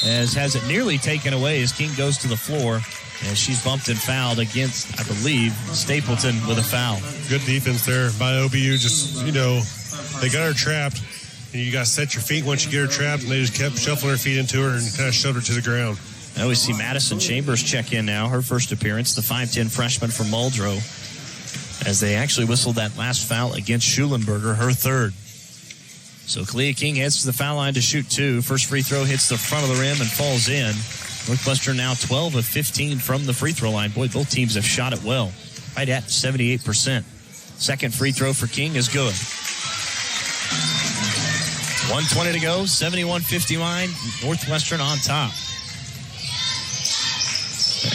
as has it nearly taken away as King goes to the floor. And she's bumped and fouled against, I believe, Stapleton with a foul. Good defense there by OBU. Just, they got her trapped. And you got to set your feet once you get her trapped, and they just kept shuffling her feet into her and kind of shoved her to the ground. Now we see Madison Chambers check in now, her first appearance, the 5'10 freshman from Muldrow, as they actually whistled that last foul against Schulenberger, her third. So Kalia King heads to the foul line to shoot two. First free throw hits the front of the rim and falls in. Northwestern now 12 of 15 from the free throw line. Boy, both teams have shot it well, right at 78%. Second free throw for King is good. 1:20 to go, 71-59, Northwestern on top.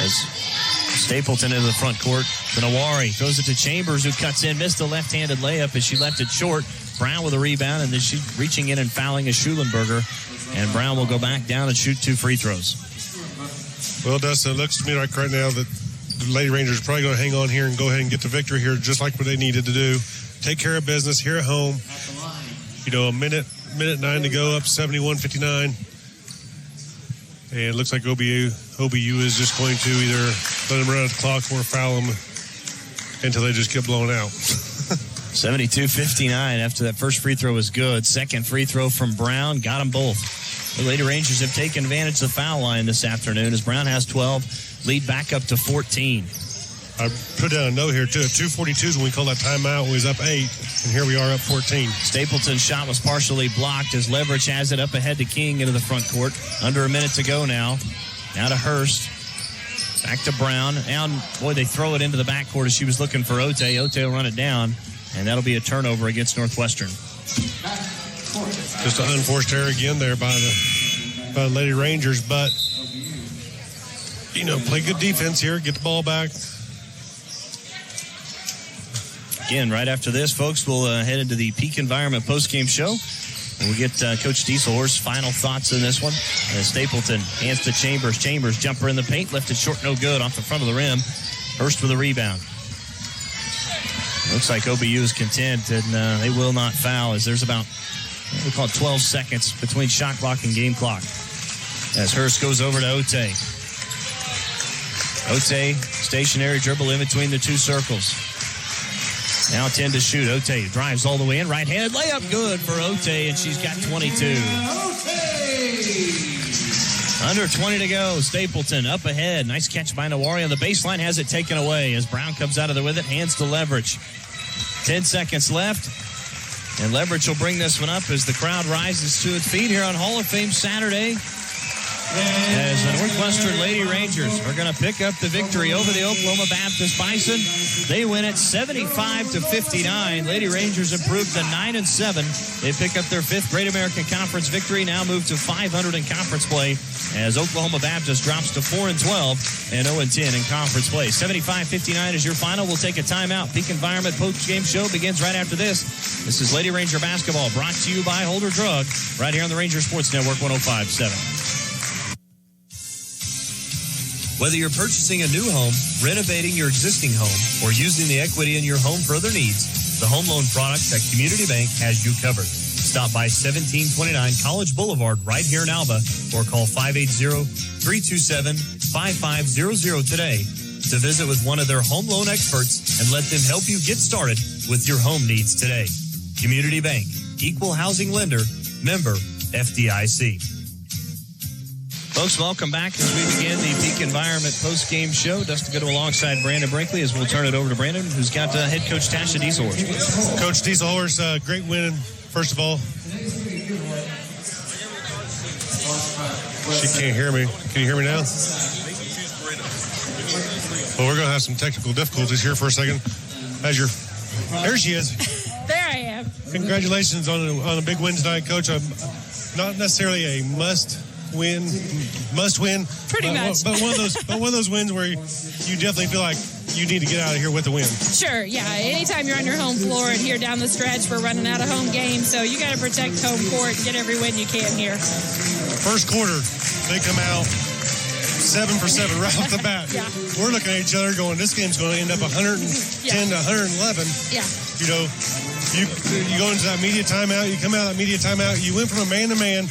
As Stapleton into the front court, Benawari throws it to Chambers, who cuts in, missed a left-handed layup as she left it short. Brown with a rebound, and then she's reaching in and fouling as Schulenberger. And Brown will go back down and shoot two free throws. Well, Dustin, it looks to me like right now that the Lady Rangers are probably going to hang on here and go ahead and get the victory here, just like what they needed to do. Take care of business here at home. A minute 9 to go, up 71-59. And it looks like OBU is just going to either let them run out the clock or foul them until they just get blown out. 72-59 after that first free throw was good. Second free throw from Brown, got them both. The Lady Rangers have taken advantage of the foul line this afternoon as Brown has 12, lead back up to 14. I put down a note here, too. At 2:42 is when we call that timeout when we was up 8, and here we are up 14. Stapleton's shot was partially blocked as Leverage has it up ahead to King into the front court. Under a minute to go now. Now to Hurst. Back to Brown. And, boy, they throw it into the backcourt as she was looking for Ote. Ote will run it down, and that'll be a turnover against Northwestern. Just an unforced error again there by the Lady Rangers, but, play good defense here, get the ball back. Again, right after this, folks, we'll head into the Peak Environment postgame show. And we'll get Coach Dieselhorst's final thoughts in this one. Stapleton hands to Chambers. Chambers, jumper in the paint, left it short, no good, off the front of the rim. Hurst with a rebound. Looks like OBU is content, and they will not foul, as there's about, we call it 12 seconds between shot clock and game clock. As Hurst goes over to Ote. Ote, stationary dribble in between the two circles. Now 10 to shoot. Ote drives all the way in. Right-handed layup good for Ote, and she's got 22. Under 20 to go. Stapleton up ahead. Nice catch by Nawari on the baseline. Has it taken away as Brown comes out of there with it. Hands to Leverage. 10 seconds left. And Leverage will bring this one up as the crowd rises to its feet here on Hall of Fame Saturday. As the Northwestern Lady Rangers are going to pick up the victory over the Oklahoma Baptist Bison. They win it 75-59. Lady Rangers improved to 9-7. They pick up their fifth Great American Conference victory, now move to 500 in conference play, as Oklahoma Baptist drops to 4-12 and 0-10 in conference play. 75-59 is your final. We'll take a timeout. Peak Environment post-game show begins right after this. This is Lady Ranger basketball, brought to you by Holder Drug, right here on the Ranger Sports Network 105.7. Whether you're purchasing a new home, renovating your existing home, or using the equity in your home for other needs, the home loan products at Community Bank has you covered. Stop by 1729 College Boulevard right here in Alva or call 580-327-5500 today to visit with one of their home loan experts and let them help you get started with your home needs today. Community Bank, equal housing lender, member FDIC. Folks, welcome back as we begin the Peak Environment post-game show. Dustin Goodall alongside Brandon Brinkley as we'll turn it over to Brandon, who's got head coach Tasha Dieselhorst. Coach Dieselhorst, great win, first of all. She can't hear me. Can you hear me now? Well, we're going to have some technical difficulties here for a second. There she is. There I am. Congratulations on a big win tonight, Coach. Not necessarily a must win. Pretty much. But one of those wins where you definitely feel like you need to get out of here with a win. Sure, yeah. Anytime you're on your home floor and here down the stretch, we're running out of home games, so you got to protect home court and get every win you can here. First quarter, they come out 7 for 7 right off the bat. Yeah. We're looking at each other going, this game's going to end up 110 to 111. Yeah. You know, you go into that media timeout, you come out of that media timeout, you went from a man-to-man,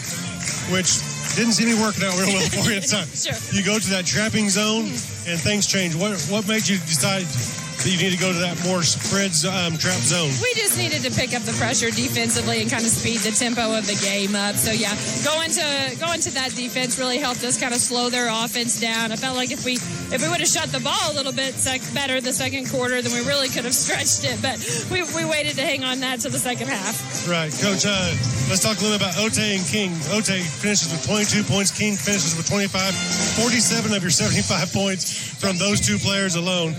which didn't seem to be working out real well for you at the time. Sure. You go to that trapping zone, and things change. What made you decide that you need to go to that more spread trap zone? We just needed to pick up the pressure defensively and kind of speed the tempo of the game up. So, yeah, going to that defense really helped us kind of slow their offense down. I felt like if we would have shut the ball a little bit better the second quarter, then we really could have stretched it. But we waited to hang on that to the second half. Right. Coach, let's talk a little bit about Ote and King. Ote finishes with 22 points. King finishes with 25. 47 of your 75 points from those two players alone.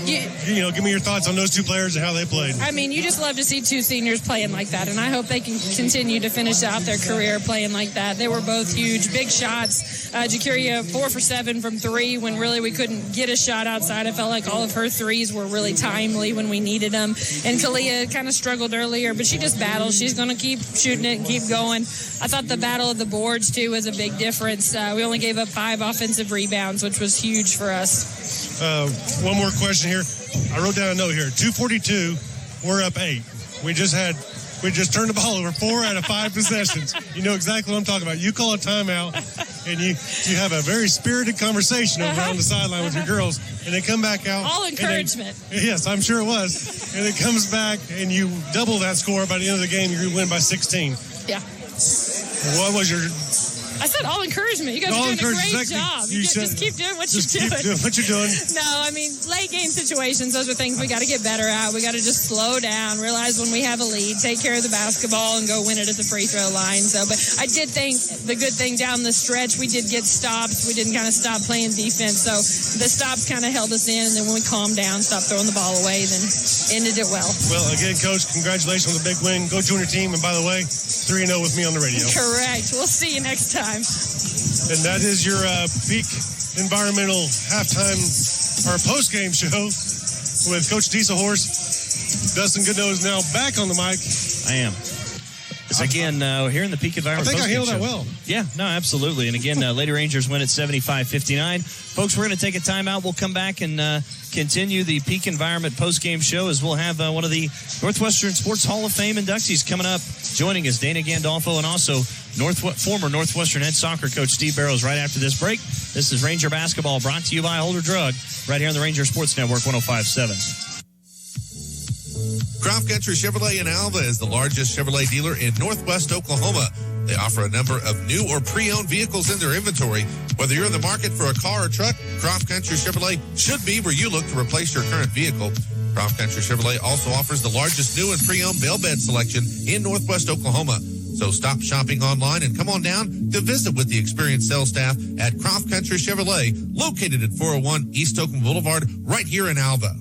Give me your thoughts on those two players and how they played. I mean, you just love to see two seniors playing like that, and I hope they can continue to finish out their career playing like that. They were both huge, big shots. Jacuria 4 for 7 from 3 when really we couldn't get a shot outside. I felt like all of her threes were really timely when we needed them. And Kalia kind of struggled earlier, but she just battles. She's going to keep shooting it and keep going. I thought the battle of the boards, too, was a big difference. We only gave up 5 offensive rebounds, which was huge for us. One more question here. I wrote down a note here. 242, we're up 8. We just turned the ball over 4 out of 5 possessions. You know exactly what I'm talking about. You call a timeout, and you have a very spirited conversation over on the sideline with your girls, and they come back out. All encouragement. Yes, I'm sure it was. And it comes back, and you double that score. By the end of the game, you win by 16. Yeah. What was your... I said all encouragement. You guys are doing a great job. You just keep doing what you're doing. Keep doing what you're doing. No, I mean, late game situations, those are things we got to get better at. We got to just slow down, realize when we have a lead, take care of the basketball, and go win it at the free throw line. So, but I did think the good thing down the stretch, we did get stops. We didn't kind of stop playing defense. So the stops kind of held us in. And then when we calmed down, stopped throwing the ball away, then ended it well. Well, again, Coach, congratulations on the big win. Go join your team. And by the way, 3-0 with me on the radio. Correct. We'll see you next time. And that is your Peak Environmental halftime or post-game show with Coach Dieselhorst. Dustin Goodnow is now back on the mic. I am. So again, here in the Peak Environment. I think I handled that well. Yeah, no, absolutely. And again, Lady Rangers win at 75-59. Folks, we're going to take a timeout. We'll come back and continue the Peak Environment post-game show as we'll have one of the Northwestern Sports Hall of Fame inductees coming up. Joining us, Dana Gandolfo, and also former Northwestern head soccer coach Steve Barrows right after this break. This is Ranger Basketball brought to you by Holder Drug right here on the Ranger Sports Network 105.7. Croft Country Chevrolet in Alva is the largest Chevrolet dealer in Northwest Oklahoma. They offer a number of new or pre-owned vehicles in their inventory. Whether you're in the market for a car or truck, Croft Country Chevrolet should be where you look to replace your current vehicle. Croft Country Chevrolet also offers the largest new and pre-owned bell bed selection in Northwest Oklahoma. So stop shopping online and come on down to visit with the experienced sales staff at Croft Country Chevrolet, located at 401 East Oakland Boulevard, right here in Alva.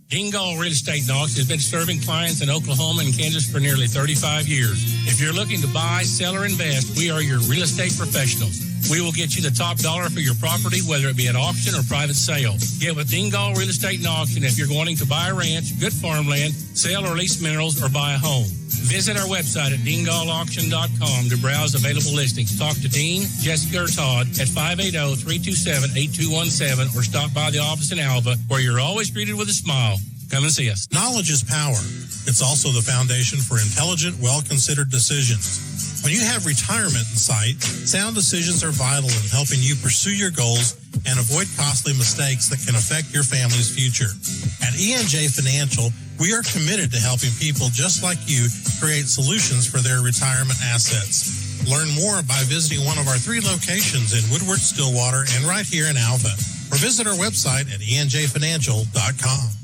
Dingall Real Estate Knox has been serving clients in Oklahoma and Kansas for nearly 35 years. If you're looking to buy, sell, or invest, we are your real estate professionals. We will get you the top dollar for your property, whether it be at auction or private sale. Get with Dingall Real Estate Knox, and if you're wanting to buy a ranch, good farmland, sell or lease minerals, or buy a home. Visit our website at deangallauction.com to browse available listings. Talk to Dean, Jessica, or Todd at 580-327-8217 or stop by the office in Alva, where you're always greeted with a smile. Come and see us. Knowledge is power. It's also the foundation for intelligent, well-considered decisions. When you have retirement in sight, sound decisions are vital in helping you pursue your goals and avoid costly mistakes that can affect your family's future. At E&J Financial, we are committed to helping people just like you create solutions for their retirement assets. Learn more by visiting one of our 3 locations in Woodward, Stillwater, and right here in Alva, or visit our website at enjfinancial.com.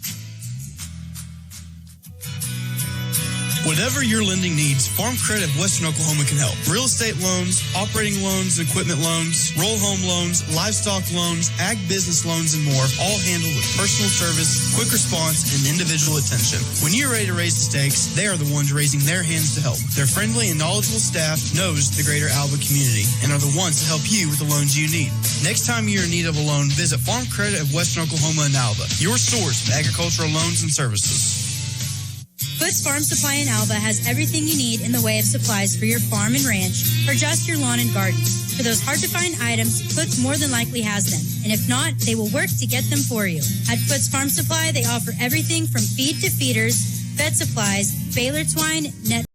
Whatever your lending needs, Farm Credit of Western Oklahoma can help. Real estate loans, operating loans, equipment loans, roll home loans, livestock loans, ag business loans, and more, all handled with personal service, quick response, and individual attention. When you're ready to raise the stakes, they are the ones raising their hands to help. Their friendly and knowledgeable staff knows the greater Alva community and are the ones to help you with the loans you need. Next time you're in need of a loan, visit Farm Credit of Western Oklahoma in Alva, your source of agricultural loans and services. Foots Farm Supply in Alva has everything you need in the way of supplies for your farm and ranch or just your lawn and garden. For those hard-to-find items, Foots more than likely has them. And if not, they will work to get them for you. At Foots Farm Supply, they offer everything from feed to feeders, vet supplies, baler twine, net